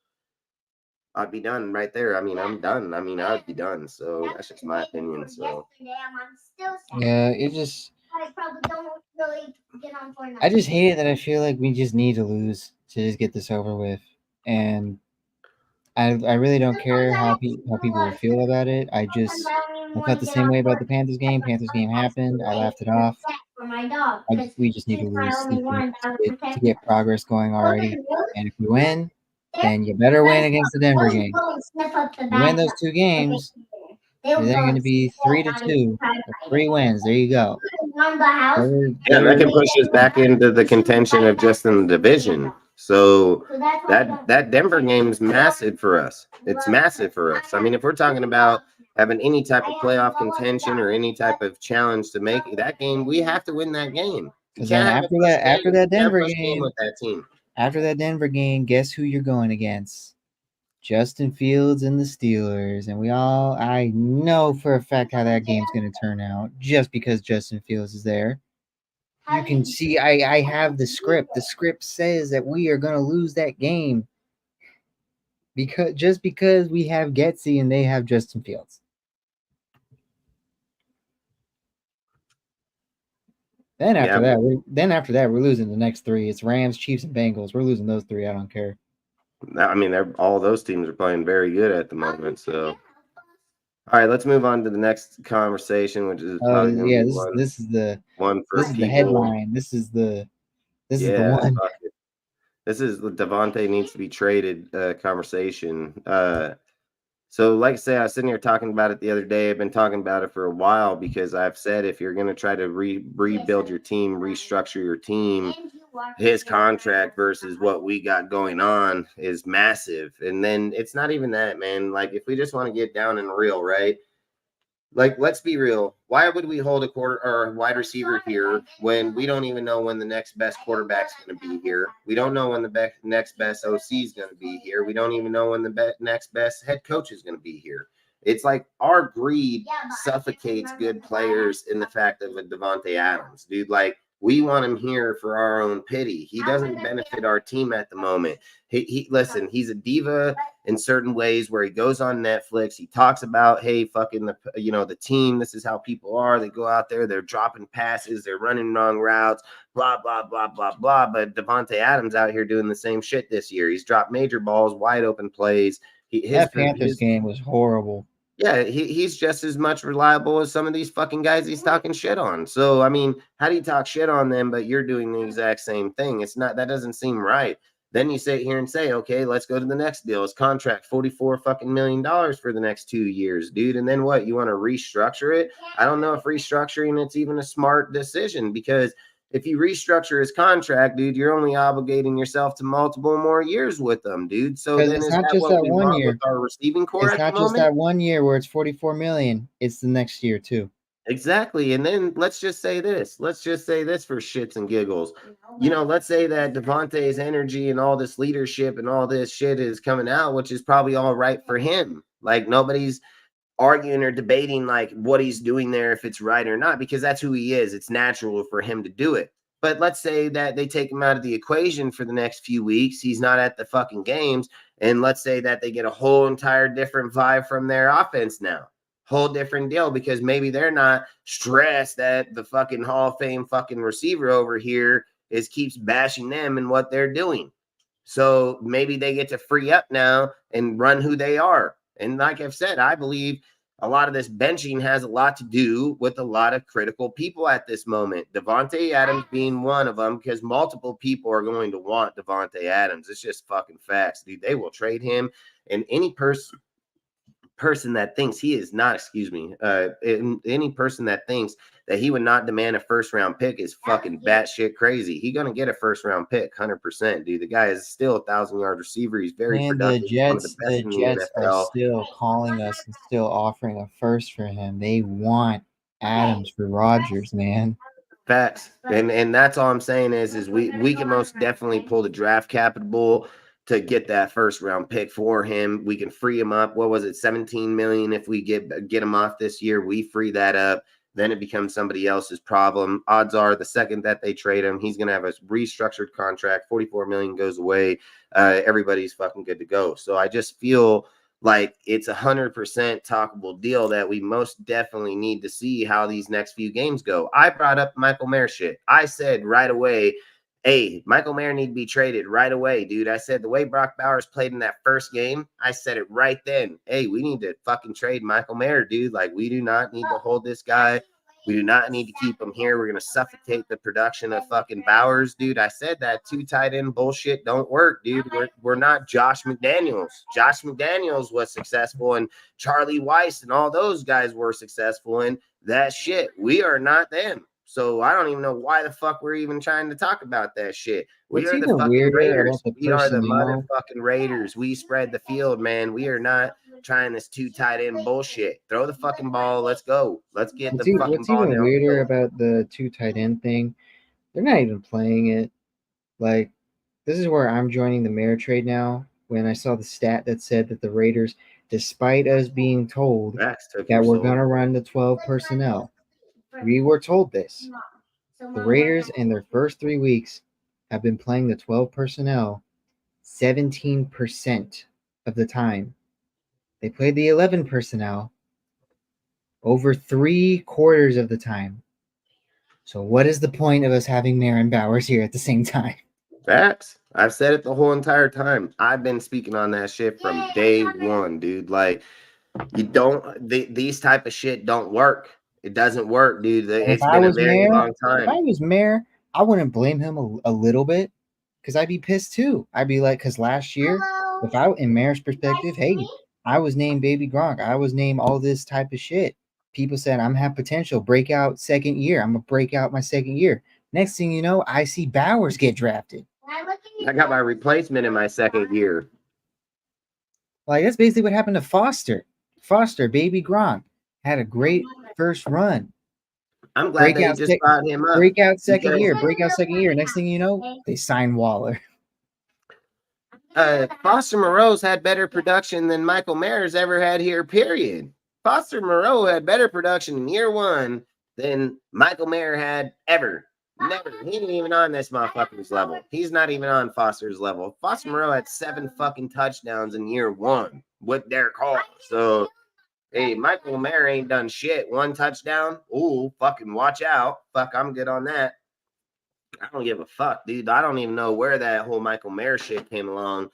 [SPEAKER 1] I'd be done right there. I mean, I'm done. I mean, I'd be done. So that's just my opinion. So
[SPEAKER 2] Yeah, it just.
[SPEAKER 9] I probably don't really get on Fortnite.
[SPEAKER 2] I just hate it that I feel like we just need to lose to just get this over with, and I really don't care how people will feel about it. I felt the same way about the Panthers game. Panthers game happened. I laughed it off. We just need to lose to get progress going already. And if we win, then you better win against the Denver game. If you win those two games, you're then going to be 3-2, 3 wins. There you go.
[SPEAKER 1] yeah, that can push us back into the contention of just in the division. So that Denver game is massive for us. It's massive for us. I mean, if we're talking about having any type of playoff contention or any type of challenge to make that game, we have to win that game.
[SPEAKER 2] Because then after that Denver game
[SPEAKER 1] with that team.
[SPEAKER 2] After that Denver game, guess who you're going against? Justin Fields and the Steelers. And I know for a fact how that game's going to turn out just because Justin Fields is there. You can see I have the script. The script says that we are going to lose that game because we have Getsy and they have Justin Fields. Then after that, we're losing the next 3. It's Rams, Chiefs, and Bengals. We're losing those 3. I don't care.
[SPEAKER 1] I mean, all those teams are playing very good at the moment. So, all right, let's move on to the next conversation, which is
[SPEAKER 2] this is the
[SPEAKER 1] one for
[SPEAKER 2] this is the headline. This is the one.
[SPEAKER 1] This is the Davante needs to be traded conversation. So, like I say, I was sitting here talking about it the other day. I've been talking about it for a while because I've said if you're going to try to rebuild your team, restructure your team, his contract versus what we got going on is massive. And then it's not even that, man. Like, if we just want to get down and real, right? Like, let's be real. Why would we hold a quarter or a wide receiver here when we don't even know when the next best quarterback's going to be here? We don't know when the next best OC is going to be here. We don't even know when the next best head coach is going to be here. It's like our greed suffocates good players in the fact of a Davante Adams, dude. Like, we want him here for our own pity. He doesn't benefit our team at the moment. Listen, he's a diva in certain ways where he goes on Netflix. He talks about, hey, fucking the team. This is how people are. They go out there, they're dropping passes, they're running wrong routes, blah, blah, blah, blah, blah. But Davante Adams out here doing the same shit this year. He's dropped major balls, wide open plays.
[SPEAKER 2] That Panthers game was horrible.
[SPEAKER 1] Yeah, he's just as much reliable as some of these fucking guys he's talking shit on. So, I mean, how do you talk shit on them, but you're doing the exact same thing? That doesn't seem right. Then you sit here and say, okay, let's go to the next deal. His contract, $44 fucking million for the next 2 years, dude. And then what? You want to restructure it? I don't know if restructuring it's even a smart decision, because if you restructure his contract, dude, you're only obligating yourself to multiple more years with them, dude. So then
[SPEAKER 2] it's not just that 1 year.
[SPEAKER 1] With our receiving core,
[SPEAKER 2] it's not just that 1 year where it's $44 million. It's the next year too.
[SPEAKER 1] Exactly. And then let's just say this. Let's just say this for shits and giggles. You know, let's say that Davante's energy and all this leadership and all this shit is coming out, which is probably all right for him. Like, nobody's arguing or debating like what he's doing there, if it's right or not, because that's who he is. It's natural for him to do it. But let's say that they take him out of the equation for the next few weeks. He's not at the fucking games. And let's say that they get a whole entire different vibe from their offense now. Whole different deal, because maybe they're not stressed that the fucking Hall of Fame fucking receiver over here keeps bashing them and what they're doing. So maybe they get to free up now and run who they are. And like I've said, I believe a lot of this benching has a lot to do with a lot of critical people at this moment. Davante Adams being one of them, because multiple people are going to want Davante Adams. It's just fucking facts, dude. They will trade him, and any person that thinks he is not, any person that thinks that he would not demand a first-round pick is fucking batshit crazy. He's going to get a first-round pick, 100%, dude. The guy is still a 1,000-yard receiver. He's very
[SPEAKER 2] Man,
[SPEAKER 1] productive. He's one of the best in the
[SPEAKER 2] Jets are
[SPEAKER 1] NFL.
[SPEAKER 2] still calling us and still offering a first for him. They want Adams for Rodgers, man.
[SPEAKER 1] Facts. And that's all I'm saying is we can most definitely pull the draft capital to get that first round pick for him. We can free him up. What was it? 17 million. If we get him off this year, we free that up. Then it becomes somebody else's problem. Odds are the second that they trade him, he's going to have a restructured contract. 44 million goes away. Everybody's fucking good to go. So I just feel like it's 100% talkable deal that we most definitely need to see how these next few games go. I brought up Michael Mayer shit. I said right away, hey, Michael Mayer need to be traded right away, dude. I said the way Brock Bowers played in that first game, I said it right then. Hey, we need to fucking trade Michael Mayer, dude. Like, we do not need to hold this guy. We do not need to keep him here. We're going to suffocate the production of fucking Bowers, dude. I said that 2 tight end bullshit don't work, dude. We're not Josh McDaniels. Josh McDaniels was successful, and Charlie Weiss and all those guys were successful in that shit. We are not them. So I don't even know why the fuck we're even trying to talk about that shit. We
[SPEAKER 2] What's
[SPEAKER 1] are the
[SPEAKER 2] even
[SPEAKER 1] fucking
[SPEAKER 2] weirder
[SPEAKER 1] Raiders.
[SPEAKER 2] about the
[SPEAKER 1] We are the
[SPEAKER 2] personnel?
[SPEAKER 1] motherfucking Raiders. We spread the field, man. We are not trying this 2 tight end bullshit. Throw the fucking ball. Let's go. Let's get the fucking
[SPEAKER 2] What's
[SPEAKER 1] ball
[SPEAKER 2] even
[SPEAKER 1] down.
[SPEAKER 2] weirder about the 2 tight end thing? They're not even playing it. Like, this is where I'm joining the Mayer trade now. When I saw the stat that said that the Raiders, despite us being told that we're going to run the 12 personnel, we were told this. The Raiders in their first 3 weeks have been playing the 12 personnel 17% of the time. They played the 11 personnel over 3/4 of the time. So what is the point of us having Mayer and Bowers here at the same time?
[SPEAKER 1] Facts. I've said it the whole entire time. I've been speaking on that shit from day one, dude. Like, these type of shit don't work. It doesn't work, dude. It's been a very long time.
[SPEAKER 2] If I was Mayer, I wouldn't blame him a little bit, because I'd be pissed too. I'd be like, because last year, if I, in Mayer's perspective, hey, I was named Baby Gronk. I was named all this type of shit. People said I'm have potential, breakout second year. I'm gonna break out my second year. Next thing you know, I see Bowers get drafted.
[SPEAKER 1] I got my replacement in my second year.
[SPEAKER 2] Like, that's basically what happened to Foster. Foster, Baby Gronk, had a great first run.
[SPEAKER 1] I'm glad they just brought him up.
[SPEAKER 2] Breakout second year. Next thing you know, they sign Waller.
[SPEAKER 1] Foster Moreau's had better production than Michael Mayer's ever had here, period. Foster Moreau had better production in year 1 than Michael Mayer had ever. Never. He ain't even on this motherfucker's level. He's not even on Foster's level. Foster Moreau had 7 fucking touchdowns in year 1 with Derek Hall. So, hey, Michael Mayer ain't done shit. 1 touchdown. Ooh, fucking watch out. Fuck, I'm good on that. I don't give a fuck, dude. I don't even know where that whole Michael Mayer shit came along.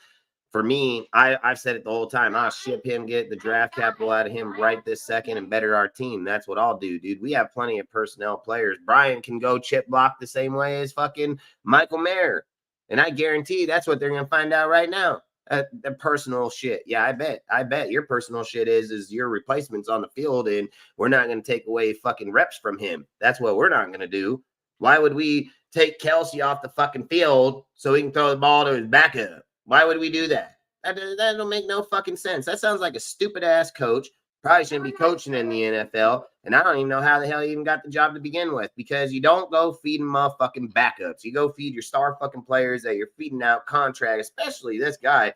[SPEAKER 1] For me, I've said it the whole time. I'll ship him, get the draft capital out of him right this second, and better our team. That's what I'll do, dude. We have plenty of personnel players. Brian can go chip block the same way as fucking Michael Mayer. And I guarantee that's what they're going to find out right now. The personal shit. Yeah, I bet your personal shit is your replacement's on the field, and we're not going to take away fucking reps from him. That's what we're not going to do. Why would we take Kelsey off the fucking field so he can throw the ball to his backup? Why would we do that? That don't make no fucking sense. That sounds like a stupid-ass coach. Probably shouldn't be coaching in the NFL. And I don't even know how the hell he even got the job to begin with, because you don't go feeding motherfucking backups. You go feed your star fucking players that you're feeding out contract, especially this guy.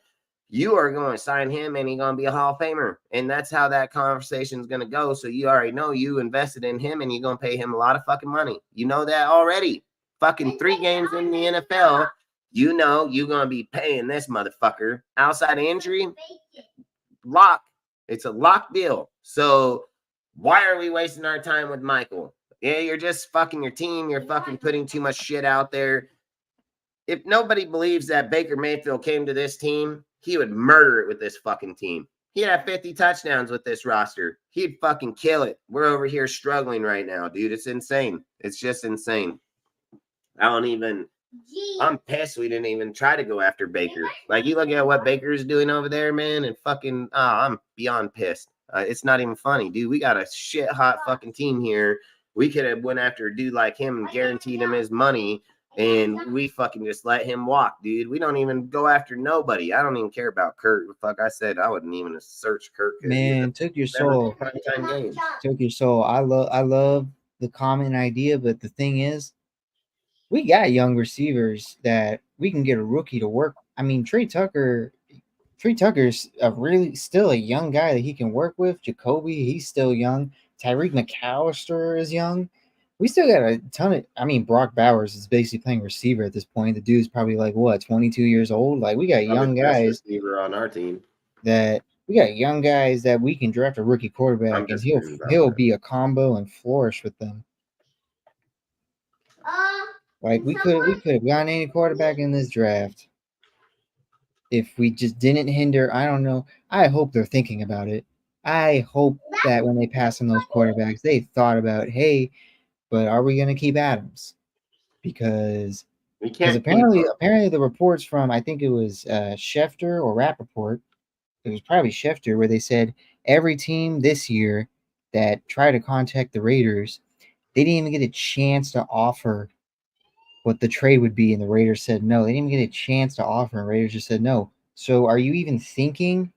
[SPEAKER 1] You are going to sign him, and he's going to be a Hall of Famer. And that's how that conversation is going to go. So you already know you invested in him, and you're going to pay him a lot of fucking money. You know that already. Fucking 3 games in the NFL. You know you're going to be paying this motherfucker. Outside of injury, lock. It's a lock deal. So why are we wasting our time with Michael? Yeah, you're just fucking your team. You're fucking putting too much shit out there. If nobody believes that Baker Mayfield came to this team, he would murder it with this fucking team. He'd have 50 touchdowns with this roster. He'd fucking kill it. We're over here struggling right now, dude. It's insane. It's just insane. I'm pissed we didn't even try to go after Baker. Like, you look at what Baker's doing over there, man, and fucking, I'm beyond pissed. It's not even funny, dude. We got a shit hot fucking team here, We could have went after a dude like him and guaranteed him his money, and we fucking just let him walk, dude. We don't even go after nobody. I don't even care about Kurt. Fuck, I said I wouldn't even search Kurt.
[SPEAKER 2] Man, took your soul.
[SPEAKER 1] Primetime games.
[SPEAKER 2] Took your soul. I love the common idea, but the thing is, we got young receivers that we can get a rookie to work. I mean, Trey Tucker's still a young guy that he can work with. Jacoby, he's still young. Tyreek McAllister is young. We still got a ton of. I mean, Brock Bowers is basically playing receiver at this point. The dude's probably like what, 22 years old. Like we got young guys
[SPEAKER 1] receiver on our team.
[SPEAKER 2] That we can draft a rookie quarterback and he'll be a combo and flourish with them. Like we could have gotten any quarterback in this draft if we just didn't hinder. I don't know. I hope they're thinking about it. I hope that when they pass on those quarterbacks, they thought about, hey, but are we going to keep Adams? Because apparently the reports from, I think it was Schefter or Rappaport, it was probably Schefter, where they said every team this year that tried to contact the Raiders, they didn't even get a chance to offer what the trade would be, and the Raiders said no. They didn't even get a chance to offer, and Raiders just said no. So are you even thinking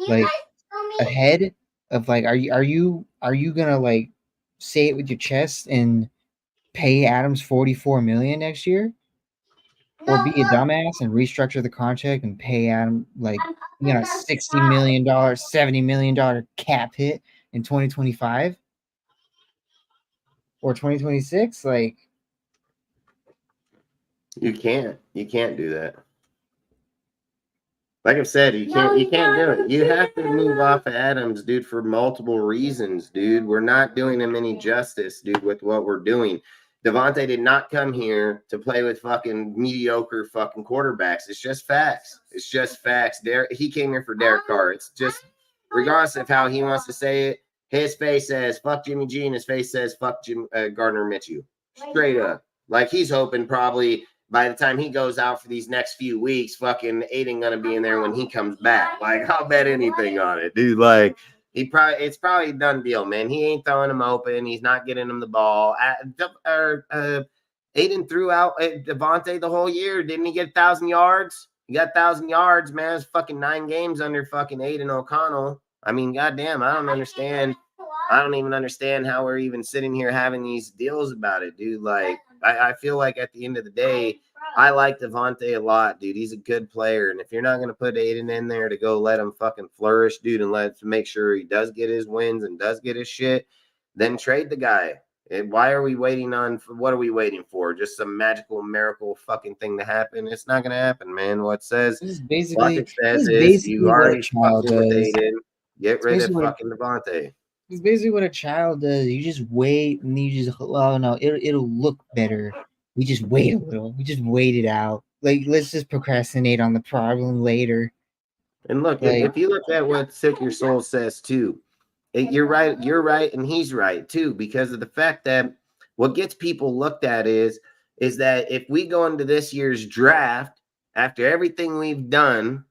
[SPEAKER 2] like ahead of like are you gonna like say it with your chest and pay Adams $44 million next year? Or be a dumbass and restructure the contract and pay Adam like $60 million, $70 million cap hit in 2025 or 2026? Like
[SPEAKER 1] you can't do that. Like I've said, you can't do it. You have to move off of Adams, dude, for multiple reasons, dude. We're not doing him any justice, dude, with what we're doing. Davante did not come here to play with fucking mediocre fucking quarterbacks. It's just facts. It's just facts. He came here for Derek Carr. It's just, regardless of how he wants to say it, his face says fuck Jimmy G and his face says fuck Gardner Minshew. Straight up. Like he's hoping probably by the time he goes out for these next few weeks, fucking Aiden gonna be in there when he comes back. Like I'll bet anything on it, dude. Like it's probably a done deal, man. He ain't throwing him open. He's not getting him the ball. Aiden threw out Davante the whole year. Didn't he get 1,000 yards? He got 1,000 yards, man. It's fucking 9 games under fucking Aiden O'Connell. I mean, goddamn, I don't understand. I don't even understand how we're even sitting here having these deals about it, dude. Like, I feel like at the end of the day, I like Davante a lot, dude. He's a good player. And if you're not going to put Aiden in there to go let him fucking flourish, dude, and let's make sure he does get his wins and does get his shit, then trade the guy. And why are we waiting on? What are we waiting for? Just some magical miracle fucking thing to happen? It's not going to happen, man. What says
[SPEAKER 2] this is basically
[SPEAKER 1] you already fucking with Aiden. Get rid of fucking Davante.
[SPEAKER 2] It's basically what a child does. You just wait and you just, oh no, it'll look better. We just wait a little. We just wait it out. Like, let's just procrastinate on the problem later.
[SPEAKER 1] And look, like, if you look at what Sick Your Soul says too, you're right, and he's right too, because of the fact that what gets people looked at is that if we go into this year's draft, after everything we've done,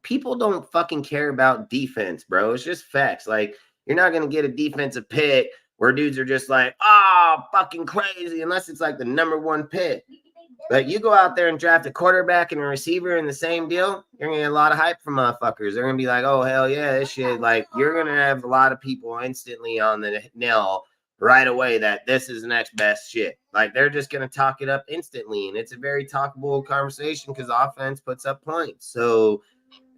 [SPEAKER 1] people don't fucking care about defense, bro. It's just facts. Like, you're not going to get a defensive pick where dudes are just like, oh, fucking crazy, unless it's like the number 1 pick. But you go out there and draft a quarterback and a receiver in the same deal, you're going to get a lot of hype from motherfuckers. They're going to be like, oh, hell yeah, this shit. Like, you're going to have a lot of people instantly on the nail right away that this is the next best shit. Like, they're just going to talk it up instantly. And it's a very talkable conversation because offense puts up points. So,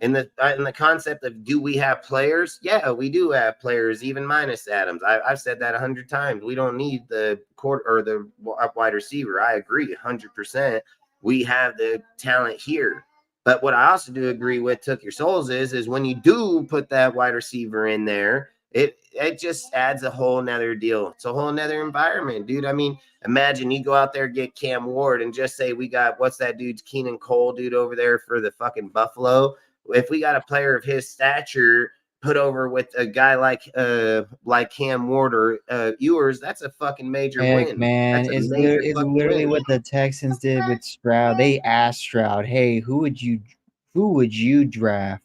[SPEAKER 1] in the concept of do we have players? Yeah, we do have players, even minus Adams. I've said that 100 times. We don't need the court or the wide receiver. I agree 100%. We have the talent here. But what I also do agree with Took Your Souls is when you do put that wide receiver in there, it just adds a whole nother deal. It's a whole nother environment, dude. I mean, imagine you go out there, get Cam Ward, and just say we got, what's that dude's Keenan Cole dude over there for the fucking Buffalo? If we got a player of his stature put over with a guy like Cam Ward or Ewers, that's a fucking major win.
[SPEAKER 2] Man, it's literally what the Texans did with Stroud. They asked Stroud, "Hey, who would you draft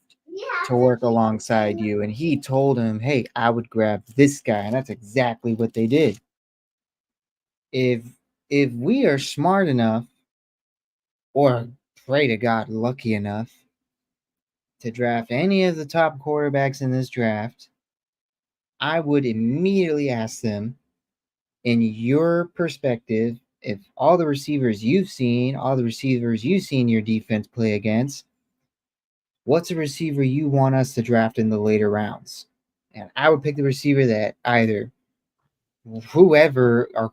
[SPEAKER 2] to work alongside you?" And he told him, "Hey, I would grab this guy," and that's exactly what they did. if we are smart enough, or pray to God, lucky enough to draft any of the top quarterbacks in this draft, I would immediately ask them, in your perspective, if all the receivers you've seen your defense play against, what's a receiver you want us to draft in the later rounds? And I would pick the receiver that either whoever our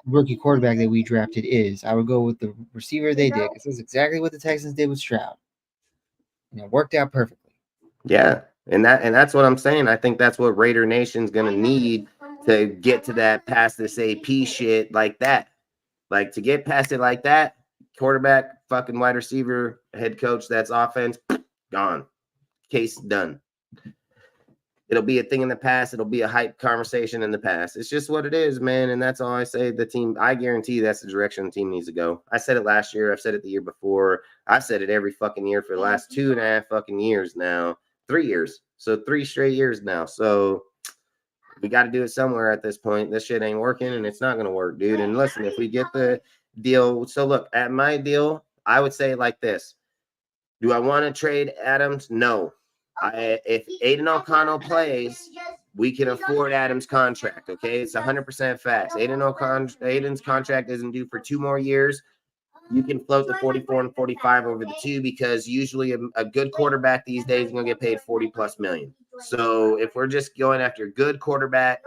[SPEAKER 2] rookie quarterback that we drafted is, I would go with the receiver they did, because that's exactly what the Texans did with Stroud. And it worked out perfectly.
[SPEAKER 1] Yeah. And that's what I'm saying. I think that's what Raider Nation's gonna need to get to that past this AP shit like that. Like to get past it like that, quarterback, fucking wide receiver, head coach, that's offense, gone. Case done. It'll be a thing in the past. It'll be a hype conversation in the past. It's just what it is, man. And that's all I say. The team, I guarantee that's the direction the team needs to go. I said it last year. I've said it the year before. I've said it every fucking year for the last 2.5 fucking years now. 3 years. So 3 straight years now. So we got to do it somewhere at this point. This shit ain't working and it's not going to work, dude. And listen, if we get the deal. So look, at my deal, I would say it like this. Do I want to trade Adams? No. If Aiden O'Connell plays, we can afford Adams' contract, okay? It's 100% facts. Aiden's contract isn't due for 2 more years. You can float the 44 and 45 over the 2 because usually a good quarterback these days is going to get paid 40+ million. So if we're just going after a good quarterback,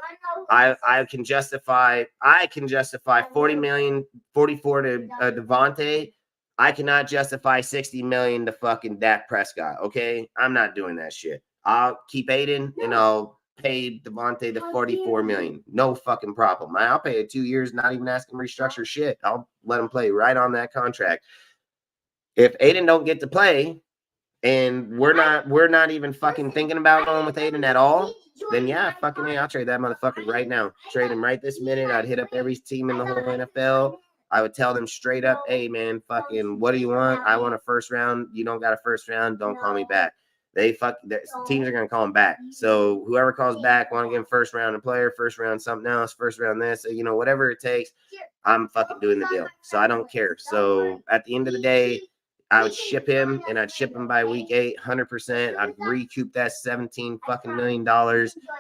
[SPEAKER 1] I can justify 40 million, 44 to Davante. I cannot justify 60 million to fucking Dak Prescott. Okay, I'm not doing that shit. I'll keep Aiden and I'll pay Davante the 44 million. No fucking problem. I'll pay it 2 years, not even ask him to restructure shit. I'll let him play right on that contract. If Aiden don't get to play, and we're not even fucking thinking about going with Aiden at all, then yeah, fucking me, I'll trade that motherfucker right now. Trade him right this minute. I'd hit up every team in the whole NFL. I would tell them straight up, hey, man, fucking, what do you want? I want a first round. You don't got a first round. Don't call me back. Teams are going to call him back. So whoever calls back, want to give him first round a player, first round something else, first round this, whatever it takes, I'm fucking doing the deal. So I don't care. So at the end of the day, I would ship him, and I'd ship him by week 8, 100%. I'd recoup that $17 fucking million,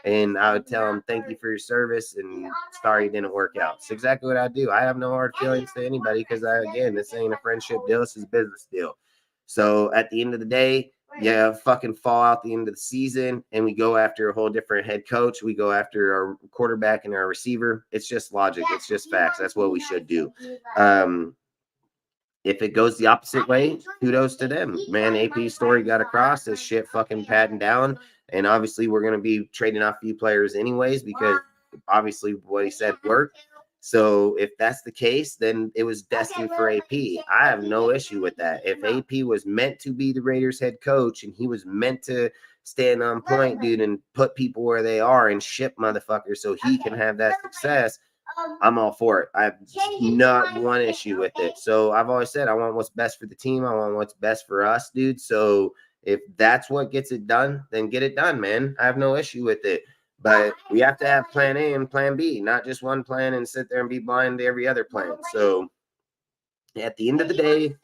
[SPEAKER 1] and I would tell him, thank you for your service, and sorry it didn't work out. It's exactly what I do. I have no hard feelings to anybody because, again, this ain't a friendship deal. This is a business deal. So at the end of the day, yeah, fucking fall out the end of the season, and we go after a whole different head coach. We go after our quarterback and our receiver. It's just logic. It's just facts. That's what we should do. If it goes the opposite way, kudos to them. Man, AP story got across. This shit fucking patting down. And obviously, we're going to be trading off a few players anyways because obviously what he said worked. So if that's the case, then it was destined for AP. I have no issue with that. If AP was meant to be the Raiders head coach and he was meant to stand on point, dude, and put people where they are and ship motherfuckers so he can have that success, I'm all for it. I have not one issue with it. So I've always said I want what's best for the team. I want what's best for us, dude. So if that's what gets it done, then get it done, man. I have no issue with it. But we have to have plan A and plan B, not just one plan and sit there and be blind to every other plan. So at the end of the day,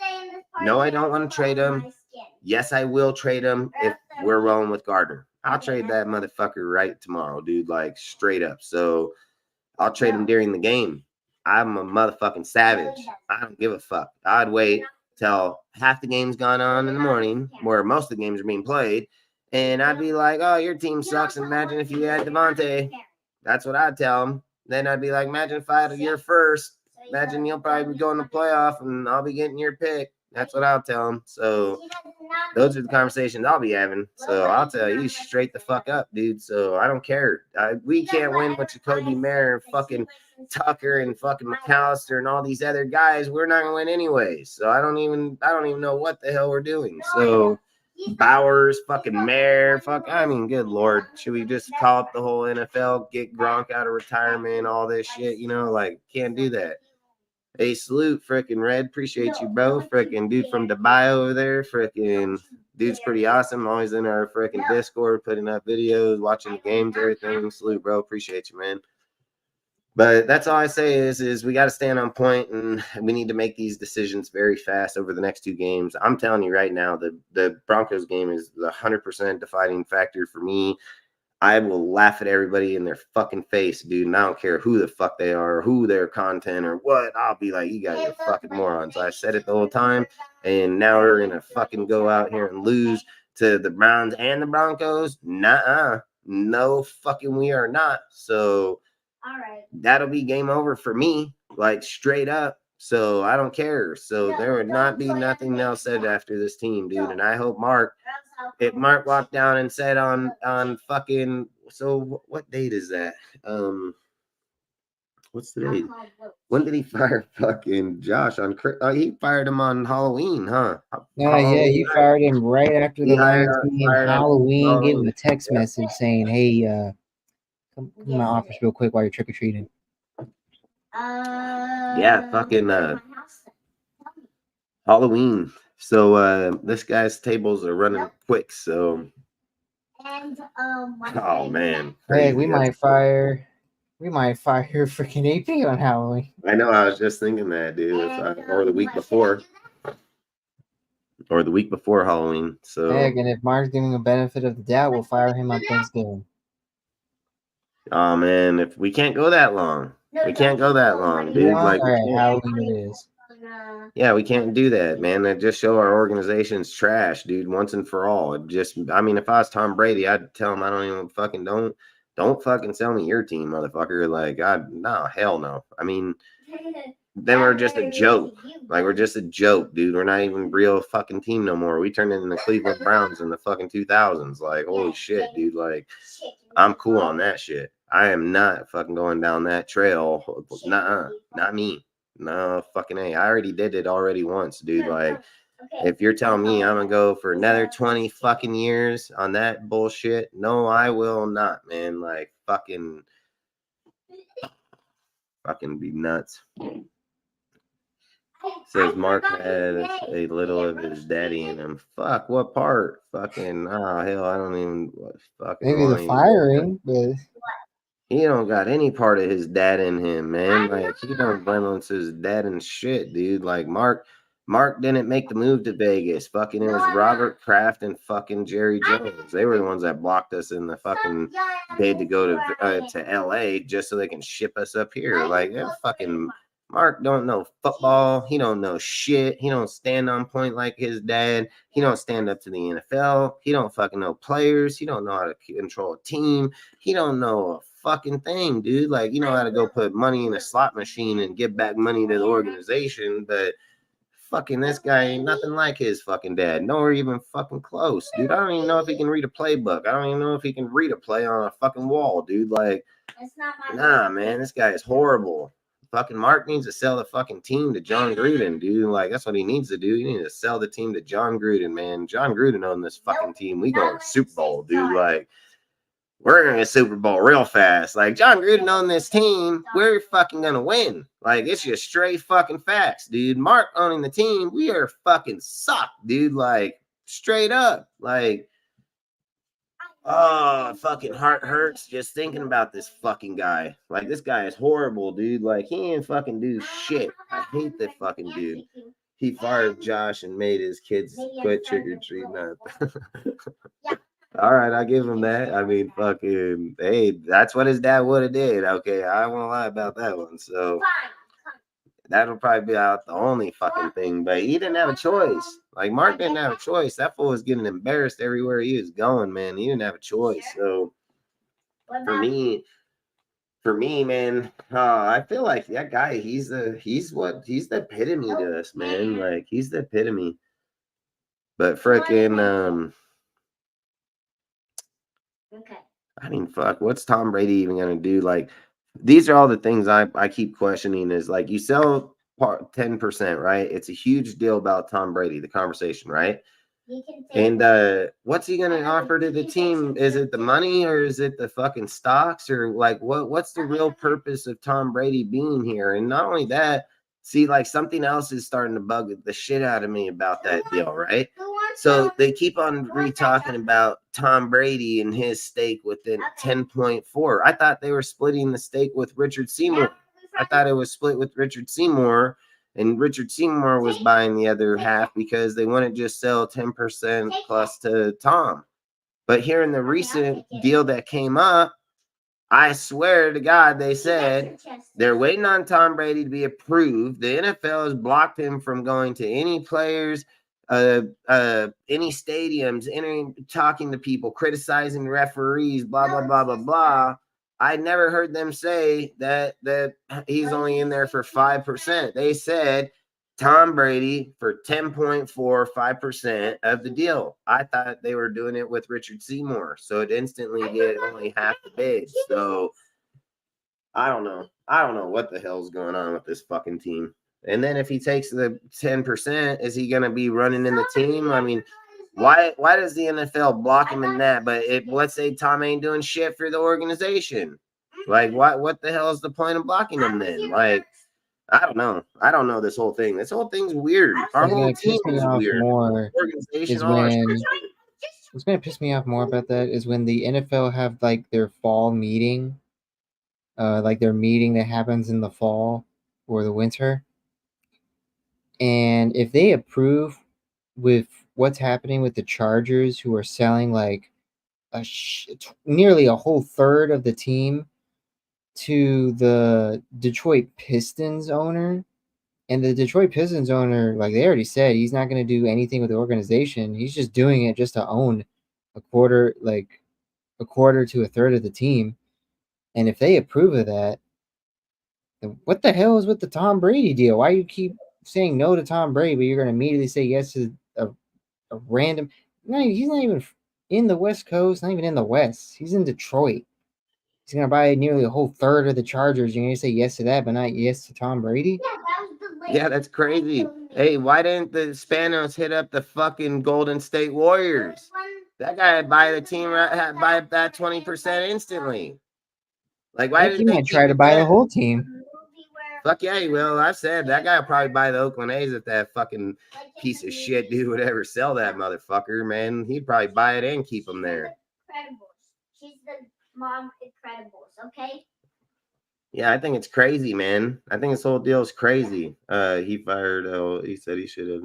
[SPEAKER 1] no, I don't want to trade him. Yes, I will trade him if we're rolling with Gardner. I'll trade that motherfucker right tomorrow, dude, like straight up. So I'll trade him during the game. I'm a motherfucking savage. I don't give a fuck. I'd wait till half the game's gone on in the morning, where most of the games are being played, and I'd be like, oh, your team sucks. Imagine if you had Davante. That's what I'd tell him. Then I'd be like, imagine if I had your first. Imagine you'll probably be going to playoff, and I'll be getting your pick. That's what I'll tell him. So those are the conversations I'll be having. So I'll tell you straight the fuck up, dude. So I don't care. We can't win with Jacoby Mayer and fucking Tucker and fucking McAllister and all these other guys. We're not gonna win anyway. So I don't even know what the hell we're doing. So Bowers, fucking Mayer, good Lord. Should we just call up the whole NFL, get Gronk out of retirement, all this shit? Can't do that. Hey, salute, frickin' Red. Appreciate you, bro. Frickin' dude from Dubai over there. Frickin' dude's pretty awesome. Always in our frickin' Discord, putting up videos, watching the games, everything. Salute, bro. Appreciate you, man. But that's all I say is we got to stand on point, and we need to make these decisions very fast over the next 2 games. I'm telling you right now, the Broncos game is the 100% defining factor for me. I will laugh at everybody in their fucking face, dude, and I don't care who the fuck they are, or who their content or what. I'll be like, you guys are fucking morons. I said it the whole time, and now we're gonna fucking go out here and lose to the Browns and the Broncos. Nuh-uh. No fucking we are not. So that'll be game over for me, like straight up. So I don't care. So there would not be nothing else said after this team, dude. And I hope if Mark walked down and said on fucking, so what date is that? What's the date? When did he fire fucking Josh on? He fired him on Halloween, huh?
[SPEAKER 2] Yeah, he fired him right after the Lions game, Halloween. Gave him a text message saying, "Hey, come to my office real quick while you're trick or treating."
[SPEAKER 1] Yeah, fucking Halloween. So this guy's tables are running quick. So, oh man,
[SPEAKER 2] hey, we might fire freaking AP on Halloween.
[SPEAKER 1] I know. I was just thinking that, dude. Or the week before. Or the week before Halloween. So,
[SPEAKER 2] heck, and if Mark's giving a benefit of the doubt, we'll fire him on Thanksgiving.
[SPEAKER 1] Oh man, if we can't go that long, dude.
[SPEAKER 2] Yeah,
[SPEAKER 1] Like,
[SPEAKER 2] all right, Halloween it is.
[SPEAKER 1] Yeah, we can't do that, man. That just show our organization's trash, dude. Once and for all. I mean, if I was Tom Brady, I'd tell him I don't even fucking don't fucking sell me your team, motherfucker. Like, no, hell no. I mean, then we're just a joke. Like, we're just a joke, dude. We're not even real fucking team no more. We turned into the Cleveland Browns in the fucking 2000s. Like, holy shit, dude. Like, I'm cool on that shit. I am not fucking going down that trail. Nuh-uh. Not me. No fucking A. I already did it once, dude. Like, if you're telling me I'm gonna go for another 20 fucking years on that bullshit, no, I will not, man. Like, fucking be nuts. Says Mark had a little of his daddy in him. Fuck, what part? Fucking, oh hell, I don't even fucking.
[SPEAKER 2] Maybe the firing, but
[SPEAKER 1] he don't got any part of his dad in him, man. Like, he don't balance his dad and shit, dude. Like, Mark didn't make the move to Vegas. Fucking, it was Robert Kraft and fucking Jerry Jones. They were the ones that blocked us in the fucking bid to go to LA just so they can ship us up here. Like, they're fucking. Mark don't know football. He don't know shit. He don't stand on point like his dad. He don't stand up to the NFL. He don't fucking know players. He don't know how to control a team. He don't know a fucking thing, dude. Like, you know how to go put money in a slot machine and give back money to the organization, but fucking this guy ain't nothing like his fucking dad. Nor even fucking close, dude. I don't even know if he can read a playbook. I don't even know if he can read a play on a fucking wall, dude. Like, nah, man, this guy is horrible. Fucking Mark needs to sell the fucking team to John Gruden, dude. Like, that's what he needs to do. He needs to sell the team to John Gruden, man. John Gruden owned this fucking team. We going to Super Bowl, dude. Like, we're going to Super Bowl real fast. Like, John Gruden owned this team. We're fucking going to win. Like, it's just straight fucking facts, dude. Mark owning the team, we are fucking sucked, dude. Like, straight up. Like, oh, fucking heart hurts just thinking about this fucking guy. Like, this guy is horrible, dude. Like, he ain't fucking do shit. I hate that fucking dude. He fired Josh and made his kids quit trick-or-treating. All right, I give him that. I mean, fucking, hey, that's what his dad would have did. Okay, I won't lie about that one. So that'll probably be the only fucking thing. But he didn't have a choice. Like, Mark didn't have a choice. That fool was getting embarrassed everywhere he was going, man. He didn't have a choice. So for me, man, I feel like that guy, he's the epitome to us, man. Like, he's the epitome. But freaking, I mean, fuck, what's Tom Brady even gonna do? Like, these are all the things I keep questioning. Is like, you sell 10%, right? It's a huge deal about Tom Brady, the conversation, right? And what's he gonna offer to the team? Is it the money, or is it the fucking stocks, or like what's the real purpose of Tom Brady being here? And not only that, see, like, something else is starting to bug the shit out of me about that deal, right? So they keep on re-talking about Tom Brady and his stake within 10.4. I thought they were splitting the stake with Richard Seymour. I thought it was split with Richard Seymour, and Richard Seymour was buying the other half because they wouldn't just sell 10% plus to Tom. But here in the recent deal that came up, I swear to God, they said they're waiting on Tom Brady to be approved. The NFL has blocked him from going to any players, any stadiums, entering, talking to people, criticizing referees, blah, blah, blah, blah, blah. I never heard them say that he's only in there for 5%. They said Tom Brady for 10.45% of the deal. I thought they were doing it with Richard Seymour, so it instantly get only half the bid. So I don't know. I don't know what the hell's going on with this fucking team. And then if he takes the 10%, is he going to be running in the team? I mean, why does the NFL block him in that? But let's say Tom ain't doing shit for the organization. Like, what the hell is the point of blocking him then? Like, I don't know. I don't know this whole thing. This whole thing's weird. Our whole team is weird. Organization, all our shit.
[SPEAKER 2] What's going to piss me off more about that is when the NFL have like their fall meeting, like their meeting that happens in the fall or the winter. And if they approve with what's happening with the Chargers, who are selling like nearly a whole third of the team to the Detroit Pistons owner, and the Detroit Pistons owner, like they already said, he's not going to do anything with the organization. He's just doing it just to own a quarter to a third of the team. And if they approve of that, then what the hell is with the Tom Brady deal? Why you keep saying no to Tom Brady, but you're going to immediately say yes to a random? No, he's not even in the West Coast, not even in the West. He's in Detroit. He's going to buy nearly a whole third of the Chargers. You're going to say yes to that, but not yes to Tom Brady?
[SPEAKER 1] Yeah, that's crazy. Hey, why didn't the Spanos hit up the fucking Golden State Warriors? That guy would buy the team, buy that 20% instantly. Like, why didn't
[SPEAKER 2] he
[SPEAKER 1] they
[SPEAKER 2] might try to buy the whole team?
[SPEAKER 1] Fuck yeah, he will. I said that guy will probably buy the Oakland A's if that fucking piece of shit dude would ever sell that motherfucker, man. He'd probably buy it and keep him there.
[SPEAKER 9] She's the mom Incredibles, okay?
[SPEAKER 1] Yeah, I think it's crazy, man. I think this whole deal is crazy. He said he should have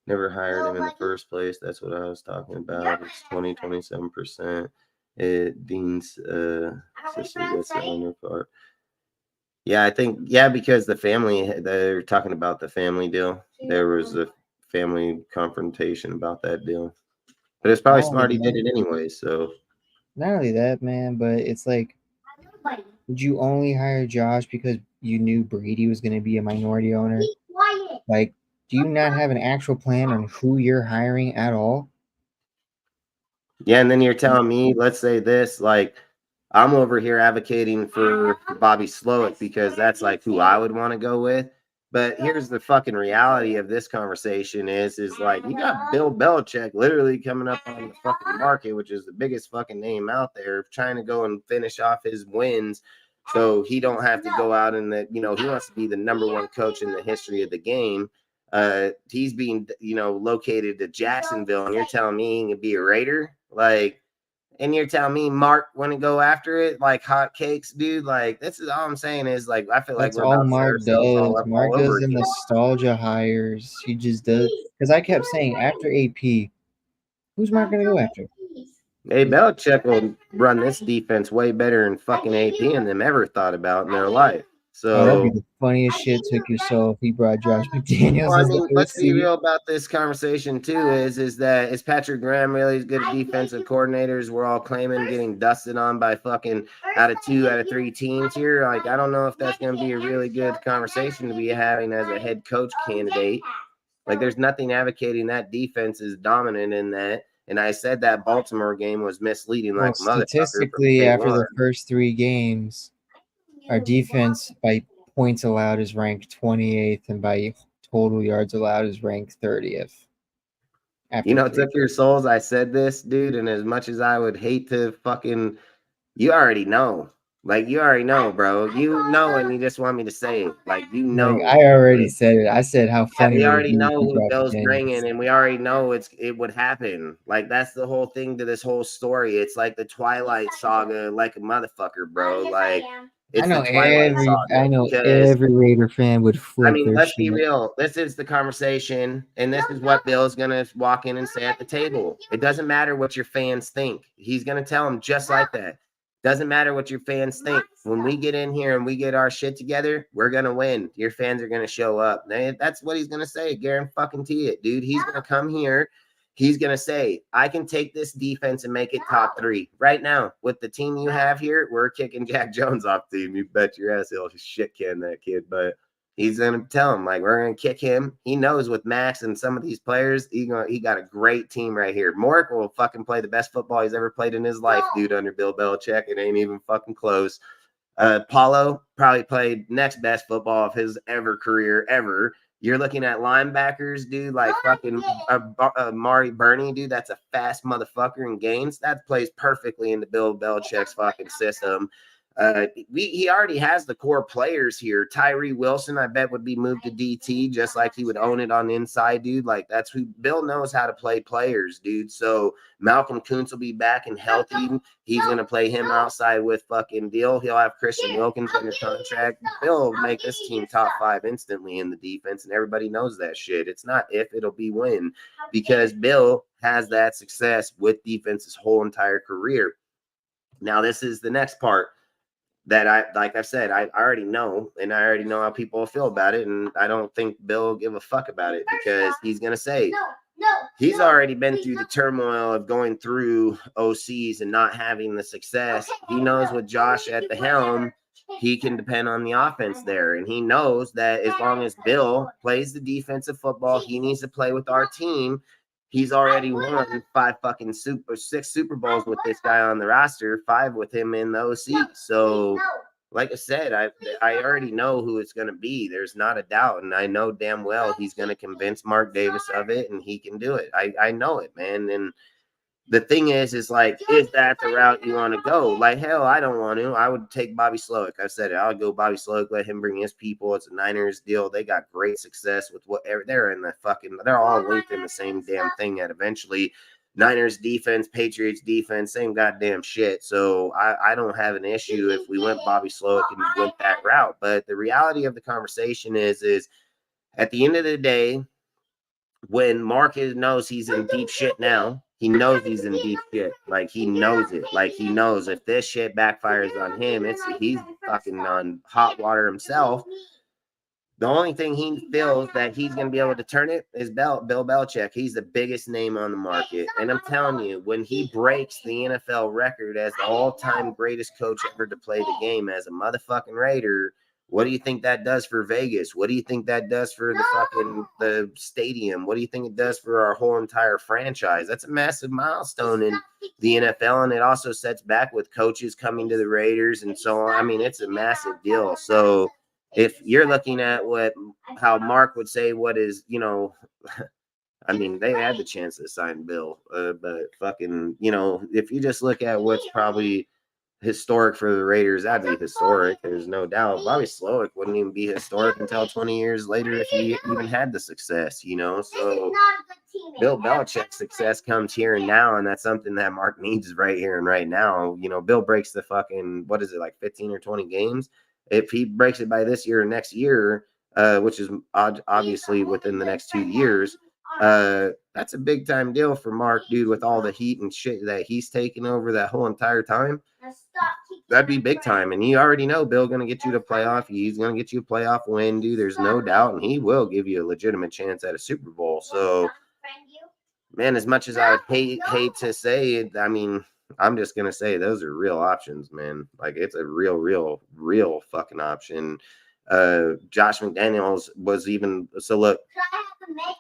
[SPEAKER 1] never hired him in the first place. That's what I was talking about. It's 27%. Dean's sister gets the owner part. Yeah, I think, because the family, they're talking about the family deal. There was a family confrontation about that deal. But it's probably smart he did it anyway, so.
[SPEAKER 2] Not only that, man, but it's like, did you only hire Josh because you knew Brady was going to be a minority owner? Like, do you not have an actual plan on who you're hiring at all?
[SPEAKER 1] Yeah, and then you're telling me, let's say this, like, I'm over here advocating for Bobby Slowick because that's like who I would want to go with. But here's the fucking reality of this conversation is like, you got Bill Belichick literally coming up on the fucking market, which is the biggest fucking name out there, trying to go and finish off his wins so he don't have to go out and he wants to be the number one coach in the history of the game. He's being, located to Jacksonville, and you're telling me he can be a Raider? Like, and you're telling me Mark wouldn't go after it like hotcakes, dude? Like, this is all I'm saying is, like, I feel like
[SPEAKER 2] that's all Mark does. Mark does the nostalgia hires. He just does. Because I kept saying, after AP, who's Mark going to go after?
[SPEAKER 1] Hey, Belichick will run this defense way better than fucking AP and them ever thought about in their life. So
[SPEAKER 2] that'd be the funniest shit took yourself. He brought Josh McDaniels.
[SPEAKER 1] Well, I mean, let's be real about this conversation too. Is that is Patrick Graham really as good defensive coordinators? We're all claiming getting dusted on by fucking out of 3 teams here. Like, I don't know if that's going to be a really good conversation to be having as a head coach candidate. Like, there's nothing advocating that defense is dominant in that. And I said that Baltimore game was misleading. Like,
[SPEAKER 2] statistically, after the first 3 games, our defense by points allowed is ranked 28th, and by total yards allowed is ranked 30th.
[SPEAKER 1] Took your souls. I said this, dude, and as much as I would hate to fucking, you already know. Like, you already know, bro. You know, and you just want me to say it. Like, you know.
[SPEAKER 2] Like, I already said it. I said how funny
[SPEAKER 1] we
[SPEAKER 2] it would
[SPEAKER 1] already
[SPEAKER 2] be if
[SPEAKER 1] know
[SPEAKER 2] he
[SPEAKER 1] who
[SPEAKER 2] brought the
[SPEAKER 1] Bill's
[SPEAKER 2] James.
[SPEAKER 1] bringing, and we already know it would happen. Like, that's the whole thing to this whole story. It's like the Twilight Saga, like a motherfucker, bro. Like, it's the Twilight Saga.
[SPEAKER 2] I know
[SPEAKER 1] because,
[SPEAKER 2] every Raider fan would
[SPEAKER 1] I
[SPEAKER 2] flip
[SPEAKER 1] mean,
[SPEAKER 2] their
[SPEAKER 1] let's
[SPEAKER 2] shit.
[SPEAKER 1] be real. This is the conversation, and this is what Bill's gonna walk in and say at the table. It doesn't matter what your fans think. He's gonna tell them just like that. Doesn't matter what your fans think. When we get in here and we get our shit together, we're gonna win. Your fans are gonna show up. That's what he's gonna say. Guarantee it, dude. He's gonna come here. He's gonna say, I can take this defense and make it top 3 right now. With the team you have here, we're kicking Jack Jones off the team. You bet your ass he'll shit can that kid, but he's gonna tell him, like, we're gonna kick him. He knows with Max and some of these players, he got a great team right here. Mork will fucking play the best football he's ever played in his life, dude, under Bill Belichick. It ain't even fucking close. Paulo probably played next best football of his career ever. You're looking at linebackers, dude, like fucking Mari Burney, dude. That's a fast motherfucker in games. That plays perfectly into Bill Belichick's fucking system. He already has the core players here. Tyree Wilson, I bet, would be moved to DT just like he would own it on the inside, dude. Like, that's who Bill knows how to play players, dude. So Malcolm Kuntz will be back and healthy. He's going to play him outside with fucking Deal. He'll have Christian Wilkins under contract. Bill will make this team top 5 instantly in the defense, and everybody knows that shit. It's not if, it'll be when, because Bill has that success with defense his whole entire career. Now, this is the next part that I've said, I already know, and I already know how people feel about it, and I don't think Bill will give a fuck about it, because he's going to say, he's already been through the turmoil of going through OCs and not having the success. He knows with Josh at the helm, he can depend on the offense there, and he knows that as long as Bill plays the defensive football he needs to play with our team. He's already won 6 Super Bowls with this guy on the roster, 5 with him in the OC. So, like I said, I already know who it's going to be. There's not a doubt, and I know damn well he's going to convince Mark Davis of it, and he can do it. I know it, man. And the thing is like, is that the route you want to go? Like, hell, I don't want to. I would take Bobby Slowick. I've said it. I would go Bobby Slowick, let him bring his people. It's a Niners deal. They got great success with whatever. They're all linked in the same damn thing that eventually Niners defense, Patriots defense, same goddamn shit. So I don't have an issue if we went Bobby Slowick and went that route. But the reality of the conversation is at the end of the day, when Marcus knows he's in deep shit now, he knows he's in deep shit. Like, he knows it. Like, he knows if this shit backfires on him, he's fucking on hot water himself. The only thing he feels that he's going to be able to turn it is Bill Belichick. He's the biggest name on the market. And I'm telling you, when he breaks the NFL record as the all-time greatest coach ever to play the game as a motherfucking Raider, what do you think that does for Vegas? What do you think that does for the stadium? What do you think it does for our whole entire franchise? That's a massive milestone in the NFL, and it also sets back with coaches coming to the Raiders and so on. I mean, it's a massive deal. So if you're looking at how Mark would say what is, I mean, they had the chance to sign Bill, but fucking, if you just look at what's probably historic for the Raiders, that'd be historic. There's no doubt. Bobby Slowick wouldn't even be historic until 20 years later if he even had the success, So Bill Belichick's success comes here and now, and that's something that Mark needs right here and right now. Bill breaks the fucking, 15 or 20 games. If he breaks it by this year or next year, which is obviously within the next 2 years, that's a big time deal for Mark, dude, with all the heat and shit that he's taken over that whole entire time. That'd be big time. And you already know Bill going to get you to playoff. He's going to get you a playoff win, dude. There's no doubt. And he will give you a legitimate chance at a Super Bowl. So, man, as much as I would hate to say it, I mean, I'm just going to say those are real options, man. Like, it's a real fucking option. Josh McDaniels was even, so look,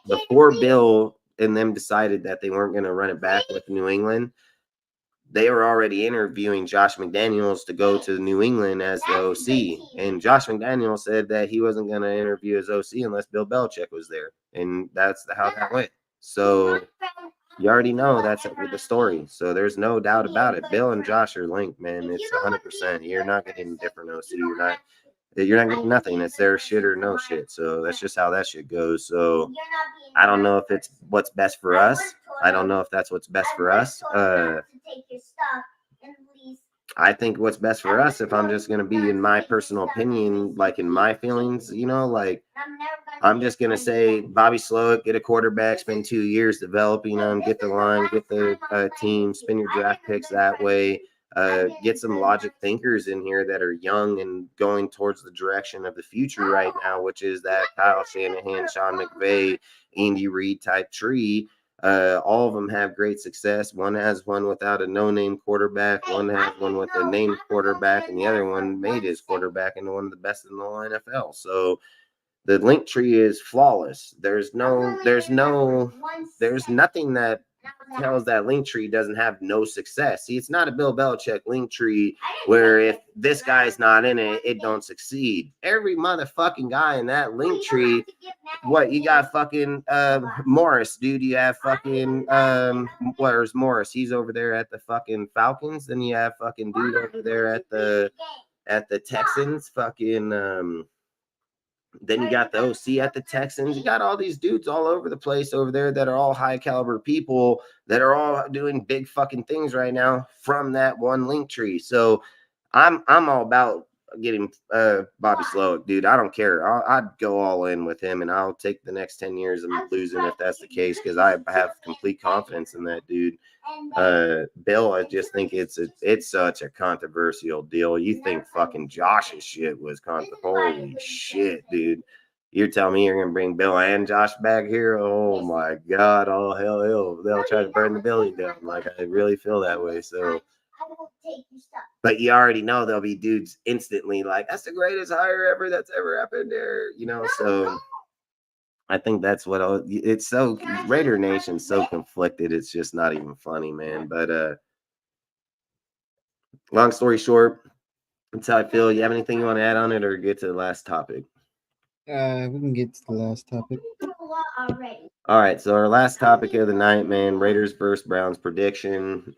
[SPEAKER 1] before Bill and them decided that they weren't going to run it back with New England, they were already interviewing Josh McDaniels to go to New England as the OC. And Josh McDaniels said that he wasn't going to interview as OC unless Bill Belichick was there. And that's how that went. So You already know that's the story. So there's no doubt about it. Bill and Josh are linked, man. It's 100%. You're not getting a different OC. You're not getting nothing. It's their shit or no shit. So that's just how that shit goes. So I don't know if it's what's best for us. I don't know if that's what's best for us. I think what's best for us, if I'm just going to be in my personal opinion, like in my feelings, you know, like I'm just going to say Bobby Slowick, get a quarterback, spend 2 years developing them, get the line, get the team, spend your draft picks that way, get some logic thinkers in here that are young and going towards the direction of the future right now, which is that Kyle Shanahan, Sean McVay, Andy Reid type tree. All of them have great success. One has one without a no-name quarterback. One has one with a named quarterback, and the other one made his quarterback into one of the best in the NFL. So the link tree is flawless. There's nothing that tells that link tree doesn't have no success. See, it's not a Bill Belichick link tree where if this guy's not in it, it don't succeed. Every motherfucking guy in that link tree. What you got? Fucking Morris, dude. You have fucking where's Morris? He's over there at the fucking Falcons. Then you have fucking dude over there at the Texans. Fucking then you got the OC at the Texans. You got all these dudes all over the place over there that are all high caliber people that are all doing big fucking things right now from that one link tree. So I'm all about getting Bobby Slowick, dude. I don't care. I'd go all in with him, and I'll take the next 10 years and lose him if that's the case, because I have complete confidence in that dude. Bill, I just think it's such a controversial deal. You think fucking Josh's shit was holy shit, dude. You're telling me you're gonna bring Bill and Josh back here? Oh my God! Oh hell, they'll try to burn the building down. Like, I really feel that way. So, but you already know there'll be dudes instantly like, that's the greatest hire ever that's ever happened there, you know. So I think that's what it's so Raider Nation's so conflicted. It's just not even funny, man. But long story short, that's how I feel. You have anything you want to add on it, or get to the last topic?
[SPEAKER 2] We can get to the last topic.
[SPEAKER 1] All right, so our last topic of the night, man, Raiders versus Browns prediction.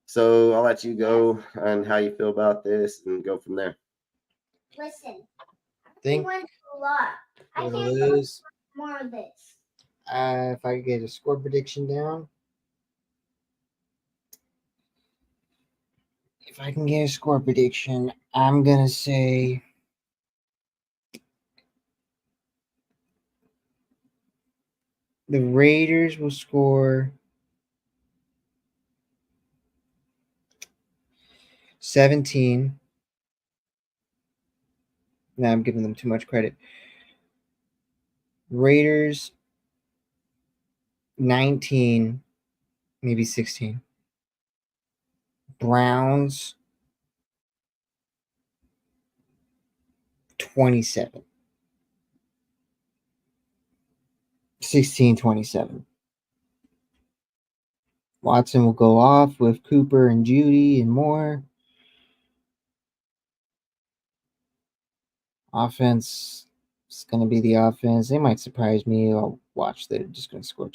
[SPEAKER 1] So I'll let you go on how you feel about this and go from there.
[SPEAKER 9] Listen,
[SPEAKER 2] I think
[SPEAKER 9] a lot. I
[SPEAKER 2] we're
[SPEAKER 9] can't
[SPEAKER 2] gonna lose.
[SPEAKER 9] more of this.
[SPEAKER 2] If I could get a score prediction down. If I can get a score prediction, I'm going to say the Raiders will score 17. Now I'm giving them too much credit. Raiders 19, maybe 16. Browns 27. 16-27. Watson will go off with Cooper and Judy and more. Offense is going to be the offense. They might surprise me. I'll watch. They're just going to score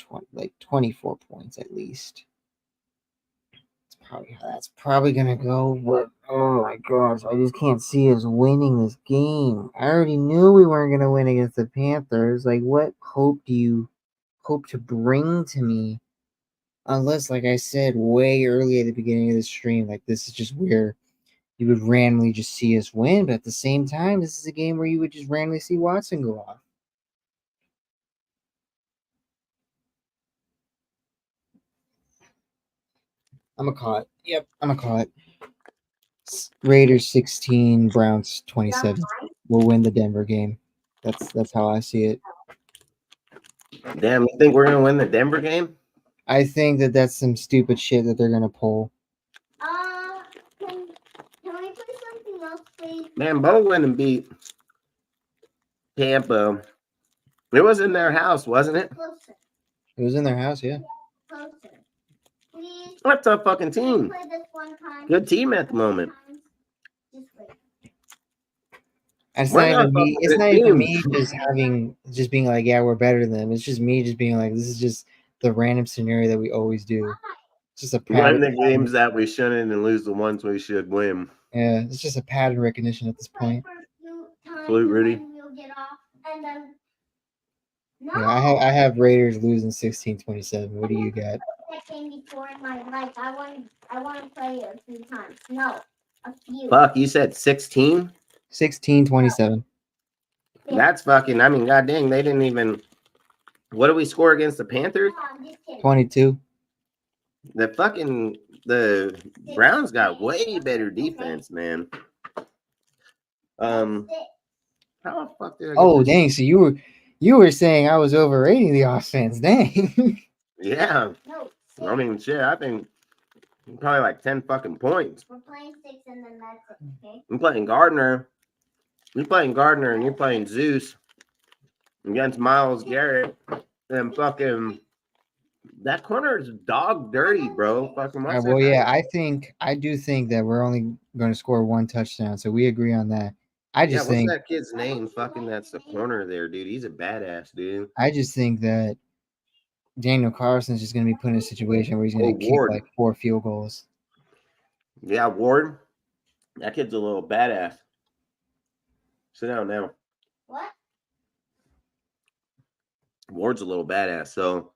[SPEAKER 2] 24 points at least. That's probably going to go. But, oh my gosh, I just can't see us winning this game. I already knew we weren't going to win against the Panthers. Like, what hope do you hope to bring to me? Unless, like I said way early at the beginning of the stream, like this is just where you would randomly just see us win. But at the same time, this is a game where you would just randomly see Watson go off. I'm going to call it. Yep, I'm going to call it. Raiders 16, Browns 27. We'll win the Denver game. That's how I see it.
[SPEAKER 1] Damn, you think we're going to win the Denver game?
[SPEAKER 2] I think that's some stupid shit that they're going to pull.
[SPEAKER 9] Can we play something else, please?
[SPEAKER 1] Man, Bo went and beat Tampa. It was in their house, wasn't it?
[SPEAKER 9] Closer.
[SPEAKER 2] It was in their house, yeah.
[SPEAKER 9] Closer. Please.
[SPEAKER 1] What's a fucking team?
[SPEAKER 9] Play this one time.
[SPEAKER 1] Good team at the moment.
[SPEAKER 9] Just wait.
[SPEAKER 2] It's not even me just being like, yeah, we're better than them. It's just me just being like, this is just the random scenario that we always do. It's just a
[SPEAKER 1] Win
[SPEAKER 2] pattern.
[SPEAKER 1] the games that we shouldn't and lose the ones we should win.
[SPEAKER 2] Yeah, it's just a pattern recognition at this point.
[SPEAKER 1] Salute, Rudy.
[SPEAKER 2] Yeah, I have Raiders losing 16-27. What do you got?
[SPEAKER 9] That came before in my life. I want to play it a few times. No, a few.
[SPEAKER 1] Fuck, you said 16?
[SPEAKER 2] 16-27.
[SPEAKER 1] That's fucking, I mean, goddamn, they didn't even. What did we score against the Panthers?
[SPEAKER 2] 22.
[SPEAKER 1] The Browns got way better defense, man. How the fuck did I get this?
[SPEAKER 2] Dang! So you were saying I was overrating the offense. Dang.
[SPEAKER 1] Yeah. I mean, shit, I think probably like 10 fucking points.
[SPEAKER 9] We're playing 6 and then that's it, okay?
[SPEAKER 1] I'm playing Gardner. You're playing Gardner and you're playing Zeus against Myles Garrett. And fucking that corner is dog dirty, bro. Fucking
[SPEAKER 2] Well, yeah, I do think that we're only going to score 1 touchdown, so we agree on that. I just
[SPEAKER 1] what's
[SPEAKER 2] think
[SPEAKER 1] that kid's name? Fucking that's the corner there, dude. He's a badass, dude.
[SPEAKER 2] I just think that Daniel Carson's just going to be put in a situation where he's going to kick
[SPEAKER 1] Ward.
[SPEAKER 2] like 4 field goals.
[SPEAKER 1] Yeah, Ward. That kid's a little badass. Sit down now.
[SPEAKER 9] What?
[SPEAKER 1] Ward's a little badass. So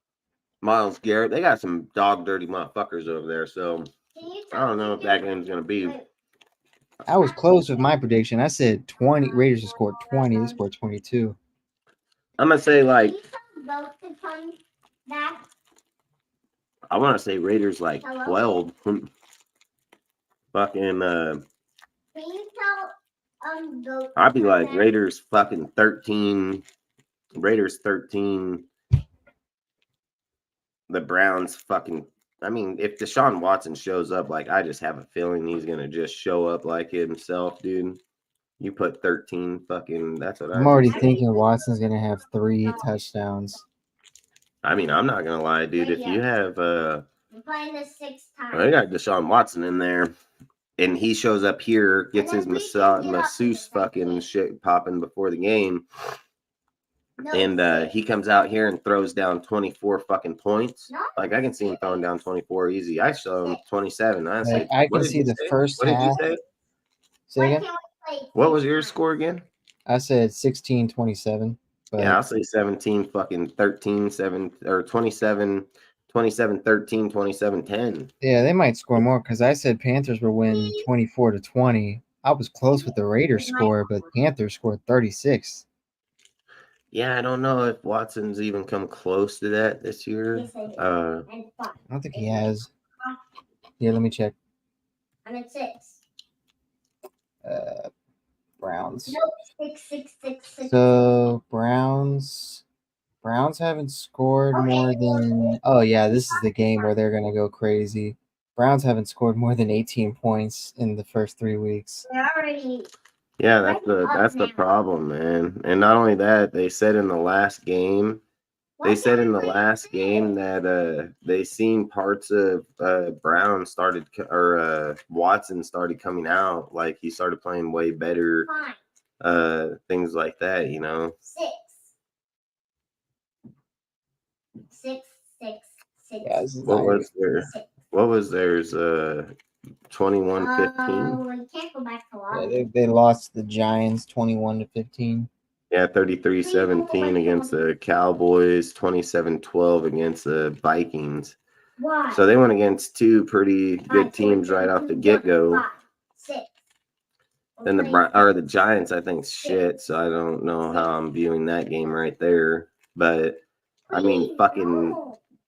[SPEAKER 1] Myles Garrett, they got some dog dirty motherfuckers over there. So I don't know if that game's gonna be.
[SPEAKER 2] I was close with my prediction. I said 20. Raiders have scored 20. They scored 22.
[SPEAKER 1] I'm gonna say like
[SPEAKER 9] Both to come back.
[SPEAKER 1] I want to say Raiders like 12. Fucking
[SPEAKER 9] Can you tell both?
[SPEAKER 1] I'd be like Raiders fucking 13. Raiders 13. The Browns fucking. I mean, if Deshaun Watson shows up, like I just have a feeling he's gonna just show up like himself, dude. You put 13 fucking. That's what
[SPEAKER 2] I'm already thinking Watson's going to have 3 touchdowns.
[SPEAKER 1] I mean, I'm not gonna lie, dude. If you have
[SPEAKER 9] We're playing this 6 times.
[SPEAKER 1] I got Deshaun Watson in there, and he shows up here, gets his masseuse fucking shit popping before the game, and he comes out here and throws down 24 fucking points. Like I can see him throwing down 24 easy. I saw him 27.
[SPEAKER 2] I can see the first
[SPEAKER 1] half.
[SPEAKER 2] half.
[SPEAKER 1] What did you say?
[SPEAKER 2] Say again?
[SPEAKER 1] What was your score again?
[SPEAKER 2] I said 16-27. But
[SPEAKER 1] Yeah, I'll say 17 fucking 13 7 or 27 13 27 10.
[SPEAKER 2] Yeah, they might score more because I said Panthers will win 24-20. I was close with the Raiders score, but Panthers scored 36.
[SPEAKER 1] Yeah, I don't know if Watson's even come close to that this year.
[SPEAKER 2] I don't think he has. Yeah, let me check.
[SPEAKER 9] I'm at 6.
[SPEAKER 2] Browns.
[SPEAKER 9] Nope, 6.
[SPEAKER 2] So Browns haven't scored more than. Oh yeah, this is the game where they're gonna go crazy. Browns haven't scored more than 18 points in the first 3 weeks.
[SPEAKER 1] Yeah, that's the problem, man. And not only that, they said in the last game that they seen parts of Brown started or Watson started coming out, like he started playing way better, things like that, you know.
[SPEAKER 9] 6.
[SPEAKER 2] Yeah, this is
[SPEAKER 1] What was theirs? 21-15.
[SPEAKER 9] You can't go back to lobby.
[SPEAKER 2] Yeah, they lost the Giants 21-15.
[SPEAKER 1] Yeah, 33-17 against the Cowboys, 27-12 against the Vikings.
[SPEAKER 9] Why?
[SPEAKER 1] So they went against 2 pretty good teams right off the get-go.
[SPEAKER 9] 6.
[SPEAKER 1] Then the Giants, I think, shit. So I don't know how I'm viewing that game right there. But I mean, fucking,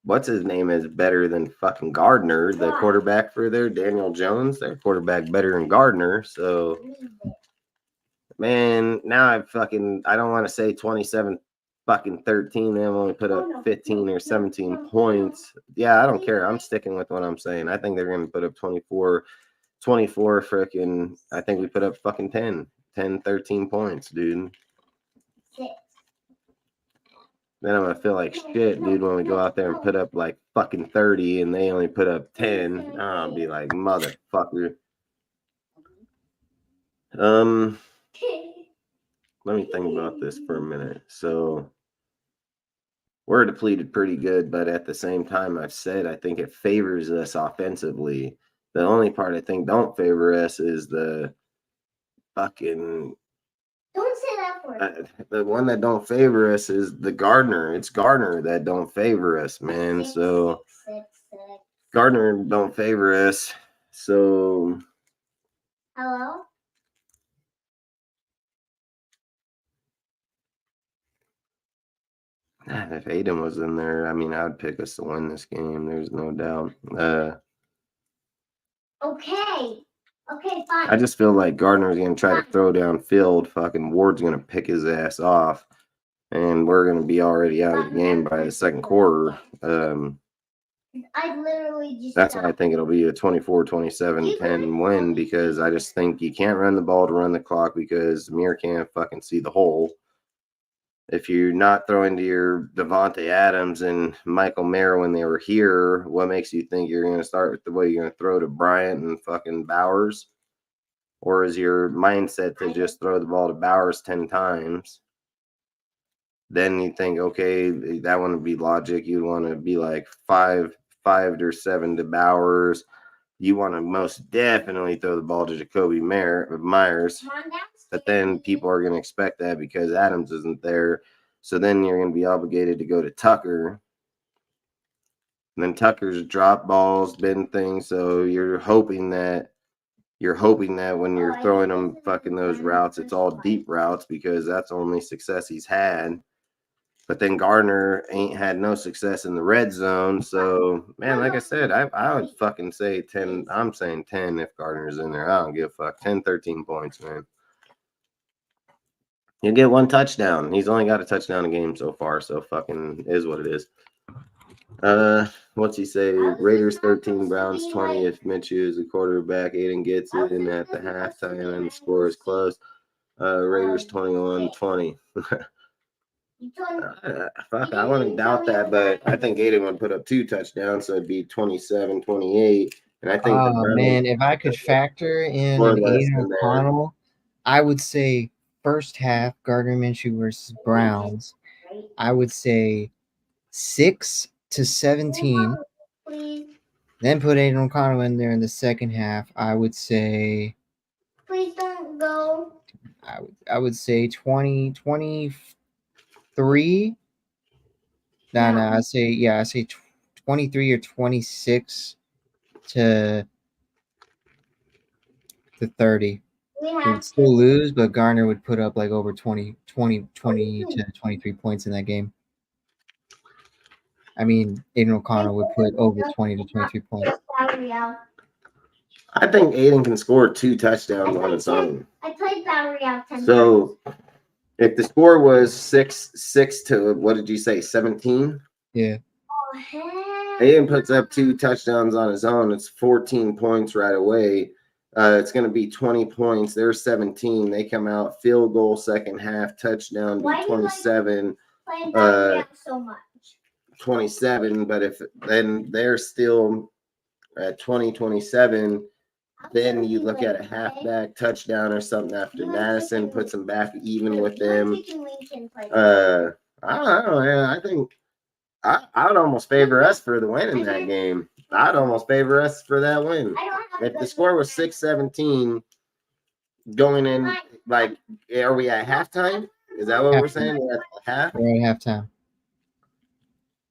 [SPEAKER 1] what's his name is better than fucking Gardner, the quarterback for there, Daniel Jones. Their quarterback better than Gardner. So, man, now I don't want to say 27 fucking 13. They've only put up 15 or 17 points. Yeah, I don't care. I'm sticking with what I'm saying. I think they're going to put up 24 freaking. I think we put up fucking 10, 13 points, dude. Then I'm gonna feel like shit, dude, when we go out there and put up like fucking 30 and they only put up 10. I'll be like, motherfucker. Let me think about this for a minute. So we're depleted pretty good, but at the same time, I've said I think it favors us offensively. The only part I think don't favor us is the fucking.
[SPEAKER 9] Don't say that word.
[SPEAKER 1] The one that don't favor us is the Gardner. It's Gardner that don't favor us, man. So Gardner don't favor us. So
[SPEAKER 9] Hello?
[SPEAKER 1] if Aiden was in there, I mean, I would pick us to win this game. There's no doubt.
[SPEAKER 9] Okay. Okay, fine.
[SPEAKER 1] I just feel like Gardner's going to try to throw downfield. Fucking Ward's going to pick his ass off. And we're going to be already out of the game by the second quarter.
[SPEAKER 9] I literally just.
[SPEAKER 1] That's why I think it'll be a 24-27-10 win, because I just think you can't run the ball to run the clock because Mir can't fucking see the hole. If you're not throwing to your Davante Adams and Michael Mayer when they were here, what makes you think you're going to start with the way you're going to throw to Bryant and fucking Bowers? Or is your mindset to just throw the ball to Bowers 10 times? Then you think, okay, that wouldn't be logic. You'd want to be like 5 or 7 to Bowers. You want to most definitely throw the ball to Jacoby Myers. But then people are going to expect that because Adams isn't there. So then you're going to be obligated to go to Tucker. And then Tucker's drop balls, been things. So you're hoping that when you're throwing them fucking those routes, it's all deep routes, because that's the only success he's had. But then Gardner ain't had no success in the red zone. So, man, like I said, I would fucking say 10. I'm saying 10 if Gardner's in there. I don't give a fuck. 10, 13 points, man. He'll get 1 touchdown. He's only got a touchdown a game so far, so fucking is what it is. What's he say? Raiders 13, Browns 20. If Minshew is a quarterback, Aiden gets it in at the halftime and the score is close. Raiders 21-20. Fuck, I wouldn't doubt that, but I think Aiden would put up 2 touchdowns, so it'd be 27-28. And I think
[SPEAKER 2] man, if I could factor in an Aiden O'Connell, I would say first half Gardner Minshew versus Browns, I would say 6-17. Then put Aiden O'Connell in there in the second half. I would say.
[SPEAKER 9] Please don't go.
[SPEAKER 2] I would say 23. No, I say 23 or 26 to 30. We'd still lose, but Gardner would put up like over 20 to 23 points in that game. I mean, Aiden O'Connell would put over 20 to 23 points.
[SPEAKER 1] I think Aiden can score 2 touchdowns on his own.
[SPEAKER 9] I played Bowery out 10
[SPEAKER 1] So if the score was 6 to, what did you say, 17?
[SPEAKER 2] Yeah.
[SPEAKER 1] Aiden puts up 2 touchdowns on his own. It's 14 points right away. It's going to be 20 points. They're 17. They come out field goal second half, touchdown, be 27.
[SPEAKER 9] So much.
[SPEAKER 1] 27, but if then they're still at 20-27, then you look at a halfback touchdown or something after Madison puts them back even with them. I don't know, man. I think I would almost favor us for the win in that game. I'd almost favor us for that win. If the score was 6-17 going in, like, are we at halftime? Is that what we're saying? We're at half?
[SPEAKER 2] We're at halftime.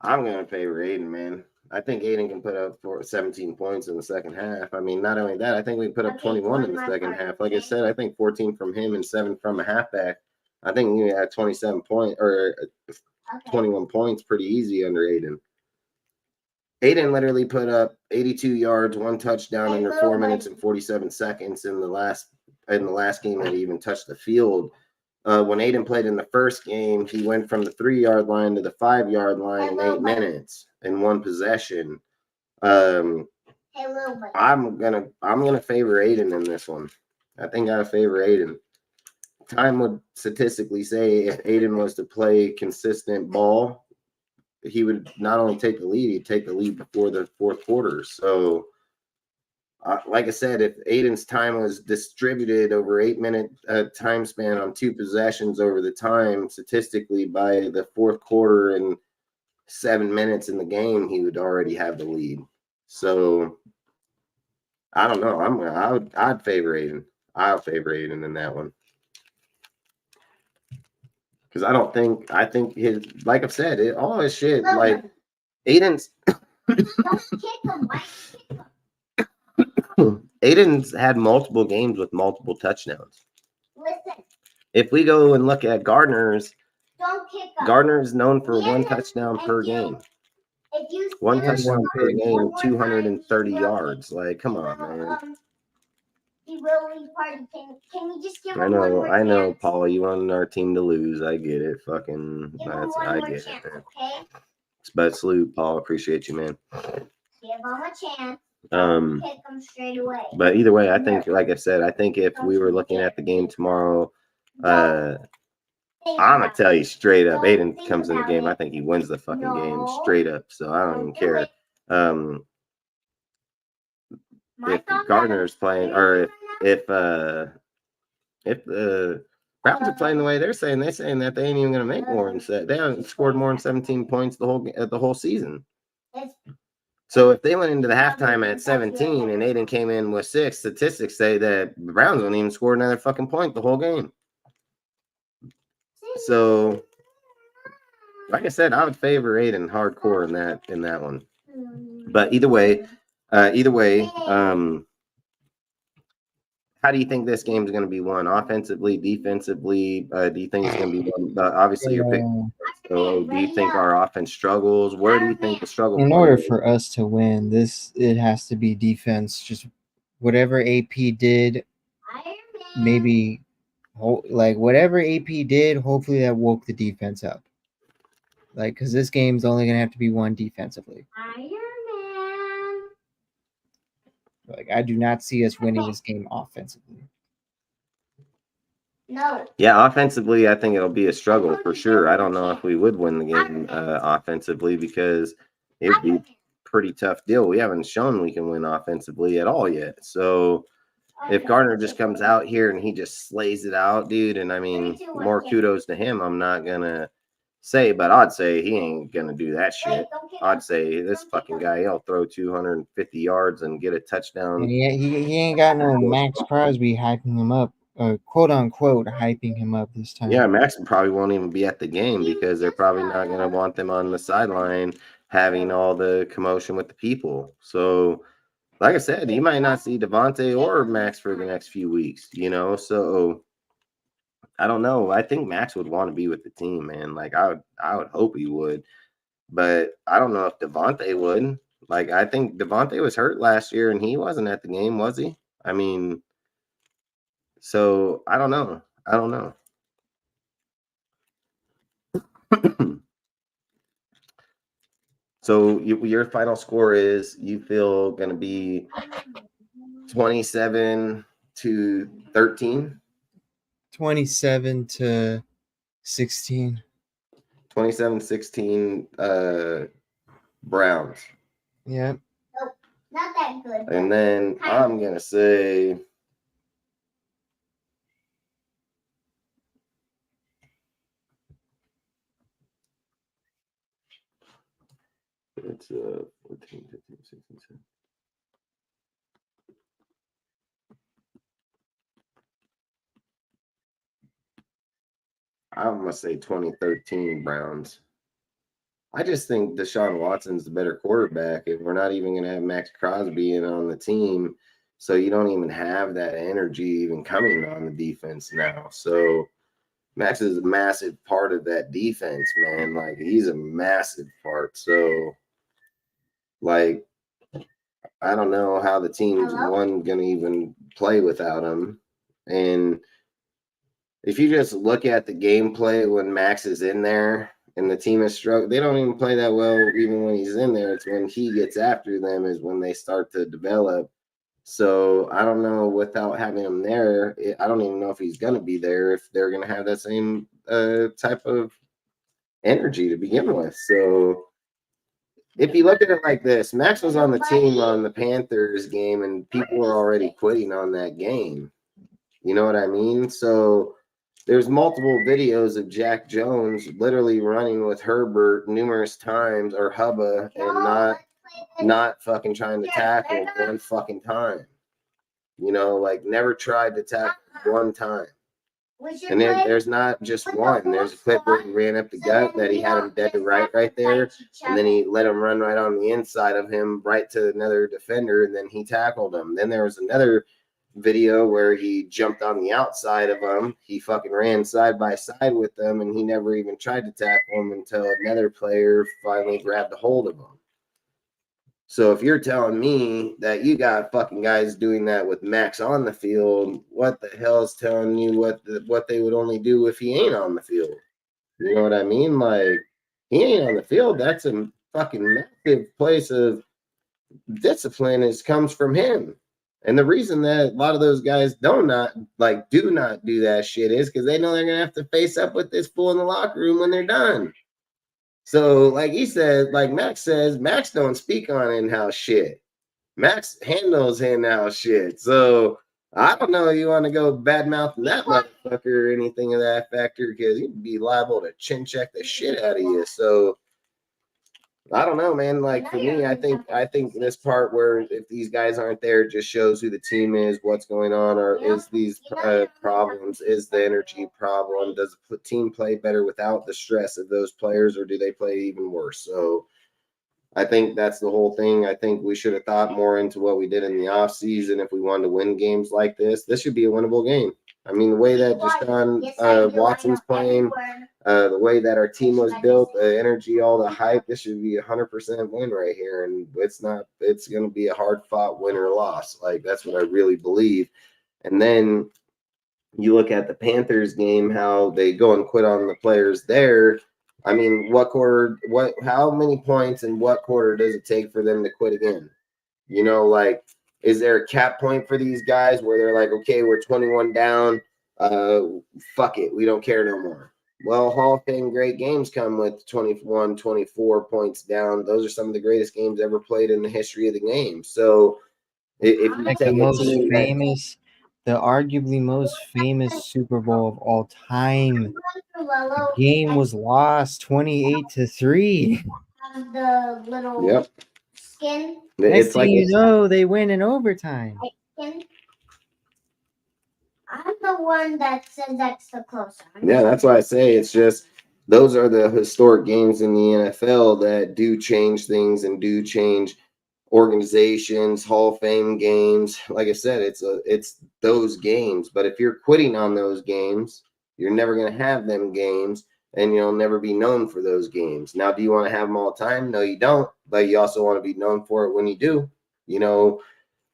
[SPEAKER 1] I'm going to favor Aiden, man. I think Aiden can put up 17 points in the second half. I mean, not only that, I think we put up 21 in the second half. Like I said, I think 14 from him and 7 from a halfback. I think we had 27 points or 21 points pretty easy under Aiden. Aiden literally put up 82 yards, 1 touchdown under 4 minutes and 47 seconds in the last game that he even touched the field. When Aiden played in the first game, he went from the 3-yard line to the 5-yard line in 8 minutes in 1 possession. I'm gonna favor Aiden in this one. I think I favor Aiden. Time would statistically say if Aiden was to play consistent ball, he would not only take the lead, he'd take the lead before the fourth quarter. So, like I said, if Aiden's time was distributed over 8-minute time span on 2 possessions over the time, statistically by the fourth quarter and 7 minutes in the game, he would already have the lead. So I don't know. I'd favor Aiden. I'll favor Aiden in that one. Because I think his, like I've said, all his shit, like Aiden's Aiden's had multiple games with multiple touchdowns.
[SPEAKER 9] Listen.
[SPEAKER 1] If we go and look at Gardner's,
[SPEAKER 9] Don't kick him.
[SPEAKER 1] Gardner is known for one touchdown per game. One touchdown per game, 230 yards. Like, come on, man.
[SPEAKER 9] Can you just give him one more chance?
[SPEAKER 1] I know, Paul. You want our team to lose. I get it. Fucking, I get it, man.
[SPEAKER 9] Okay?
[SPEAKER 1] But salute, Paul. Appreciate you, man.
[SPEAKER 9] Give him a chance. Don't kick him straight away.
[SPEAKER 1] But either way, I think, like I said, I think if we were looking at the game tomorrow, I'm gonna tell you straight up, Aiden comes in the game. I think he wins the fucking game straight up. So I don't even care. If Gardner's playing, or if the Browns are playing the way they're saying that they ain't even gonna make more than they haven't scored more than 17 points the whole season. So if they went into the halftime at 17 and Aiden came in with 6, statistics say that the Browns won't even score another fucking point the whole game. So, like I said, I would favor Aiden hardcore in that one. But either way, how do you think this game is going to be won? Offensively, defensively? Do you think it's going to be won? Obviously, you're picking. So, do you think our offense struggles? Where do you think the struggle?
[SPEAKER 2] In order for us to win, it has to be defense. Just whatever AP did, maybe like whatever AP did. Hopefully, that woke the defense up. Like, because this game's only gonna have to be won defensively. Like, I do not see us winning this game offensively.
[SPEAKER 9] No.
[SPEAKER 1] Yeah, offensively, I think it'll be a struggle for sure. I don't know if we would win the game offensively because it would be a pretty tough deal. We haven't shown we can win offensively at all yet. So if Gardner just comes out here and he just slays it out, dude, and I mean, more kudos to him. I'm not gonna say, but I'd say he ain't gonna do that shit. I'd say this fucking guy, he'll throw 250 yards and get a touchdown.
[SPEAKER 2] And he ain't got no Max Crosby hyping him up, quote unquote hyping him up this time.
[SPEAKER 1] Yeah, Max probably won't even be at the game because they're probably not gonna want them on the sideline having all the commotion with the people. So, like I said, you might not see Davante or Max for the next few weeks, you know. So I don't know. I think Max would want to be with the team, man. Like I would hope he would, but I don't know if Davante would. Like I think Davante was hurt last year and he wasn't at the game, was he? I mean, so I don't know. So your final score is you feel going to be 27-13?
[SPEAKER 2] 27-16.
[SPEAKER 1] 27-16 Browns.
[SPEAKER 2] Yeah.
[SPEAKER 9] Nope, not that good.
[SPEAKER 1] And then I'm going to say it's 14, 15, 16, 17. I'm going to say 2013 Browns. I just think Deshaun Watson's the better quarterback. If we're not even going to have Max Crosby in on the team, so you don't even have that energy even coming on the defense now. So Max is a massive part of that defense, man. Like, he's a massive part. So, like, I don't know how the team's going to even play without him. And if you just look at the gameplay when Max is in there and the team is struggling, they don't even play that well even when he's in there. It's when he gets after them is when they start to develop. So I don't know, without having him there, I don't even know if he's going to be there, if they're going to have that same type of energy to begin with. So if you look at it like this, Max was on the team on the Panthers game and people were already quitting on that game. You know what I mean? So there's multiple videos of Jack Jones literally running with Herbert numerous times, or Hubba, and not fucking trying to tackle one fucking time. You know, like never tried to tackle one time. And then there's not just one. There's a clip where he ran up the gut that he had him dead to right there, and then he let him run right on the inside of him right to another defender, and then he tackled him. Then there was another video where he jumped on the outside of him. He fucking ran side by side with them, and he never even tried to tackle him until another player finally grabbed a hold of him. So if you're telling me that you got fucking guys doing that with Max on the field, what the hell is telling you what they would only do if he ain't on the field? You know what I mean? Like, he ain't on the field. That's a fucking massive place of discipline comes from him. And the reason that a lot of those guys do not do that shit is because they know they're gonna have to face up with this fool in the locker room when they're done. So, like he said, like Max says, Max don't speak on in-house shit. Max handles in-house shit. So I don't know if you want to go bad-mouthing that motherfucker or anything of that factor, because he'd be liable to chin check the shit out of you. So I don't know, man. Like, for me, I think this part where if these guys aren't there just shows who the team is, what's going on, or is these problems, is the energy problem? Does the team play better without the stress of those players, or do they play even worse? So I think that's the whole thing. I think we should have thought more into what we did in the offseason if we wanted to win games like this. This should be a winnable game. I mean, the way that Deshaun Watson's playing, the way that our team was built, the energy, all the hype, this should be 100% win right here. And it's going to be a hard fought win or loss. Like, that's what I really believe. And then you look at the Panthers game, how they go and quit on the players there. I mean, how many points in what quarter does it take for them to quit again? You know, like, is there a cap point for these guys where they're like, okay, we're 21 down, fuck it, we don't care no more? Well, Hall of Fame great games come with 21, 24 points down. Those are some of the greatest games ever played in the history of the game. So if you
[SPEAKER 2] like
[SPEAKER 1] take
[SPEAKER 2] the arguably most famous Super Bowl of all time, the game was lost 28-3.
[SPEAKER 9] The little
[SPEAKER 1] yep.
[SPEAKER 9] skin.
[SPEAKER 2] Next thing you know, they win in overtime.
[SPEAKER 9] I'm the one that says that's the closer.
[SPEAKER 1] Yeah, that's why I say it's just those are the historic games in the NFL that do change things and do change organizations, Hall of Fame games. Like I said, it's those games. But if you're quitting on those games, you're never going to have them games, and you'll never be known for those games. Now, do you want to have them all the time? No, you don't. But you also want to be known for it when you do. You know,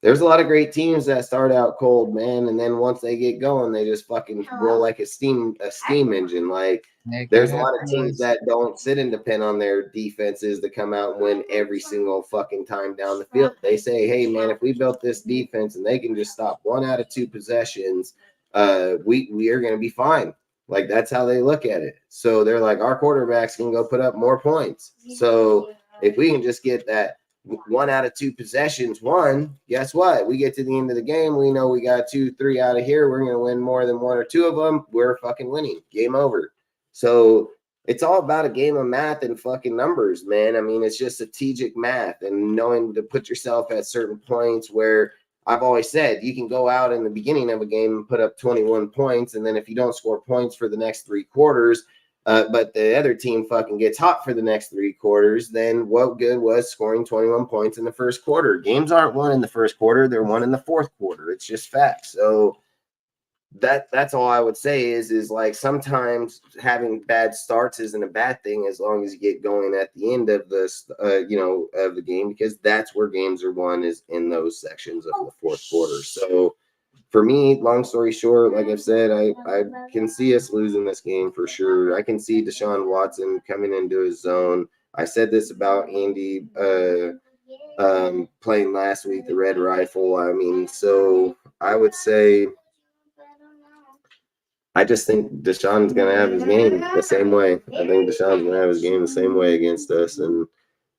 [SPEAKER 1] there's a lot of great teams that start out cold, man, and then once they get going, they just fucking roll like a steam engine. Like, there's a lot of teams that don't sit and depend on their defenses to come out and win every single fucking time down the field. They say, hey, man, if we built this defense and they can just stop 1 out of 2 possessions, we are going to be fine. Like, that's how they look at it. So they're like, our quarterbacks can go put up more points. So if we can just get that 1 out of 2 possessions won, guess what? We get to the end of the game. We know we got 2, 3 out of here. We're going to win more than 1 or 2 of them. We're fucking winning. Game over. So it's all about a game of math and fucking numbers, man. I mean, it's just strategic math and knowing to put yourself at certain points where I've always said you can go out in the beginning of a game and put up 21 points. And then if you don't score points for the next 3 quarters, but the other team fucking gets hot for the next 3 quarters, then what good was scoring 21 points in the first quarter? Games aren't won in the first quarter. They're won in the fourth quarter. It's just facts. So that's all I would say is like sometimes having bad starts isn't a bad thing as long as you get going at the end of this, of the game, because that's where games are won, is in those sections of the fourth quarter. So for me, long story short, like I've said, I can see us losing this game for sure. I can see Deshaun Watson coming into his zone. I said this about Andy playing last week, the red rifle. I mean, so I would say I just think Deshaun's going to have his game the same way. I think Deshaun's going to have his game the same way against us. And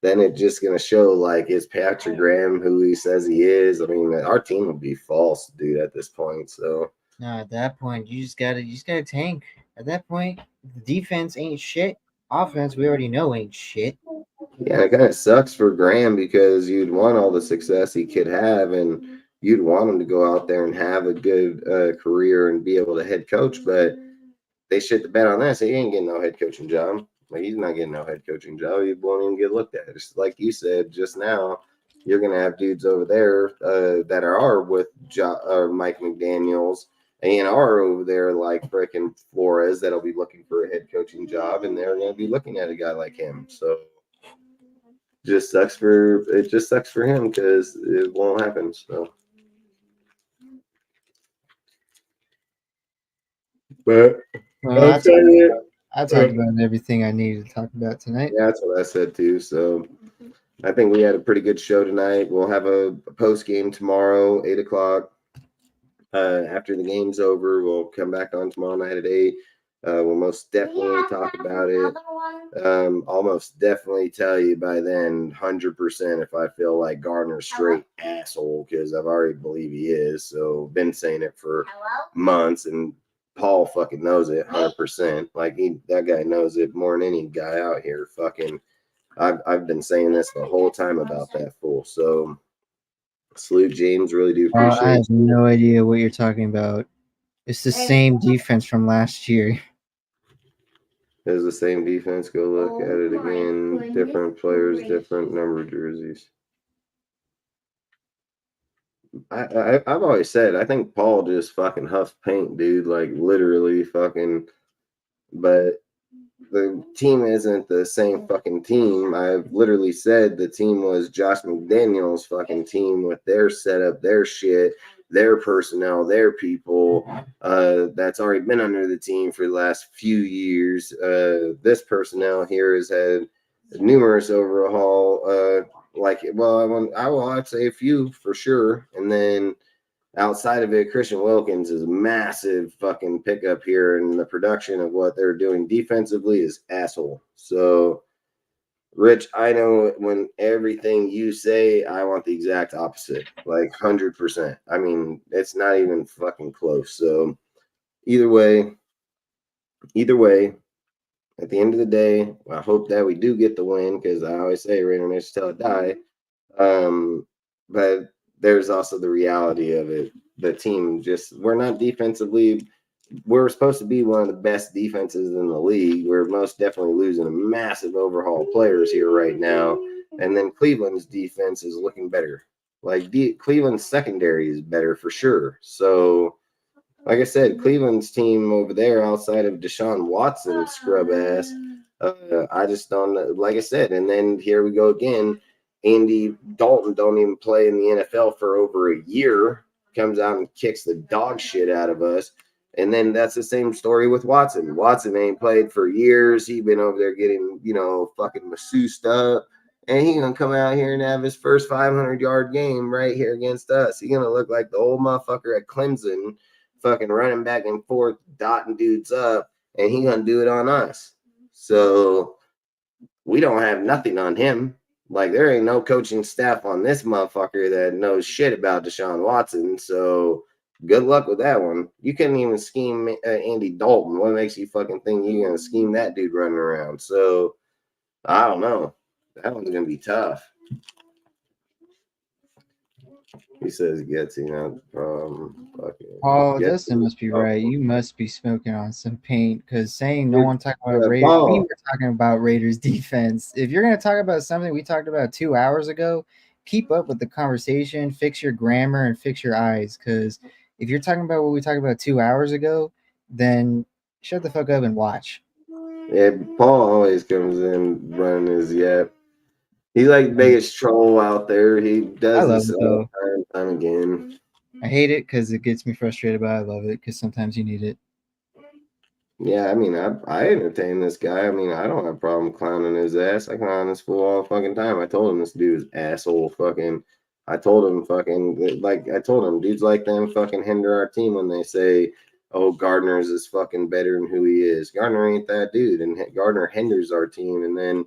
[SPEAKER 1] then it's just going to show, like, is Patrick Graham who he says he is? I mean, our team will be false, dude, at this point. So
[SPEAKER 2] No, at that point, you just gotta tank. At that point, the defense ain't shit. Offense, we already know ain't shit.
[SPEAKER 1] Yeah, it kind of sucks for Graham because you'd want all the success he could have, and you'd want him to go out there and have a good career and be able to head coach. But they shit the bed on that, so he ain't getting no head coaching job. Like, he's not getting no head coaching job. He won't even get looked at. Just like you said just now, you're gonna have dudes over there that are with Mike McDaniels and are over there like frickin' Flores that'll be looking for a head coaching job, and they're gonna be looking at a guy like him. So it just sucks for him because it won't happen. So, but
[SPEAKER 2] Well, I talked about everything I needed to talk about tonight.
[SPEAKER 1] yeah, that's what I said too. So I think we had a pretty good show tonight. We'll have a post game tomorrow, 8:00. After the game's over, we'll come back on tomorrow night at 8. We'll most definitely talk about it. I'll most definitely tell you by then, 100% if I feel like Gardner's straight asshole, because I've already believe he is. So been saying it for months, and Paul fucking knows it 100%. Like that guy knows it more than any guy out here. Fucking, I've been saying this the whole time about that fool. So salute James, really do appreciate
[SPEAKER 2] I have
[SPEAKER 1] it.
[SPEAKER 2] no idea what you're talking about. It's the same defense from last year.
[SPEAKER 1] It's the same defense. Go look at it again. Different players, different number of jerseys. I've always said I think Paul just fucking huffs paint, dude. Like literally fucking. But the team isn't the same fucking team. I've literally said the team was Josh McDaniels' fucking team with their setup, their shit, their personnel, their people. That's already been under the team for the last few years. This personnel here has had numerous overhaul. I'd say a few for sure, and then outside of it, Christian Wilkins is a massive fucking pickup here, and the production of what they're doing defensively is asshole. So, Rich, I know when everything you say, I want the exact opposite, like 100%. I mean, it's not even fucking close. So, either way, at the end of the day, I hope that we do get the win because I always say Raider till it die. But there's also the reality of it. The team we're not defensively. We're supposed to be one of the best defenses in the league. We're most definitely losing a massive overhaul of players here right now. And then Cleveland's defense is looking better. Like Cleveland's secondary is better for sure. So, like I said, Cleveland's team over there outside of Deshaun Watson, scrub ass. I just don't, like I said. And then here we go again. Andy Dalton don't even play in the NFL for over a year. Comes out and kicks the dog shit out of us. And then that's the same story with Watson. Watson ain't played for years. He been over there getting, fucking masseused up. And he gonna come out here and have his first 500-yard game right here against us. He gonna look like the old motherfucker at Clemson, fucking running back and forth, dotting dudes up, and he gonna do it on us. So we don't have nothing on him. Like, there ain't no coaching staff on this motherfucker that knows shit about Deshaun Watson. So good luck with that one. You couldn't even scheme Andy Dalton. What makes you fucking think you're gonna scheme that dude running around? So I don't know. That one's gonna be tough. He says gets not the problem.
[SPEAKER 2] Paul, Dustin must be right. You must be smoking on some paint because saying no one talking about Raiders. We were talking about Raiders defense. If you're going to talk about something we talked about 2 hours ago, keep up with the conversation, fix your grammar, and fix your eyes. Because if you're talking about what we talked about 2 hours ago, then shut the fuck up and watch.
[SPEAKER 1] Yeah, Paul always comes in running his yap. He's like the biggest troll out there. He does this all the time again.
[SPEAKER 2] I hate it because it gets me frustrated, but I love it because sometimes you need it.
[SPEAKER 1] Yeah, I mean, I entertain this guy. I mean, I don't have a problem clowning his ass. I clown this fool all fucking time. I told him this dude is asshole fucking. I told him dudes like them fucking hinder our team when they say, oh, Gardner's is fucking better than who he is. Gardner ain't that dude, and Gardner hinders our team. And then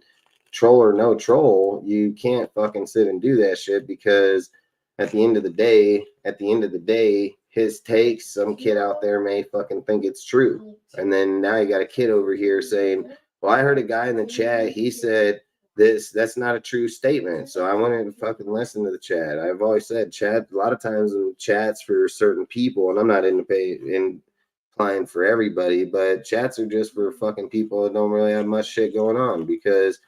[SPEAKER 1] troll or no troll, you can't fucking sit and do that shit because at the end of the day, his takes, some kid out there may fucking think it's true. And then now you got a kid over here saying, well, I heard a guy in the chat, he said that's not a true statement. So I wanted to fucking listen to the chat. I've always said chat, a lot of times in chats for certain people, and I'm not inclined for everybody, but chats are just for fucking people that don't really have much shit going on, because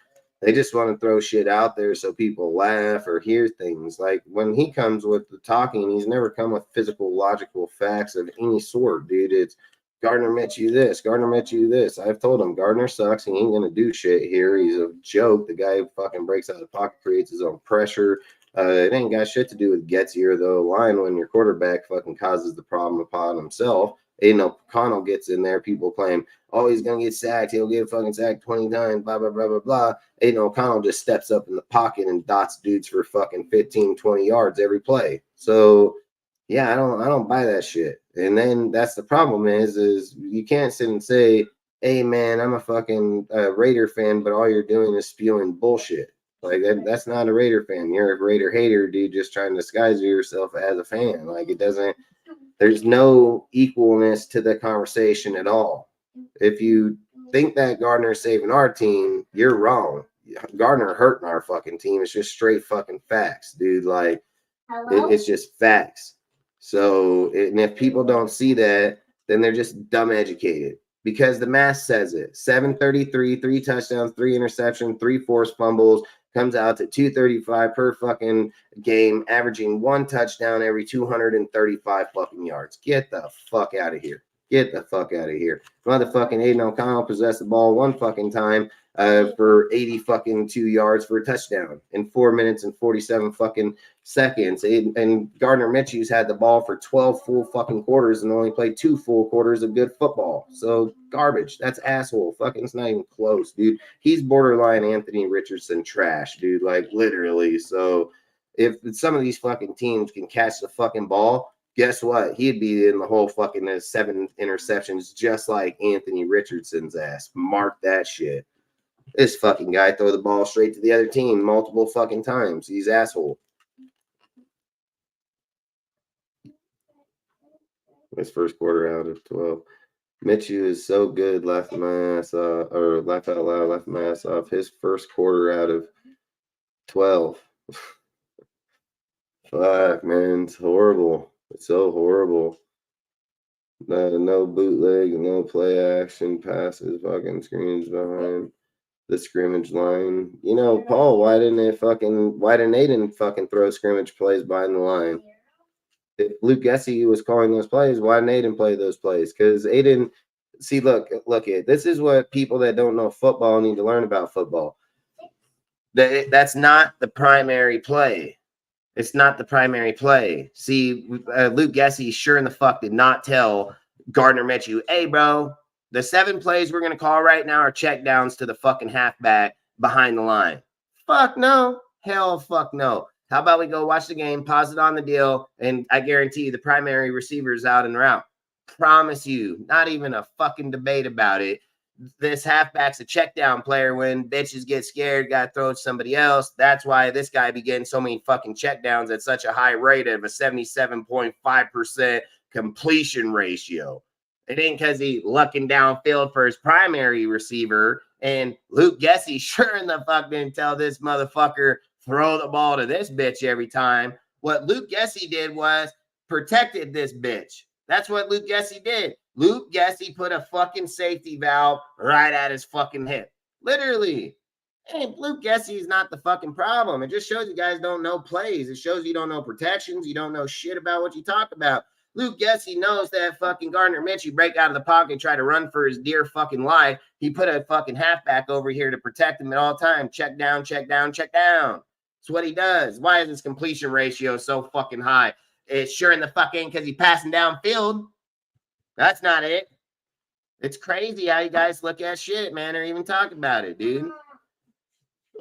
[SPEAKER 1] they just want to throw shit out there so people laugh or hear things. Like when he comes with the talking, he's never come with physical, logical facts of any sort, dude. It's Gardner Minshew this, Gardner Minshew this. I've told him Gardner sucks. He ain't gonna do shit here. He's a joke. The guy who fucking breaks out of the pocket, creates his own pressure. It ain't got shit to do with Getsy or the line when your quarterback fucking causes the problem upon himself. Aiden O'Connell gets in there. People claim, oh, he's going to get sacked. He'll get fucking sacked 20 times, blah, blah, blah, blah, blah. Aiden O'Connell just steps up in the pocket and dots dudes for fucking 15, 20 yards every play. So, yeah, I don't buy that shit. And then that's the problem is you can't sit and say, hey, man, I'm a fucking Raider fan, but all you're doing is spewing bullshit. Like, that's not a Raider fan. You're a Raider hater, dude, just trying to disguise yourself as a fan. Like, it doesn't – there's no equalness to the conversation at all. If you think that Gardner's saving our team, you're wrong. Gardner hurting our fucking team. It's just straight fucking facts, dude. Like, it's just facts. So, and if people don't see that, then they're just dumb educated, because the math says it. 733, 3 touchdowns, 3 interceptions, 3 forced fumbles, comes out to 235 per fucking game, averaging 1 touchdown every 235 fucking yards. Get the fuck out of here. Get the fuck out of here. Motherfucking Aiden O'Connell possessed the ball 1 fucking time for 80 fucking 2 yards for a touchdown in 4 minutes and 47 fucking seconds. And Gardner Minshew's had the ball for 12 full fucking quarters and only played 2 full quarters of good football. So garbage. That's asshole. Fucking, it's not even close, dude. He's borderline Anthony Richardson trash, dude. Like, literally. So if some of these fucking teams can catch the fucking ball, guess what? He'd be in the whole fucking 7 interceptions just like Anthony Richardson's ass. Mark that shit. This fucking guy throw the ball straight to the other team multiple fucking times. He's asshole. His first quarter out of 12. Minshew is so good, laughed my ass off, or laugh out loud, laughed my ass off. His first quarter out of 12. Fuck, man, it's horrible. It's so horrible. No bootleg, no play action passes, fucking screens behind the scrimmage line. You know, Paul, why didn't Aiden fucking throw scrimmage plays behind the line? If Luke Gessie was calling those plays, why didn't Aiden play those plays? Because Aiden, see, look, this is what people that don't know football need to learn about football. That's not the primary play. It's not the primary play. See, Luke Gessie sure in the fuck did not tell Gardner Minshew, hey, bro, the 7 plays we're going to call right now are check downs to the fucking halfback behind the line. Fuck no. Hell fuck no. How about we go watch the game, pause it on the deal, and I guarantee you the primary receiver is out and route. Promise you. Not even a fucking debate about it. This halfback's a check down player. When bitches get scared, got to throw to somebody else. That's why this guy be getting so many fucking check downs at such a high rate of a 77.5% completion ratio. It ain't because he lucking downfield for his primary receiver. And Luke Gessie sure in the fuck didn't tell this motherfucker throw the ball to this bitch every time. What Luke Gessie did was protected this bitch. That's what Luke Gessie did. Luke Gessie put a fucking safety valve right at his fucking hip. Literally. Hey, Luke Gessie is not the fucking problem. It just shows you guys don't know plays. It shows you don't know protections. You don't know shit about what you talk about. Luke Gessie knows that fucking Gardner Minshew break out of the pocket and try to run for his dear fucking life. He put a fucking halfback over here to protect him at all times. Check down, check down, check down. That's what he does. Why is his completion ratio so fucking high? It's sure in the fuck ain't because he's passing downfield. That's not it. It's crazy how you guys look at shit, man, or even talk about it, dude.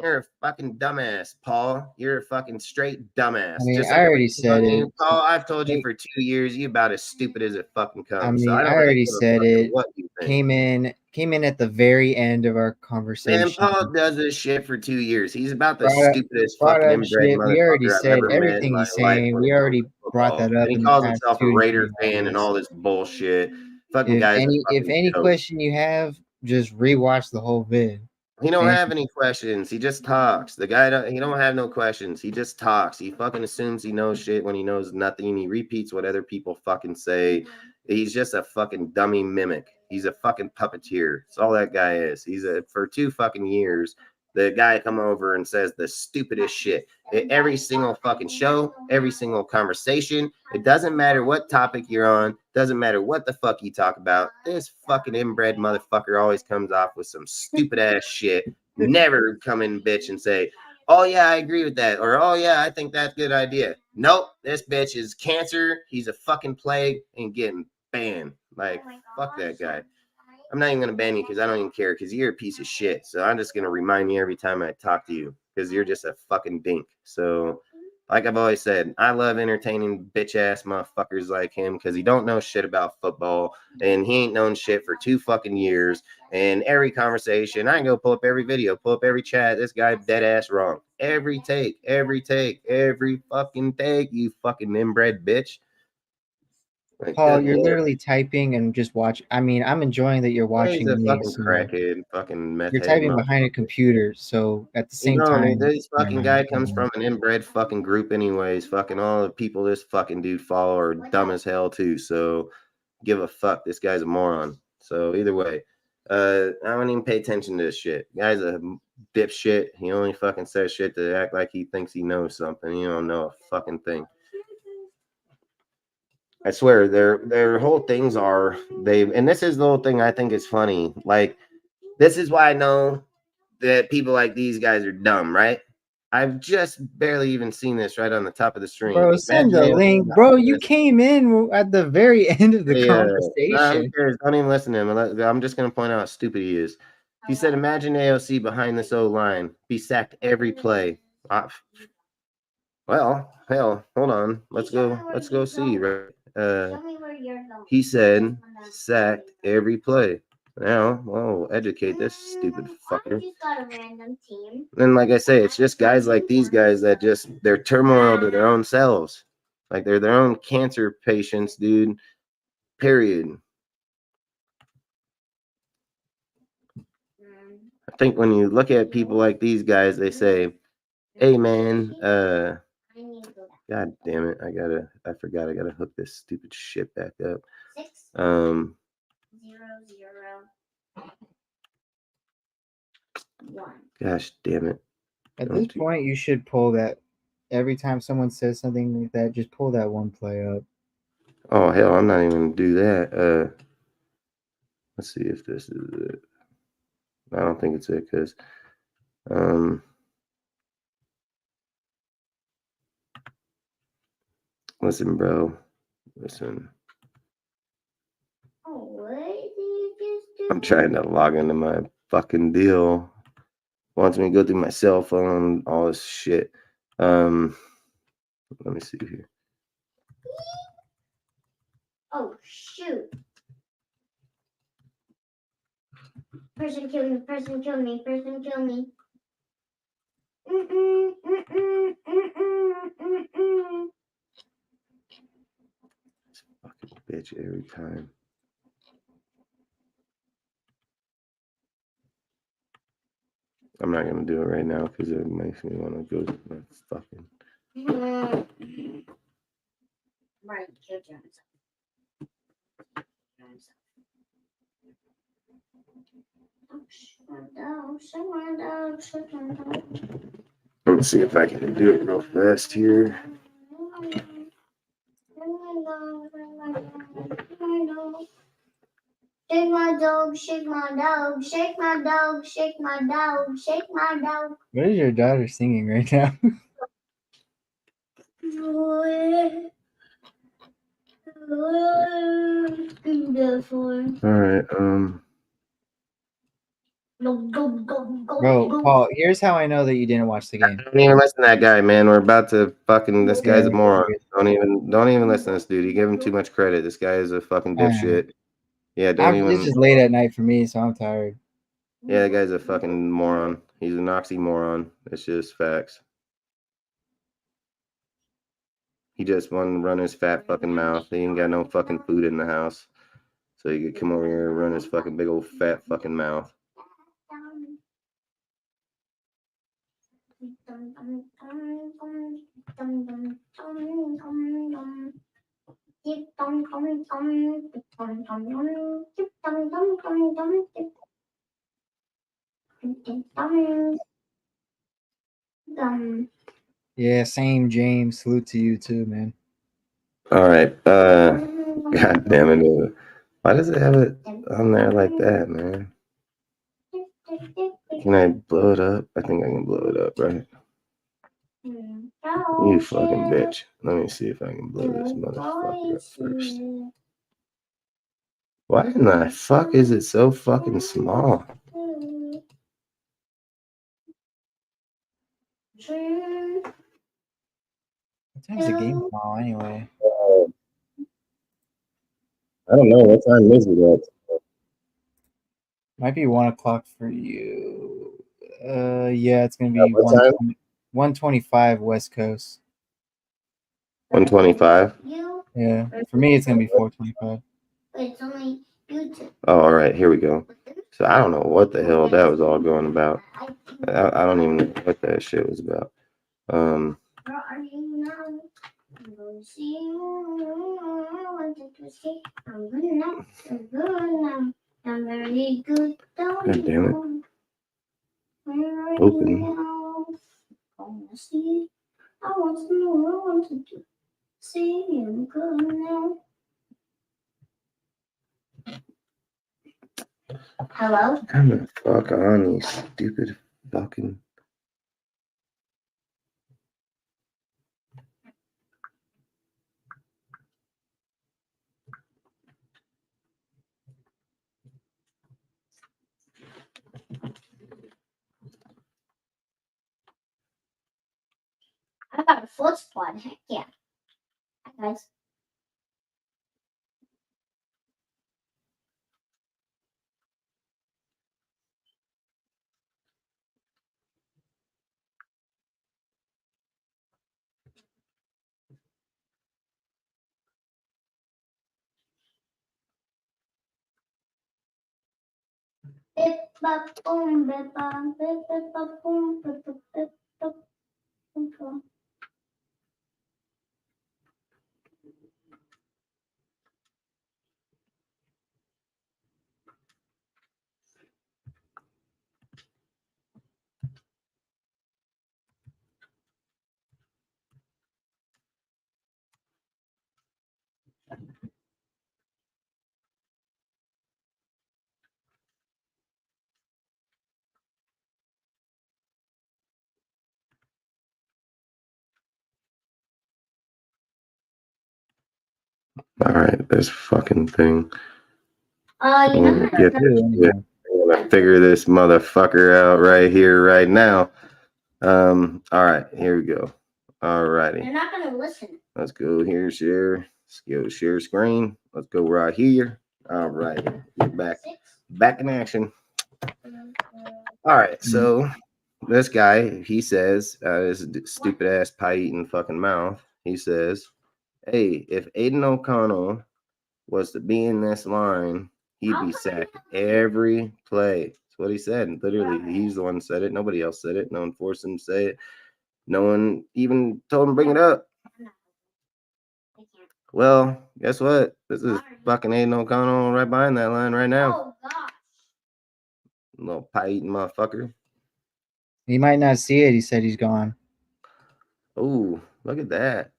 [SPEAKER 1] You're a fucking dumbass, Paul. You're a fucking straight dumbass.
[SPEAKER 2] I mean, I already said it.
[SPEAKER 1] Paul, I've told you for 2 years, you about as stupid as it fucking comes.
[SPEAKER 2] I mean,
[SPEAKER 1] so
[SPEAKER 2] I already said it.
[SPEAKER 1] What you think.
[SPEAKER 2] Came in at the very end of our conversation.
[SPEAKER 1] Man, Paul does this shit for 2 years. He's about the stupidest fucking inbred motherfucker
[SPEAKER 2] We already
[SPEAKER 1] I've
[SPEAKER 2] said
[SPEAKER 1] ever met in
[SPEAKER 2] everything
[SPEAKER 1] my
[SPEAKER 2] he's saying.
[SPEAKER 1] life
[SPEAKER 2] We already brought
[SPEAKER 1] football.
[SPEAKER 2] that up
[SPEAKER 1] And he
[SPEAKER 2] in the
[SPEAKER 1] calls
[SPEAKER 2] past
[SPEAKER 1] himself a
[SPEAKER 2] 2 to
[SPEAKER 1] Raider
[SPEAKER 2] 3
[SPEAKER 1] fan and
[SPEAKER 2] videos.
[SPEAKER 1] all this bullshit. Fucking guys are
[SPEAKER 2] If
[SPEAKER 1] fucking
[SPEAKER 2] any
[SPEAKER 1] jokes.
[SPEAKER 2] question you have, just rewatch the whole vid.
[SPEAKER 1] He don't
[SPEAKER 2] And-
[SPEAKER 1] have any questions. He just talks. The guy he don't have no questions. He just talks. He fucking assumes he knows shit when he knows nothing. He repeats what other people fucking say. He's just a fucking dummy mimic. He's a fucking puppeteer. That's all that guy is. For 2 fucking years, the guy come over and says the stupidest shit at every single fucking show, every single conversation. It doesn't matter what topic you're on. Doesn't matter what the fuck you talk about. This fucking inbred motherfucker always comes off with some stupid ass shit. Never come in bitch and say, oh yeah, I agree with that. Or, oh yeah, I think that's a good idea. Nope, this bitch is cancer. He's a fucking plague and getting banned. Like, fuck that guy. I'm not even going to ban you because I don't even care because you're a piece of shit. So I'm just going to remind you every time I talk to you because you're just a fucking dink. So like I've always said, I love entertaining bitch ass motherfuckers like him because he don't know shit about football and he ain't known shit for 2 fucking years. And every conversation, I can go pull up every video, pull up every chat. This guy dead ass wrong. Every fucking take, you fucking inbred bitch. Like,
[SPEAKER 2] Paul, you're literally typing and just watch. I mean, I'm enjoying that you're watching
[SPEAKER 1] he's a
[SPEAKER 2] me.
[SPEAKER 1] fucking
[SPEAKER 2] So
[SPEAKER 1] crackhead, fucking meth
[SPEAKER 2] you're
[SPEAKER 1] head
[SPEAKER 2] typing behind a
[SPEAKER 1] motherfucker.
[SPEAKER 2] computer, so at the
[SPEAKER 1] You
[SPEAKER 2] same
[SPEAKER 1] know,
[SPEAKER 2] time,
[SPEAKER 1] this
[SPEAKER 2] never
[SPEAKER 1] fucking
[SPEAKER 2] mind,
[SPEAKER 1] guy
[SPEAKER 2] never
[SPEAKER 1] comes
[SPEAKER 2] mind.
[SPEAKER 1] from an inbred fucking group anyways. Fucking all the people this fucking dude follow are dumb as hell too. So give a fuck. This guy's a moron. So either way, I don't even pay attention to this shit. Guy's a dipshit. He only fucking says shit to act like he thinks he knows something. You don't know a fucking thing. I swear, their whole things are and this is the whole thing I think is funny. Like, this is why I know that people like these guys are dumb, right? I've just barely even seen this right on the top of the stream.
[SPEAKER 2] Bro, send the link. Bro, you came in at the very end of the conversation.
[SPEAKER 1] Who cares? Don't even listen to him. I'm just going to point out how stupid he is. He said, imagine AOC behind this O-line. Be sacked every play. Well, hell, hold on. Let's go see, right? He said, sacked every play. Now, educate this stupid fucker. And like I say, it's just guys like these guys that they're turmoil to their own selves. Like they're their own cancer patients, dude. Period. I think when you look at people like these guys, they say, hey man, God damn it, I forgot I gotta hook this stupid shit back up. 6 0 0 1. Gosh damn it.
[SPEAKER 2] At this point, you should pull that. Every time someone says something like that, just pull that one play up.
[SPEAKER 1] Oh hell, I'm not even gonna do that. Let's see if this is it. I don't think it's it because listen, bro. Listen.
[SPEAKER 9] Oh, what did you just do?
[SPEAKER 1] I'm trying to log into my fucking deal. Wants me to go through my cell phone, all this shit. Let me see here.
[SPEAKER 9] Oh shoot. Person kill me, person kill me, person kill me.
[SPEAKER 1] This fucking bitch every time. I'm not gonna do it right now because it makes me want to go to my fucking.
[SPEAKER 9] Right, kill Jones.
[SPEAKER 1] Let me see if I can do it real fast here.
[SPEAKER 9] Shake my dog, shake my dog, shake my dog, shake my dog, shake my dog.
[SPEAKER 2] What is your daughter singing right now?
[SPEAKER 1] All right,
[SPEAKER 2] Bro, Paul, here's how I know that you didn't watch the game.
[SPEAKER 1] Don't even listen to that guy, man. We're about to fucking. This guy's a
[SPEAKER 2] Okay.
[SPEAKER 1] moron. Don't even listen to this dude. You give him too much credit. This guy is a fucking dipshit. Yeah, don't even.
[SPEAKER 2] This is late at night for me, so I'm tired.
[SPEAKER 1] Yeah, that guy's a fucking moron. He's an oxymoron. It's just facts. He just wanted to run his fat fucking mouth. He ain't got no fucking food in the house. So he could come over here and run his fucking big old fat fucking mouth.
[SPEAKER 2] Yeah, same, James. Salute to you too, man.
[SPEAKER 1] All right. God damn it. Why does it have it on there like that, man? Can I blow it up? I think I can blow it up, right? You fucking bitch. Let me see if I can blow this motherfucker up first. Why in the fuck is it so fucking small?
[SPEAKER 2] What time's the game tomorrow anyway?
[SPEAKER 1] I don't know. What time is it at?
[SPEAKER 2] Might be 1 o'clock for you. Yeah, it's gonna be
[SPEAKER 1] What time?
[SPEAKER 2] 1:25 West Coast.
[SPEAKER 1] 1:25.
[SPEAKER 2] Yeah, for me it's gonna be 4:25.
[SPEAKER 9] It's only YouTube.
[SPEAKER 1] Oh, all right. Here we go. So I don't know what the hell that was all going about. I don't even know what that shit was about.
[SPEAKER 9] Where are you now? I'm going to see you. I wanted to see. I'm good now. I'm good now. I'm very good.
[SPEAKER 1] God damn it.
[SPEAKER 9] Where are
[SPEAKER 1] Open.
[SPEAKER 9] you now? I'm gonna see. I want to know. I wanted to see. I'm good now. Hello?
[SPEAKER 1] Come the fuck on, you stupid fucking.
[SPEAKER 9] I got a foot squad. Heck yeah. Hi, guys. Bip, bop, boom, bip, bop, bip, bip, bop, boom, bip, bip, bip, bop, boom, boom.
[SPEAKER 1] All right, this fucking thing.
[SPEAKER 9] You
[SPEAKER 1] I'm
[SPEAKER 9] know
[SPEAKER 1] gonna
[SPEAKER 9] how
[SPEAKER 1] get
[SPEAKER 9] to
[SPEAKER 1] I'm gonna figure this motherfucker out right here, right now. All right, here we go. All righty.
[SPEAKER 9] You're not gonna listen.
[SPEAKER 1] Let's go here, share. Let's go share screen. Let's go right here. All right, we're back in action. All right, so this guy, he says, this stupid ass pie eating fucking mouth. He says, "Hey, if Aiden O'Connell was to be in this line, he'd be sacked every play." That's what he said. Literally, he's the one who said it. Nobody else said it. No one forced him to say it. No one even told him to bring it up. Well, guess what? This is fucking Aiden O'Connell right behind that line right now.
[SPEAKER 9] Oh gosh.
[SPEAKER 1] Little pie eating motherfucker.
[SPEAKER 2] He might not see it. He said he's gone.
[SPEAKER 1] Oh, look at that.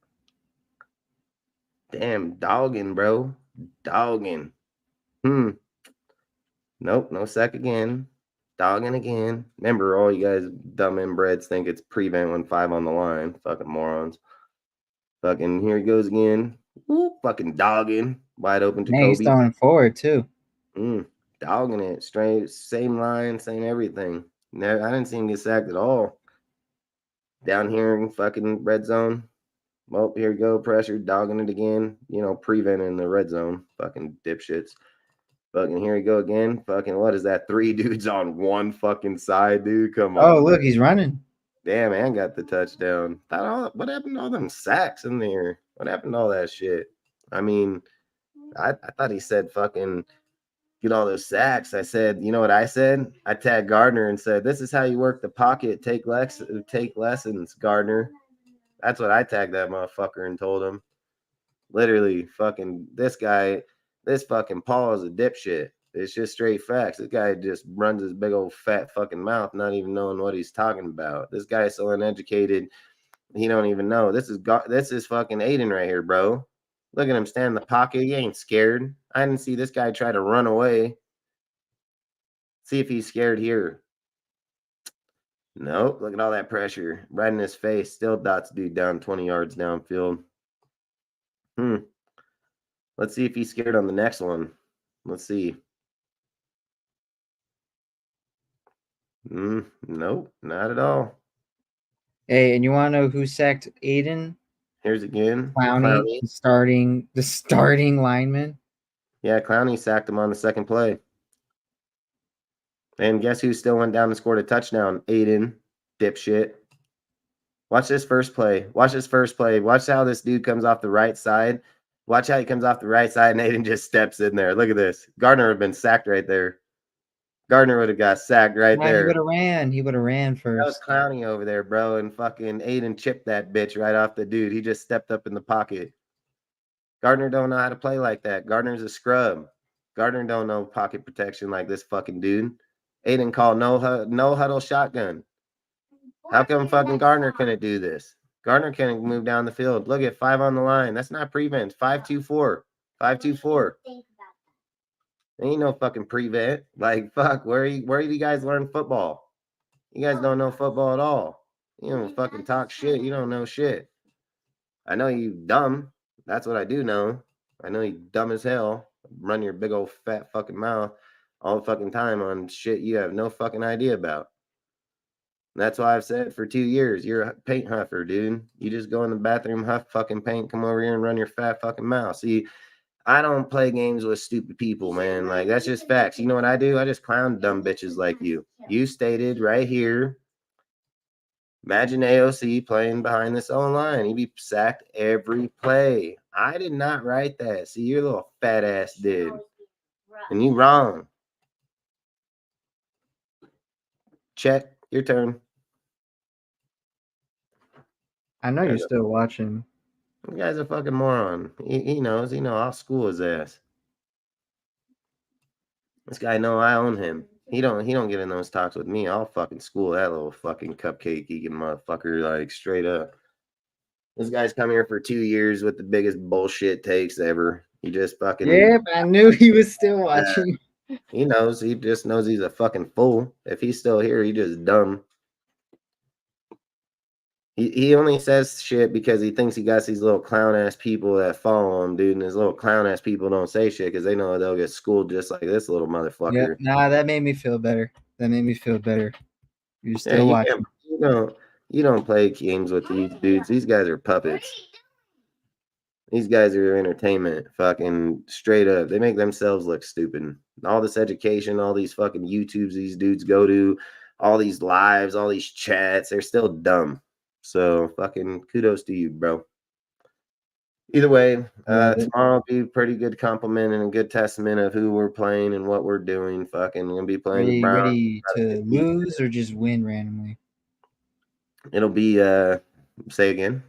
[SPEAKER 1] Damn, dogging, bro. Dogging. Nope, no sack again. Dogging again. Remember, all you guys dumb inbreds think it's prevent when 5 on the line. Fucking morons. Fucking here he goes again. Woo, fucking dogging. Wide open to
[SPEAKER 2] Man, he's
[SPEAKER 1] Kobe.
[SPEAKER 2] throwing forward too.
[SPEAKER 1] Dogging it. Straight, same line, same everything. Never, I didn't see him get sacked at all. Down here in fucking red zone. Well, here we go. Pressure, dogging it again. You know, preventing the red zone. Fucking dipshits. Fucking here we go again. Fucking what is that? 3 dudes on one fucking side, dude. Come on.
[SPEAKER 2] Oh, look, he's running.
[SPEAKER 1] Damn, man got the touchdown. What happened to all them sacks in there? What happened to all that shit? I mean, I thought he said fucking get all those sacks. I said, you know what I said? I tagged Gardner and said, this is how you work the pocket. Take lessons, Gardner. That's what I tagged that motherfucker and told him. Literally, fucking this fucking Paul is a dipshit. It's just straight facts. This guy just runs his big old fat fucking mouth, not even knowing what he's talking about. This guy is so uneducated, he don't even know. This is fucking Aiden right here, bro. Look at him stand in the pocket. He ain't scared. I didn't see this guy try to run away. See if he's scared here. Nope. Look at all that pressure right in his face. Still dots dude down 20 yards downfield. Let's see if he's scared on the next one. Let's see. Nope, not at all.
[SPEAKER 2] Hey, and you want to know who sacked Aiden?
[SPEAKER 1] Here's again.
[SPEAKER 2] Clowney. The starting lineman.
[SPEAKER 1] Yeah, Clowney sacked him on the second play. And guess who still went down and scored a touchdown? Aiden, dipshit. Watch this first play. Watch how this dude comes off the right side. Watch how he comes off the right side and Aiden just steps in there. Look at this. Gardner would have been sacked right there. Gardner would have got sacked right there.
[SPEAKER 2] He would have ran first.
[SPEAKER 1] That was Clowney over there, bro. And fucking Aiden chipped that bitch right off the dude. He just stepped up in the pocket. Gardner don't know how to play like that. Gardner's a scrub. Gardner don't know pocket protection like this fucking dude. Aiden called no huddle shotgun. How come fucking Gardner couldn't do this? Gardner can't move down the field. Look at 5 on the line. That's not prevent. 5-2-4. 5-2-4. Ain't no fucking prevent. Like, fuck, where do you guys learn football? You guys don't know football at all. You don't fucking talk shit. You don't know shit. I know you dumb. That's what I do know. I know you dumb as hell. Run your big old fat fucking mouth all the fucking time on shit you have no fucking idea about. And that's why I've said for 2 years, you're a paint huffer, dude. You just go in the bathroom, huff fucking paint, come over here and run your fat fucking mouth. See, I don't play games with stupid people, man. Like, that's just facts. You know what I do? I just clown dumb bitches like you. You stated right here, imagine AOC playing behind this own line. He'd be sacked every play. I did not write that. See, your little fat ass did. And you wrong. Check. Your turn.
[SPEAKER 2] I know you're still watching.
[SPEAKER 1] The guy's a fucking moron. He knows. I'll school his ass. This guy know I own him. He don't get in those talks with me. I'll fucking school that little fucking cupcake eating motherfucker, like, straight up. This guy's come here for 2 years with the biggest bullshit takes ever. He just fucking...
[SPEAKER 2] Yeah, but I knew he was still watching.
[SPEAKER 1] He knows. He just knows he's a fucking fool. If he's still here, he just dumb. He only says shit because he thinks he got these little clown-ass people that follow him, dude. And his little clown-ass people don't say shit because they know they'll get schooled just like this little motherfucker.
[SPEAKER 2] Yeah, nah, that made me feel better. You're still watching.
[SPEAKER 1] You don't play games with these dudes. These guys are puppets. These guys are entertainment. Fucking straight up. They make themselves look stupid. All this education, all these fucking YouTubes these dudes go to, all these lives, all these chats, they're still dumb. So fucking kudos to you, bro. Either way, tomorrow will be a pretty good compliment and a good testament of who we're playing and what we're doing. Fucking gonna be playing the Browns.
[SPEAKER 2] Ready to lose or just win randomly?
[SPEAKER 1] It'll be say again.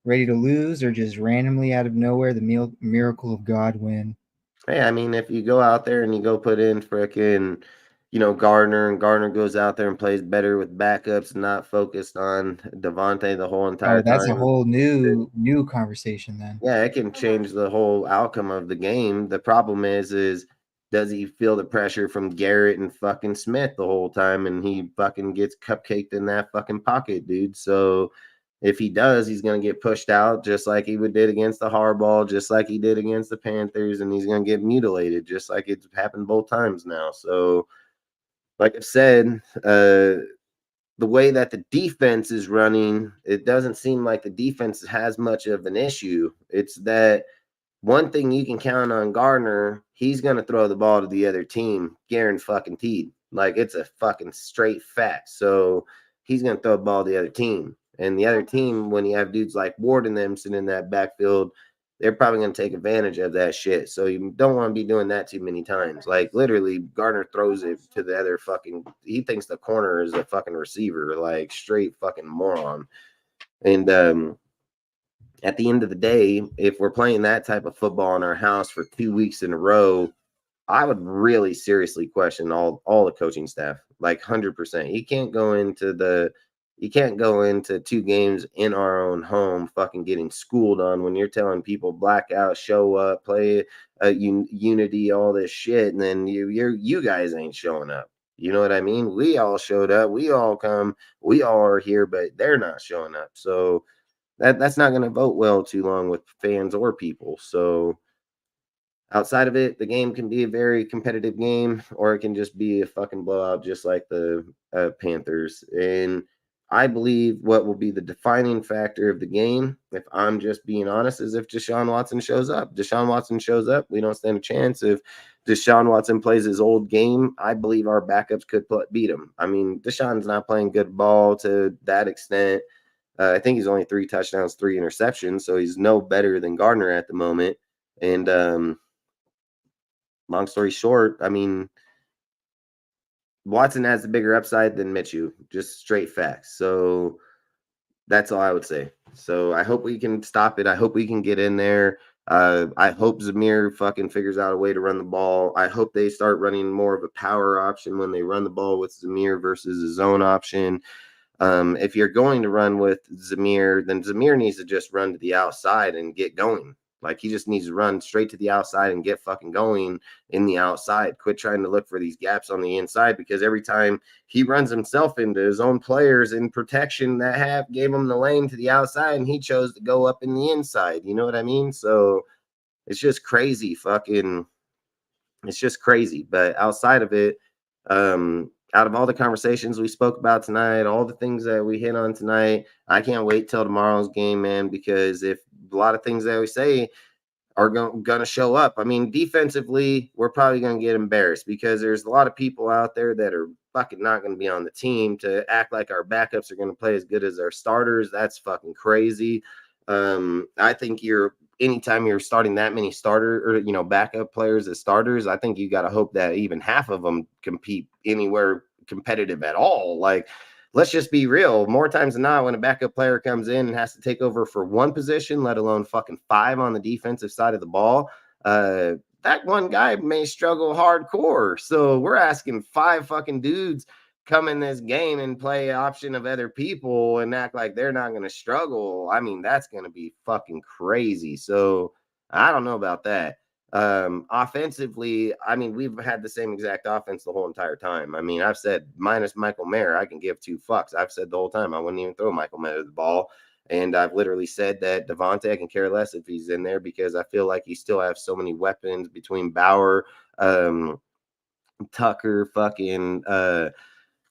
[SPEAKER 2] Ready to lose or just randomly out of nowhere the miracle of God win?
[SPEAKER 1] Hey, I mean, if you go out there and you go put in frickin', Gardner, and Gardner goes out there and plays better with backups, not focused on Davante the whole entire time.
[SPEAKER 2] That's a whole new conversation then.
[SPEAKER 1] Yeah, it can change the whole outcome of the game. The problem is does he feel the pressure from Garrett and fucking Smith the whole time, and he fucking gets cupcaked in that fucking pocket, dude. So if he does, he's going to get pushed out just like he did against the Harbaugh, just like he did against the Panthers, and he's going to get mutilated just like it's happened both times now. So like I've said, the way that the defense is running, it doesn't seem like the defense has much of an issue. It's that one thing you can count on Gardner, he's going to throw the ball to the other team, guaranteed. Like, it's a fucking straight fact. So he's going to throw the ball to the other team. And the other team, when you have dudes like Ward and them sitting in that backfield, they're probably going to take advantage of that shit. So you don't want to be doing that too many times. Like, literally, Gardner throws it to the other fucking – he thinks the corner is a fucking receiver, like, straight fucking moron. And at the end of the day, if we're playing that type of football in our house for 2 weeks in a row, I would really seriously question all the coaching staff, like 100%. You can't go into 2 games in our own home fucking getting schooled on when you're telling people blackout, show up, play unity, all this shit, and then you guys ain't showing up. You know what I mean? We all showed up, we all come, we all are here, but they're not showing up. So that's not going to vote well too long with fans or people. So outside of it, the game can be a very competitive game, or it can just be a fucking blowout, just like the Panthers. And I believe what will be the defining factor of the game, if I'm just being honest, is if Deshaun Watson shows up. Deshaun Watson shows up, we don't stand a chance. If Deshaun Watson plays his old game, I believe our backups could beat him. I mean, Deshaun's not playing good ball to that extent. I think he's only 3 touchdowns, 3 interceptions, so he's no better than Gardner at the moment. And long story short, I mean, Watson has a bigger upside than Minshew, just straight facts. So that's all I would say. So I hope we can stop it. I hope we can get in there. I hope Zamir fucking figures out a way to run the ball. I hope they start running more of a power option when they run the ball with Zamir versus a zone option. If you're going to run with Zamir, then Zamir needs to just run to the outside and get going. Like, he just needs to run straight to the outside and get fucking going in the outside. Quit trying to look for these gaps on the inside, because every time he runs himself into his own players in protection that gave him the lane to the outside, and he chose to go up in the inside. You know what I mean? So it's just crazy it's just crazy. But outside of it, out of all the conversations we spoke about tonight, all the things that we hit on tonight, I can't wait till tomorrow's game, man, because if a lot of things that we say are going to show up. I mean, defensively, we're probably going to get embarrassed, because there's a lot of people out there that are fucking not going to be on the team. To act like our backups are going to play as good as our starters, that's fucking crazy. I think anytime you're starting that many backup players as starters, I think you got to hope that even half of them compete anywhere competitive at all. Like, let's just be real. More times than not, when a backup player comes in and has to take over for one position, let alone fucking 5 on the defensive side of the ball, that one guy may struggle hardcore. So we're asking 5 fucking dudes come in this game and play option of other people and act like they're not going to struggle. I mean, that's going to be fucking crazy. So I don't know about that. Offensively, I mean, we've had the same exact offense the whole entire time. I mean, I've said minus Michael Mayer, I can give 2 fucks. I've said the whole time I wouldn't even throw Michael Mayer the ball. And I've literally said that Davante, I can care less if he's in there, because I feel like you still have so many weapons between Bauer, Tucker, fucking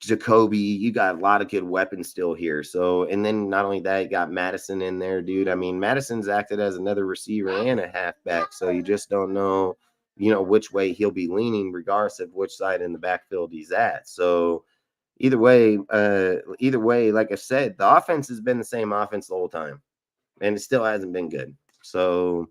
[SPEAKER 1] Jacoby. You got a lot of good weapons still here. So, and then not only that, you got Madison in there, dude. I mean, Madison's acted as another receiver and a halfback, so you just don't know, which way he'll be leaning, regardless of which side in the backfield he's at. So either way, like I said, the offense has been the same offense the whole time, and it still hasn't been good. So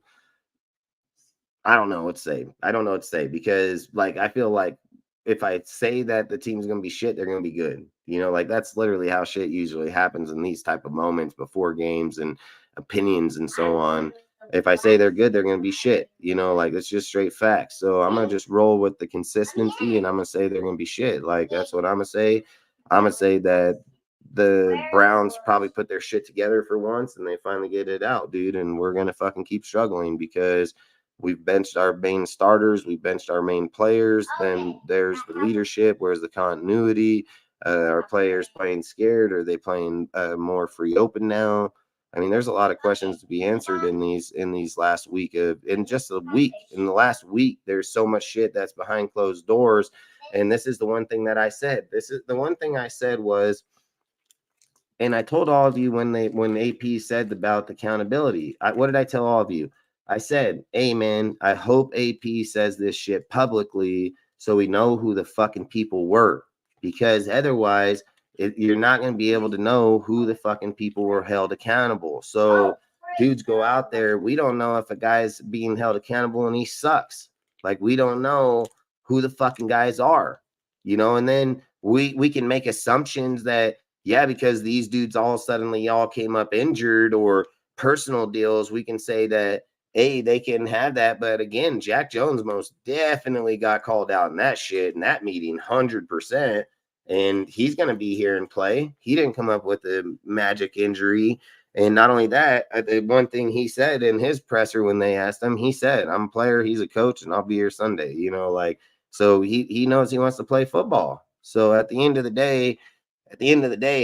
[SPEAKER 1] I don't know what to say. Because, like, I feel like if I say that the team's going to be shit, they're going to be good. Like, that's literally how shit usually happens in these type of moments before games and opinions and so on. If I say they're good, they're going to be shit. Like, it's just straight facts. So I'm going to just roll with the consistency, and I'm going to say they're going to be shit. Like, that's what I'm going to say. I'm going to say that the Browns probably put their shit together for once, and they finally get it out, dude. And we're going to fucking keep struggling, because we've benched our main starters. We benched our main players. Then there's the leadership. Where's the continuity? Are players playing scared? Are they playing more free open now? I mean, there's a lot of questions to be answered in these last week in the last week. There's so much shit that's behind closed doors. And this is the one thing that I said. Was, and I told all of you when AP said about accountability, what did I tell all of you? I said, hey, man, I hope AP says this shit publicly so we know who the fucking people were. Because otherwise, you're not going to be able to know who the fucking people were held accountable. So dudes go out there. We don't know if a guy's being held accountable and he sucks. Like, we don't know who the fucking guys are, and then we can make assumptions that, yeah, because these dudes all suddenly all came up injured or personal deals, we can say that, hey, they can have that. But again, Jack Jones most definitely got called out in that shit in that meeting, 100%. And he's going to be here and play. He didn't come up with a magic injury. And not only that, the one thing he said in his presser when they asked him, he said, I'm a player, he's a coach, and I'll be here Sunday. So he knows he wants to play football. So at the end of the day,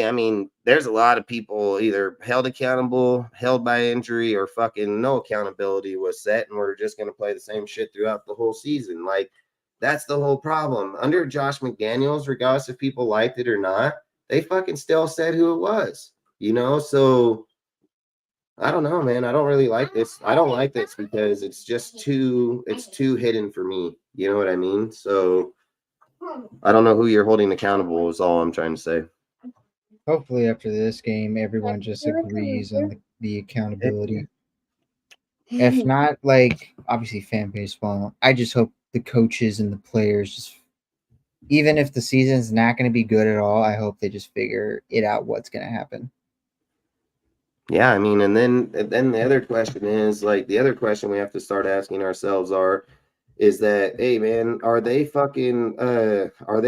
[SPEAKER 1] I mean, there's a lot of people either held accountable, held by injury, or fucking no accountability was set, and we're just going to play the same shit throughout the whole season. Like, that's the whole problem. Under Josh McDaniels, regardless if people liked it or not, they fucking still said who it was, So I don't know, man. I don't really like this. I don't like this because it's too hidden for me. You know what I mean? So I don't know who you're holding accountable is all I'm trying to say.
[SPEAKER 2] Hopefully, after this game, everyone just agrees on the accountability. If not, like, obviously fan base won't. I just hope the coaches and the players just, even if the season's not going to be good at all, I hope they just figure it out what's going to happen.
[SPEAKER 1] Yeah, I mean, and then the other question is, like, the other question we have to start asking ourselves is that, hey, man, are they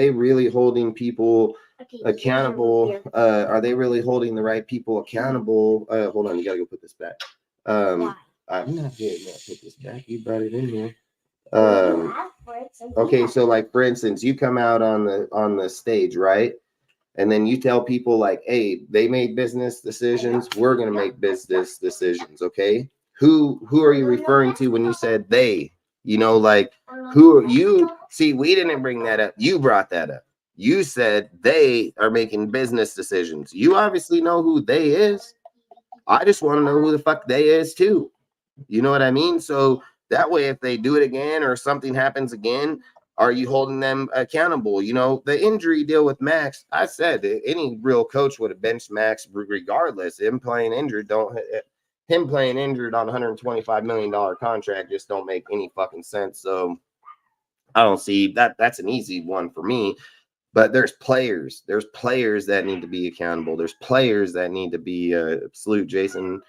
[SPEAKER 1] really holding people accountable? Are they really holding the right people accountable? Hold on, you gotta go put this back. I'm not here to put this back. You brought it in here. Okay, so like, for instance, you come out on the stage, right? And then you tell people like, hey, they made business decisions. We're going to make business decisions. Okay. Who are you referring to when you said they, like, who are you? See, we didn't bring that up. You brought that up. You said they are making business decisions. You obviously know who they is. I just want to know who the fuck they is too. You know what I mean? So that way, if they do it again or something happens again, are you holding them accountable? The injury deal with Max, I said any real coach would have benched Max regardless. Him playing injured on a $125 million contract just don't make any fucking sense. So I don't see that. That's an easy one for me. But there's players that need to be accountable. There's players that need to be salute Jason.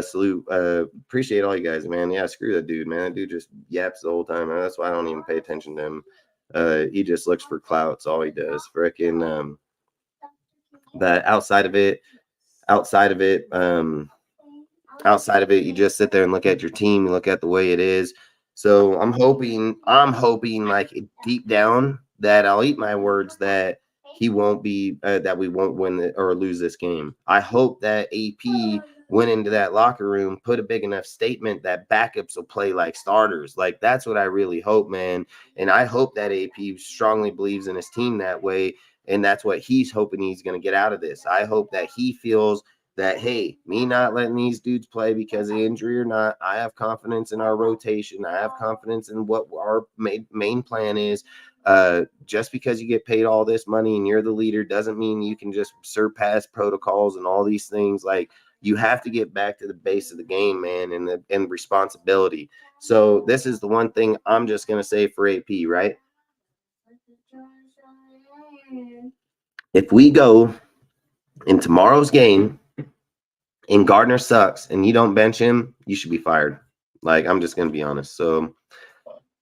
[SPEAKER 1] Salute. Appreciate all you guys, man. Yeah, screw that dude, man. That dude just yaps the whole time. That's why I don't even pay attention to him. He just looks for clout. That's all he does. Frickin' but outside of it, you just sit there and look at your team, you look at the way it is. So I'm hoping like deep down that I'll eat my words that he won't be that we won't win or lose this game. I hope that AP went into that locker room, put a big enough statement that backups will play like starters. Like, that's what I really hope, man. And I hope that AP strongly believes in his team that way. And that's what he's hoping he's going to get out of this. I hope that he feels that, hey, me not letting these dudes play because of injury or not, I have confidence in our rotation. I have confidence in what our main plan is. Just because you get paid all this money and you're the leader doesn't mean you can just surpass protocols and all these things. Like, you have to get back to the base of the game, man, and responsibility. So this is the one thing I'm just going to say for AP, right? If we go in tomorrow's game and Gardner sucks and you don't bench him, you should be fired. Like, I'm just going to be honest. So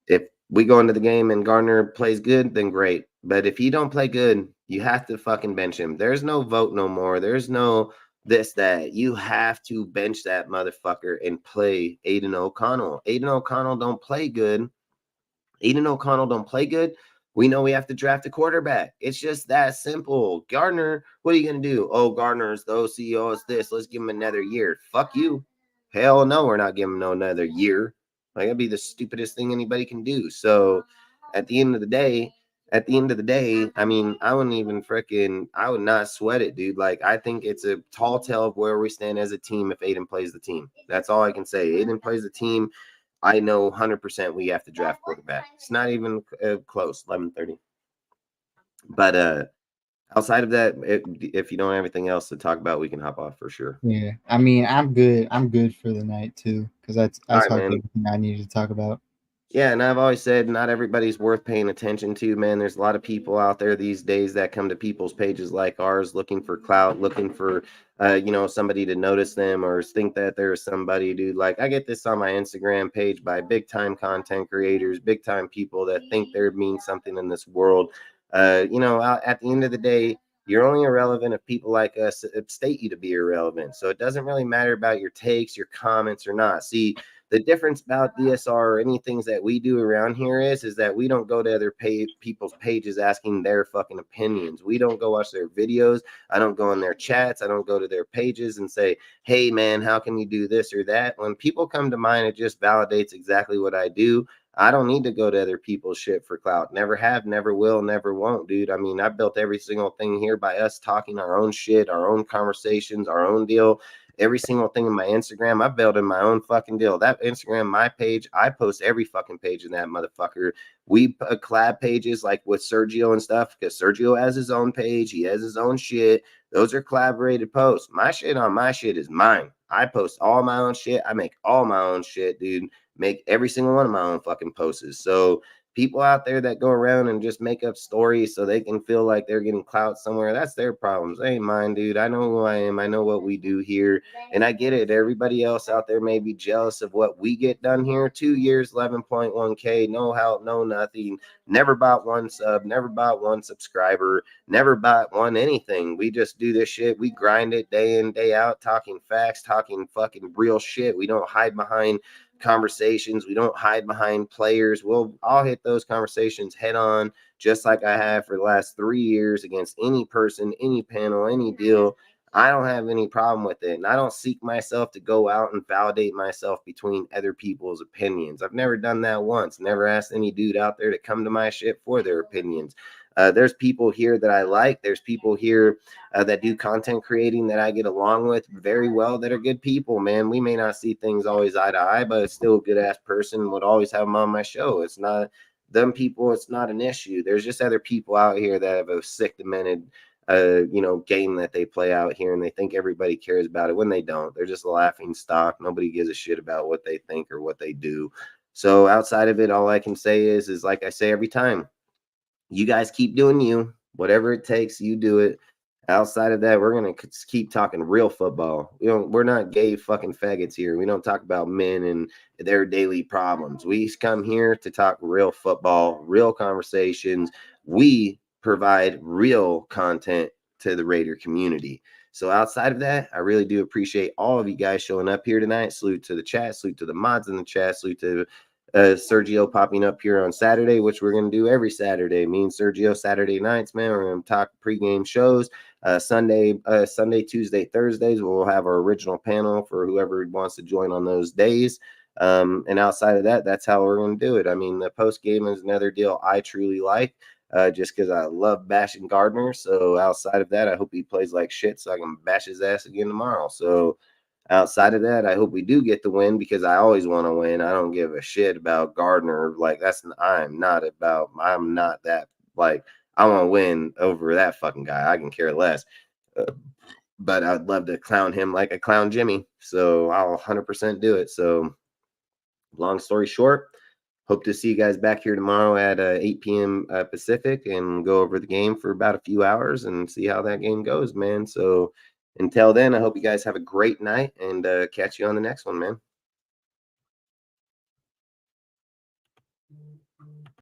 [SPEAKER 1] if we go into the game and Gardner plays good, then great. But if he don't play good, you have to fucking bench him. There's no vote no more. There's no this, that. You have to bench that motherfucker and play Aiden O'Connell. Aiden O'Connell don't play good. We know we have to draft a quarterback. It's just that simple. Gardner, what are you going to do? Oh, Gardner's the OC. It's this. Let's give him another year. Fuck you. Hell no, we're not giving him another year. Like, that'd be the stupidest thing anybody can do. So at the end of the day, I mean, I would not sweat it, dude. Like, I think it's a tall tale of where we stand as a team if Aiden plays the team. That's all I can say. Aiden plays the team. I know 100% we have to draft quarterback. It's not even close, 11:30. But Outside of that, if you don't have anything else to talk about, we can hop off for sure.
[SPEAKER 2] Yeah, I mean, I'm good. I'm good for the night too, because I
[SPEAKER 1] All right,
[SPEAKER 2] talked
[SPEAKER 1] man.
[SPEAKER 2] everything I needed to talk about.
[SPEAKER 1] Yeah, and I've always said not everybody's worth paying attention to, man. There's a lot of people out there these days that come to people's pages like ours looking for clout, looking for somebody to notice them or think that there's somebody, dude. Like I get this on my Instagram page by big time content creators, big time people that think they mean something in this world. At the end of the day, you're only irrelevant if people like us state you to be irrelevant. So it doesn't really matter about your takes, your comments or not. See, the difference about DSR or any things that we do around here is that we don't go to other people's pages asking their fucking opinions. We don't go watch their videos. I don't go in their chats. I don't go to their pages and say, hey, man, how can you do this or that? When people come to mine, it just validates exactly what I do. I don't need to go to other people's shit for clout. Never have, never will, never won't, dude. I mean, I built every single thing here by us talking our own shit, our own conversations, our own deal. Every single thing in my Instagram, I built in my own fucking deal. That Instagram, my page, I post every fucking page in that motherfucker. We collab pages like with Sergio and stuff because Sergio has his own page. He has his own shit. Those are collaborated posts. My shit on my shit is mine. I post all my own shit. I make all my own shit, dude. Make every single one of my own fucking posts. So people out there that go around and just make up stories so they can feel like they're getting clout somewhere, that's their problems. They ain't mine, dude. I know who I am. I know what we do here. And I get it. Everybody else out there may be jealous of what we get done here. 2 years, 11.1K, no help, no nothing. Never bought one sub, never bought one subscriber, never bought one anything. We just do this shit. We grind it day in, day out, talking facts, talking fucking real shit. We don't hide behind conversations. We don't hide behind players. I'll hit those conversations head on, just like I have for the last 3 years against any person, any panel, any deal. I don't have any problem with it. And I don't seek myself to go out and validate myself between other people's opinions. I've never done that once. Never asked any dude out there to come to my shit for their opinions. There's people here that I like. There's people here that do content creating that I get along with very well that are good people, man. We may not see things always eye to eye, but it's still a good ass person. Would always have them on my show. It's not them people. It's not an issue. There's just other people out here that have a sick, demented game that they play out here and they think everybody cares about it when they don't. They're just a laughing stock. Nobody gives a shit about what they think or what they do. So outside of it, all I can say is like I say every time, you guys keep doing you, whatever it takes, you do it. Outside of that, we're gonna keep talking real football. We're not gay fucking faggots here. We don't talk about men and their daily problems. We come here to talk real football, real conversations. We provide real content to the Raider community. So outside of that, I really do appreciate all of you guys showing up here tonight. Salute to the chat, salute to the mods in the chat, salute to Sergio popping up here on Saturday, which we're going to do every Saturday. Me and Sergio Saturday nights, man. We're going to talk pregame shows. Sunday, Tuesday, Thursdays, we'll have our original panel for whoever wants to join on those days. And outside of that, that's how we're going to do it. I mean, the post game is another deal I truly like. Just because I love bashing Gardner. So outside of that, I hope he plays like shit so I can bash his ass again tomorrow. So outside of that, I hope we do get the win because I always want to win. I don't give a shit about Gardner. Like I'm not that, like, I want to win over that fucking guy. I can care less. But I'd love to clown him like I clown Jimmy. So I'll 100% do it. So long story short, hope to see you guys back here tomorrow at 8 p.m. Pacific and go over the game for about a few hours and see how that game goes, man. So until then, I hope you guys have a great night and catch you on the next one, man.